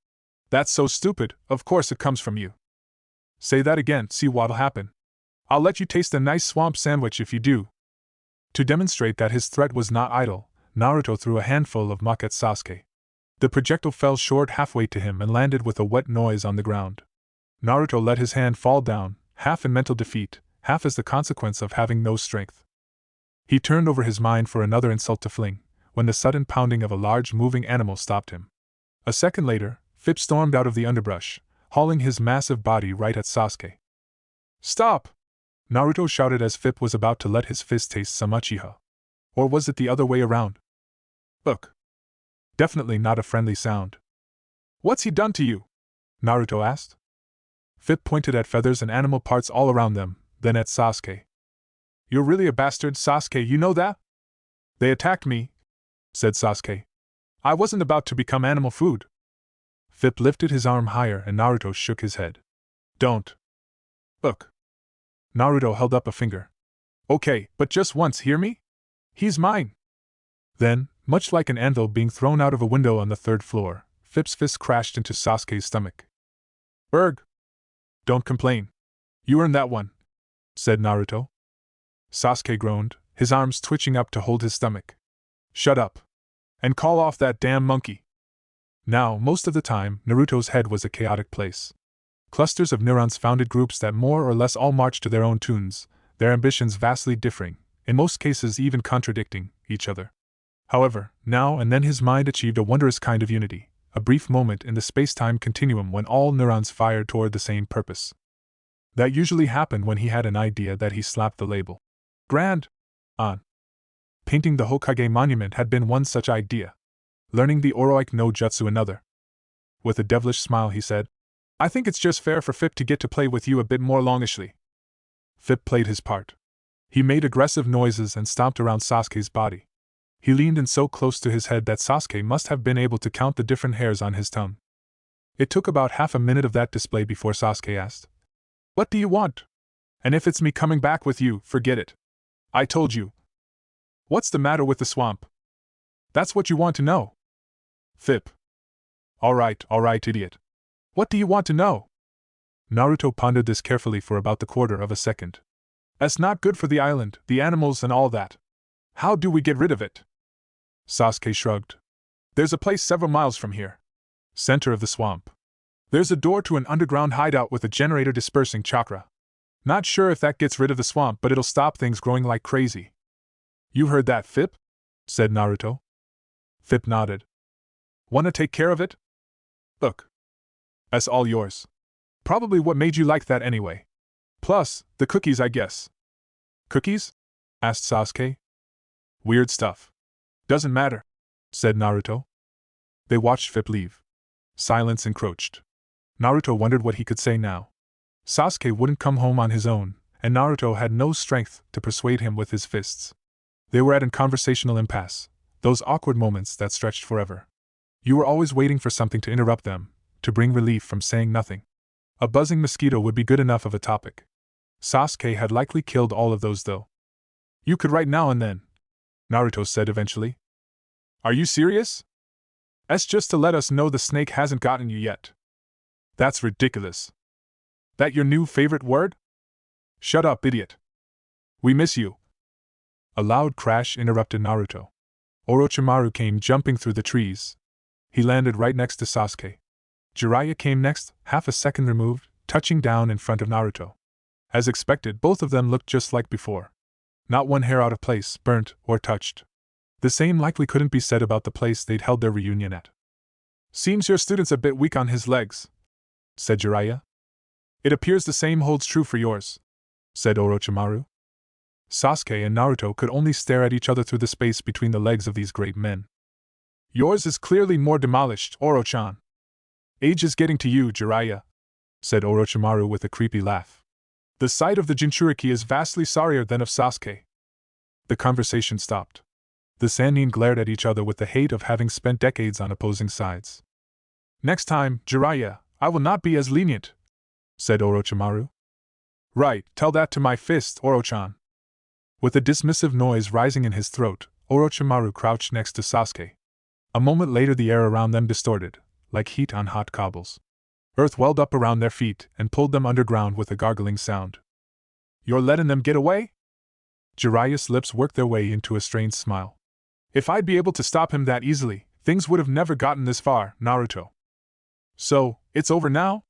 That's so stupid, of course it comes from you. Say that again, see what'll happen. I'll let you taste a nice swamp sandwich if you do. To demonstrate that his threat was not idle, Naruto threw a handful of muck at Sasuke. The projectile fell short halfway to him and landed with a wet noise on the ground. Naruto let his hand fall down, half in mental defeat, half as the consequence of having no strength. He turned over his mind for another insult to fling, when the sudden pounding of a large moving animal stopped him. A second later, Fip stormed out of the underbrush, hauling his massive body right at Sasuke. Stop! Naruto shouted as Fip was about to let his fist taste some Uchiha. Or was it the other way around? Look. Definitely not a friendly sound. What's he done to you? Naruto asked. Fip pointed at feathers and animal parts all around them, then at Sasuke. You're really a bastard, Sasuke, you know that? They attacked me, said Sasuke. I wasn't about to become animal food. Fip lifted his arm higher and Naruto shook his head. Don't. Look. Naruto held up a finger. Okay, but just once, hear me? He's mine. Then, much like an anvil being thrown out of a window on the third floor, Fip's fist crashed into Sasuke's stomach. Erg! Don't complain. You earned that one, said Naruto. Sasuke groaned, his arms twitching up to hold his stomach. Shut up. And call off that damn monkey. Now, most of the time, Naruto's head was a chaotic place. Clusters of neurons founded groups that more or less all marched to their own tunes, their ambitions vastly differing, in most cases even contradicting, each other. However, now and then his mind achieved a wondrous kind of unity, a brief moment in the space-time continuum when all neurons fired toward the same purpose. That usually happened when he had an idea that he slapped the label Grand on. Painting the Hokage monument had been one such idea. Learning the Oroike no Jutsu another. With a devilish smile he said, I think it's just fair for Fip to get to play with you a bit more longishly. Fip played his part. He made aggressive noises and stomped around Sasuke's body. He leaned in so close to his head that Sasuke must have been able to count the different hairs on his tongue. It took about half a minute of that display before Sasuke asked, What do you want? And if it's me coming back with you, forget it. I told you. What's the matter with the swamp? That's what you want to know. Fip. All right, idiot. What do you want to know? Naruto pondered this carefully for about the quarter of a second. That's not good for the island, the animals and all that. How do we get rid of it? Sasuke shrugged. There's a place several miles from here. Center of the swamp. There's a door to an underground hideout with a generator dispersing chakra. Not sure if that gets rid of the swamp, but it'll stop things growing like crazy. You heard that, Fip? Said Naruto. Fip nodded. Wanna take care of it? Look. That's all yours. Probably what made you like that anyway. Plus, the cookies, I guess. Cookies? Asked Sasuke. Weird stuff. Doesn't matter, said Naruto. They watched Fip leave. Silence encroached. Naruto wondered what he could say now. Sasuke wouldn't come home on his own, and Naruto had no strength to persuade him with his fists. They were at a conversational impasse, those awkward moments that stretched forever. You were always waiting for something to interrupt them, to bring relief from saying nothing. A buzzing mosquito would be good enough of a topic. Sasuke had likely killed all of those though. You could write now and then, Naruto said eventually. Are you serious? That's just to let us know the snake hasn't gotten you yet. That's ridiculous. That your new favorite word? Shut up, idiot. We miss you. A loud crash interrupted Naruto. Orochimaru came jumping through the trees. He landed right next to Sasuke. Jiraiya came next, half a second removed, touching down in front of Naruto. As expected, both of them looked just like before. Not one hair out of place, burnt, or touched. The same likely couldn't be said about the place they'd held their reunion at. Seems your student's a bit weak on his legs, said Jiraiya. It appears the same holds true for yours, said Orochimaru. Sasuke and Naruto could only stare at each other through the space between the legs of these great men. Yours is clearly more demolished, Oro-chan. Age is getting to you, Jiraiya, said Orochimaru with a creepy laugh. The sight of the Jinchuriki is vastly sorrier than of Sasuke. The conversation stopped. The Sannin glared at each other with the hate of having spent decades on opposing sides. Next time, Jiraiya, I will not be as lenient, said Orochimaru. Right, tell that to my fist, Oro-chan. With a dismissive noise rising in his throat, Orochimaru crouched next to Sasuke. A moment later the air around them distorted, like heat on hot cobbles. Earth welled up around their feet and pulled them underground with a gargling sound. You're letting them get away? Jiraiya's lips worked their way into a strained smile. If I'd be able to stop him that easily, things would have never gotten this far, Naruto. So, it's over now?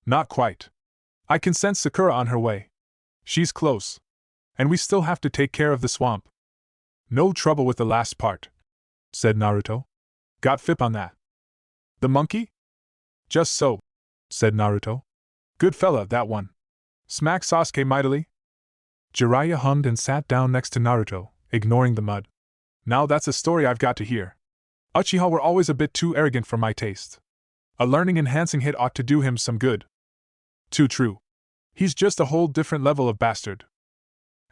Not quite. I can sense Sakura on her way. She's close. And we still have to take care of the swamp. No trouble with the last part, said Naruto. Got Fip on that. The monkey? Just so, said Naruto. Good fella, that one. Smack Sasuke mightily. Jiraiya hummed and sat down next to Naruto, ignoring the mud. Now that's a story I've got to hear. Uchiha were always a bit too arrogant for my taste. A learning-enhancing hit ought to do him some good. Too true. He's just a whole different level of bastard.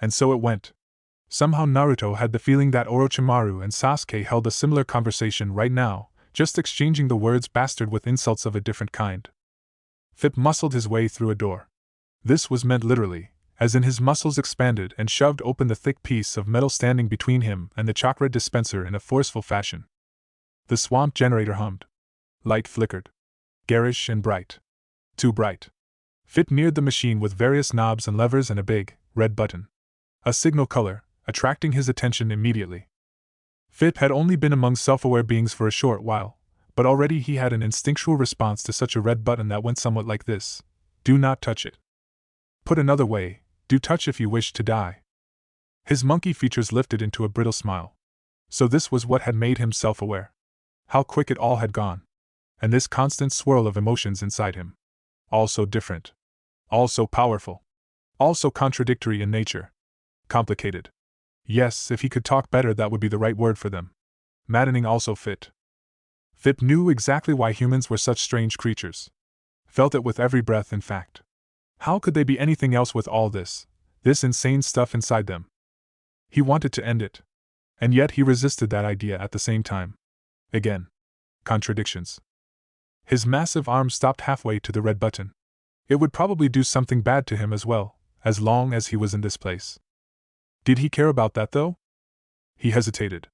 And so it went. Somehow Naruto had the feeling that Orochimaru and Sasuke held a similar conversation right now, just exchanging the words bastard with insults of a different kind. Fip muscled his way through a door. This was meant literally, as in his muscles expanded and shoved open the thick piece of metal standing between him and the chakra dispenser in a forceful fashion. The swamp generator hummed. Light flickered. Garish and bright. Too bright. Fip neared the machine with various knobs and levers and a big, red button. A signal color, attracting his attention immediately. Fip had only been among self-aware beings for a short while, but already he had an instinctual response to such a red button that went somewhat like this. Do not touch it. Put another way, do touch if you wish to die. His monkey features lifted into a brittle smile. So this was what had made him self-aware. How quick it all had gone. And this constant swirl of emotions inside him. All so different. All so powerful. All so contradictory in nature. Complicated. Yes, if he could talk better, that would be the right word for them. Maddening also fit. Fip knew exactly why humans were such strange creatures. Felt it with every breath, in fact. How could they be anything else with all this insane stuff inside them? He wanted to end it. And yet he resisted that idea at the same time. Again. Contradictions. His massive arm stopped halfway to the red button. It would probably do something bad to him as well, as long as he was in this place. Did he care about that, though? He hesitated.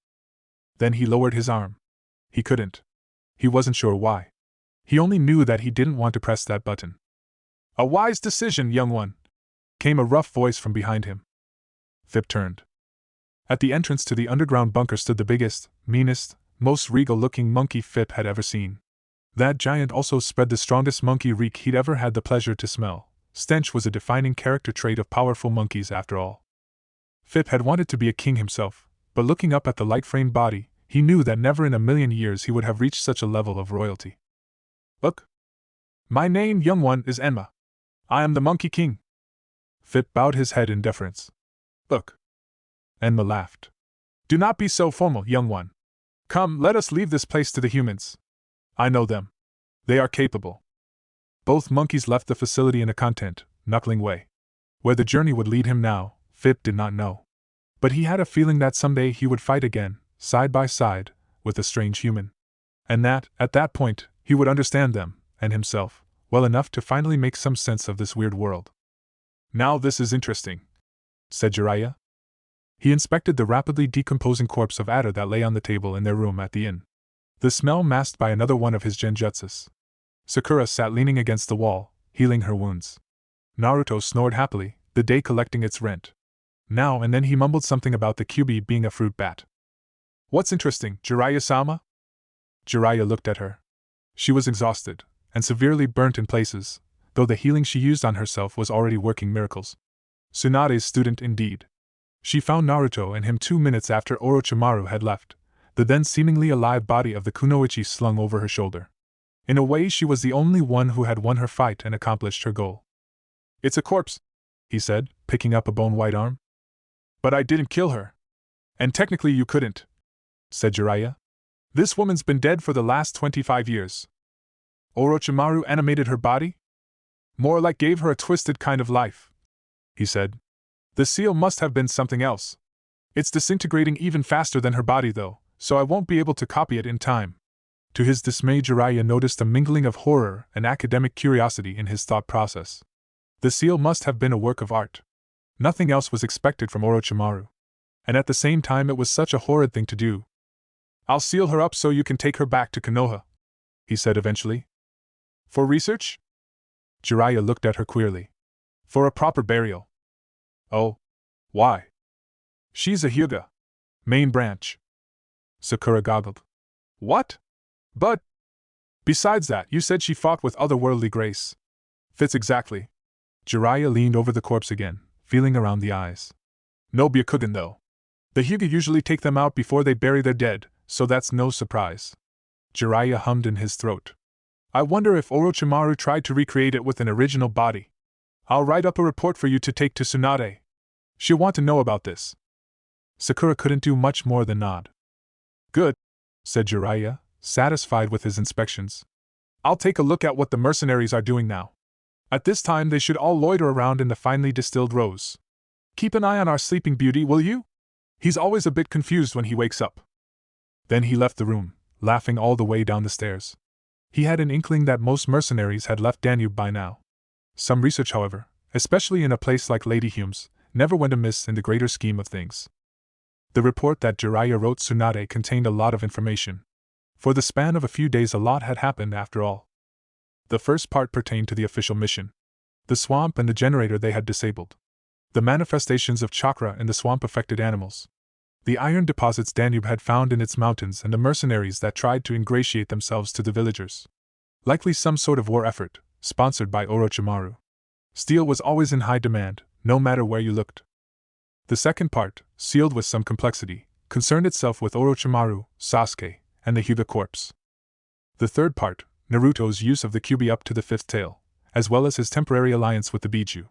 Then he lowered his arm. He couldn't. He wasn't sure why. He only knew that he didn't want to press that button. A wise decision, young one, came a rough voice from behind him. Fip turned. At the entrance to the underground bunker stood the biggest, meanest, most regal-looking monkey Fip had ever seen. That giant also spread the strongest monkey reek he'd ever had the pleasure to smell. Stench was a defining character trait of powerful monkeys after all. Fip had wanted to be a king himself, but looking up at the light-framed body, he knew that never in a million years he would have reached such a level of royalty. Look. My name, young one, is Enma. I am the Monkey King. Fip bowed his head in deference. Look. Enma laughed. Do not be so formal, young one. Come, let us leave this place to the humans. I know them. They are capable. Both monkeys left the facility in a content, knuckling way. Where the journey would lead him now, Fip did not know. But he had a feeling that someday he would fight again, side by side, with a strange human. And that, at that point, he would understand them, and himself, well enough to finally make some sense of this weird world. Now this is interesting, said Jiraiya. He inspected the rapidly decomposing corpse of Ada that lay on the table in their room at the inn. The smell masked by another one of his genjutsus. Sakura sat leaning against the wall, healing her wounds. Naruto snored happily, the day collecting its rent. Now and then he mumbled something about the Kyuubi being a fruit bat. What's interesting, Jiraiya-sama? Jiraiya looked at her. She was exhausted, and severely burnt in places, though the healing she used on herself was already working miracles. Tsunade's student indeed. She found Naruto and him 2 minutes after Orochimaru had left, the then seemingly alive body of the kunoichi slung over her shoulder. In a way she was the only one who had won her fight and accomplished her goal. It's a corpse, he said, picking up a bone-white arm. But I didn't kill her. And technically you couldn't, said Jiraiya. This woman's been dead for the last 25 years. Orochimaru animated her body? More like gave her a twisted kind of life, he said. The seal must have been something else. It's disintegrating even faster than her body though, so I won't be able to copy it in time. To his dismay, Jiraiya noticed a mingling of horror and academic curiosity in his thought process. The seal must have been a work of art. Nothing else was expected from Orochimaru. And at the same time it was such a horrid thing to do. I'll seal her up so you can take her back to Konoha, he said eventually. For research? Jiraiya looked at her queerly. For a proper burial. Oh. Why? She's a Hyuga. Main branch. Sakura goggled. What? But. Besides that, you said she fought with otherworldly grace. Fits exactly. Jiraiya leaned over the corpse again, feeling around the eyes. No Byakugan though. The Hyuga usually take them out before they bury their dead, so that's no surprise. Jiraiya hummed in his throat. I wonder if Orochimaru tried to recreate it with an original body. I'll write up a report for you to take to Tsunade. She'll want to know about this. Sakura couldn't do much more than nod. Good, said Jiraiya, satisfied with his inspections. I'll take a look at what the mercenaries are doing now. At this time they should all loiter around in the finely distilled rose. Keep an eye on our sleeping beauty, will you? He's always a bit confused when he wakes up. Then he left the room, laughing all the way down the stairs. He had an inkling that most mercenaries had left Danube by now. Some research, however, especially in a place like Lady Hume's, never went amiss in the greater scheme of things. The report that Jiraiya wrote Tsunade contained a lot of information. For the span of a few days a lot had happened after all. The first part pertained to the official mission. The swamp and the generator they had disabled. The manifestations of chakra in the swamp affected animals. The iron deposits Danube had found in its mountains and the mercenaries that tried to ingratiate themselves to the villagers. Likely some sort of war effort, sponsored by Orochimaru. Steel was always in high demand, no matter where you looked. The second part, sealed with some complexity, concerned itself with Orochimaru, Sasuke, and the Hyuga corpse. The third part, Naruto's use of the Kyuubi up to the fifth tail, as well as his temporary alliance with the Biju.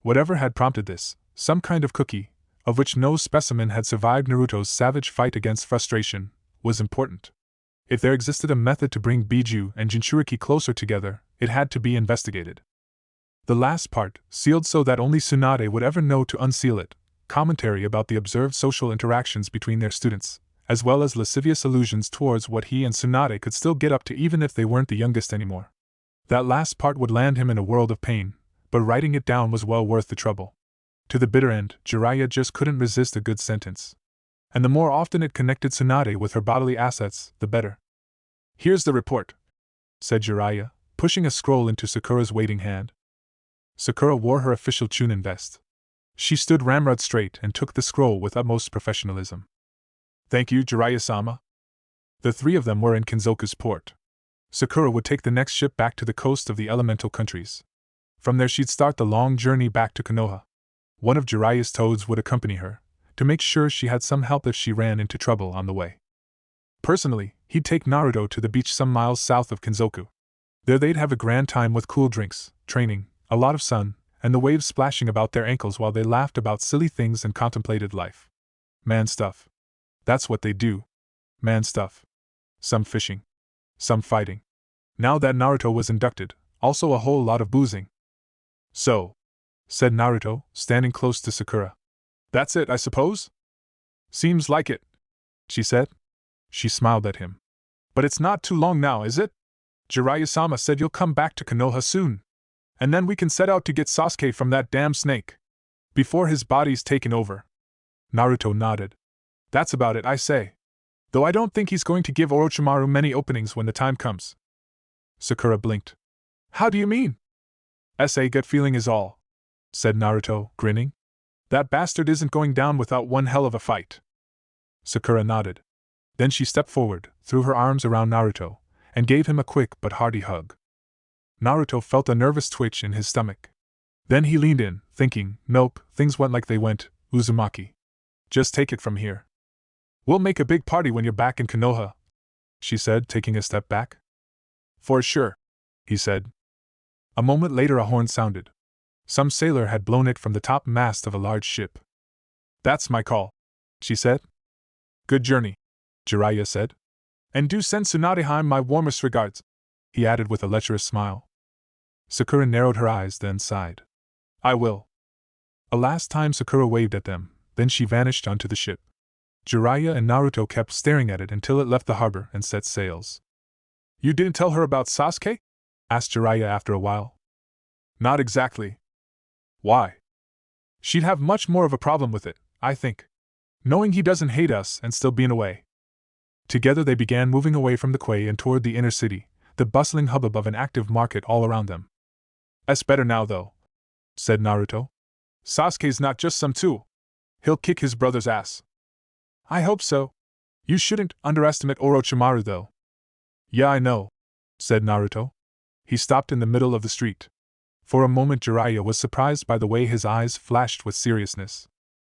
Whatever had prompted this, some kind of cookie, of which no specimen had survived Naruto's savage fight against frustration, was important. If there existed a method to bring Biju and Jinchuriki closer together, it had to be investigated. The last part, sealed so that only Tsunade would ever know to unseal it, commentary about the observed social interactions between their students, as well as lascivious allusions towards what he and Tsunade could still get up to even if they weren't the youngest anymore. That last part would land him in a world of pain, but writing it down was well worth the trouble. To the bitter end, Jiraiya just couldn't resist a good sentence. And the more often it connected Tsunade with her bodily assets, the better. Here's the report, said Jiraiya, pushing a scroll into Sakura's waiting hand. Sakura wore her official Chunin vest. She stood ramrod straight and took the scroll with utmost professionalism. Thank you, Jiraiya-sama. The three of them were in Kinzoku's port. Sakura would take the next ship back to the coast of the elemental countries. From there she'd start the long journey back to Konoha. One of Jiraiya's toads would accompany her, to make sure she had some help if she ran into trouble on the way. Personally, he'd take Naruto to the beach some miles south of Kinzoku. There they'd have a grand time with cool drinks, training, a lot of sun, and the waves splashing about their ankles while they laughed about silly things and contemplated life. Man stuff. That's what they do. Man stuff. Some fishing. Some fighting. Now that Naruto was inducted, also a whole lot of boozing. So, said Naruto, standing close to Sakura. That's it, I suppose? Seems like it, she said. She smiled at him. But it's not too long now, is it? Jiraiya-sama said you'll come back to Konoha soon. And then we can set out to get Sasuke from that damn snake. Before his body's taken over. Naruto nodded. That's about it, I say. Though I don't think he's going to give Orochimaru many openings when the time comes. Sakura blinked. How do you mean? S.A. gut feeling is all, said Naruto, grinning. That bastard isn't going down without one hell of a fight. Sakura nodded. Then she stepped forward, threw her arms around Naruto, and gave him a quick but hearty hug. Naruto felt a nervous twitch in his stomach. Then he leaned in, thinking, nope, things went like they went, Uzumaki. Just take it from here. We'll make a big party when you're back in Konoha, she said, taking a step back. For sure, he said. A moment later a horn sounded. Some sailor had blown it from the top mast of a large ship. That's my call, she said. Good journey, Jiraiya said. And do send Tsunadeheim my warmest regards, he added with a lecherous smile. Sakura narrowed her eyes, then sighed. I will. A last time Sakura waved at them, then she vanished onto the ship. Jiraiya and Naruto kept staring at it until it left the harbor and set sails. You didn't tell her about Sasuke? Asked Jiraiya after a while. Not exactly. Why? She'd have much more of a problem with it, I think. Knowing he doesn't hate us and still being away. Together they began moving away from the quay and toward the inner city, the bustling hubbub of an active market all around them. "That's better now, though," said Naruto. "Sasuke's not just some tool. He'll kick his brother's ass." "I hope so. You shouldn't underestimate Orochimaru, though." "Yeah, I know," said Naruto. He stopped in the middle of the street. For a moment Jiraiya was surprised by the way his eyes flashed with seriousness.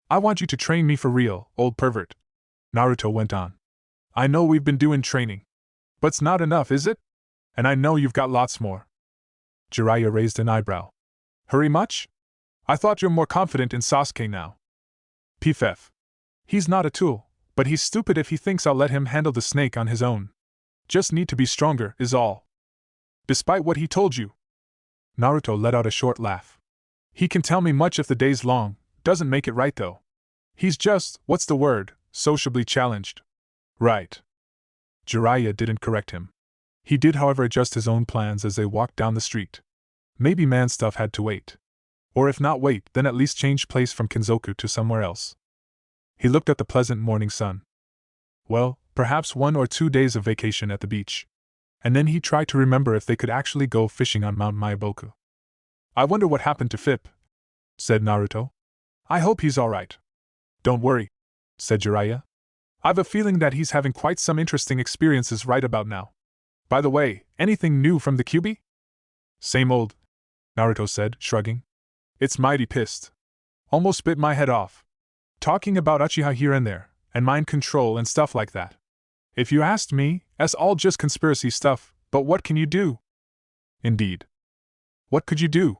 "I want you to train me for real, old pervert," Naruto went on. "I know we've been doing training. But it's not enough, is it? And I know you've got lots more." Jiraiya raised an eyebrow. "Hurry much? I thought you're more confident in Sasuke now." "Pff. He's not a tool, but he's stupid if he thinks I'll let him handle the snake on his own. Just need to be stronger, is all. Despite what he told you." Naruto let out a short laugh. "He can tell me much if the day's long, doesn't make it right though. He's just, what's the word, sociably challenged." "Right." Jiraiya didn't correct him. He did, however, adjust his own plans as they walked down the street. Maybe man stuff had to wait. Or if not wait, then at least change place from Kinzoku to somewhere else. He looked at the pleasant morning sun. Well, perhaps 1 or 2 days of vacation at the beach. And then he tried to remember if they could actually go fishing on Mount Myoboku. "I wonder what happened to Fip," said Naruto. "I hope he's alright." "Don't worry," said Jiraiya. "I've a feeling that he's having quite some interesting experiences right about now. By the way, anything new from the Kyuubi?" "Same old," Naruto said, shrugging. "It's mighty pissed. Almost bit my head off. Talking about Uchiha here and there, and mind control and stuff like that. If you asked me, that's all just conspiracy stuff, but what can you do?" "Indeed. What could you do?"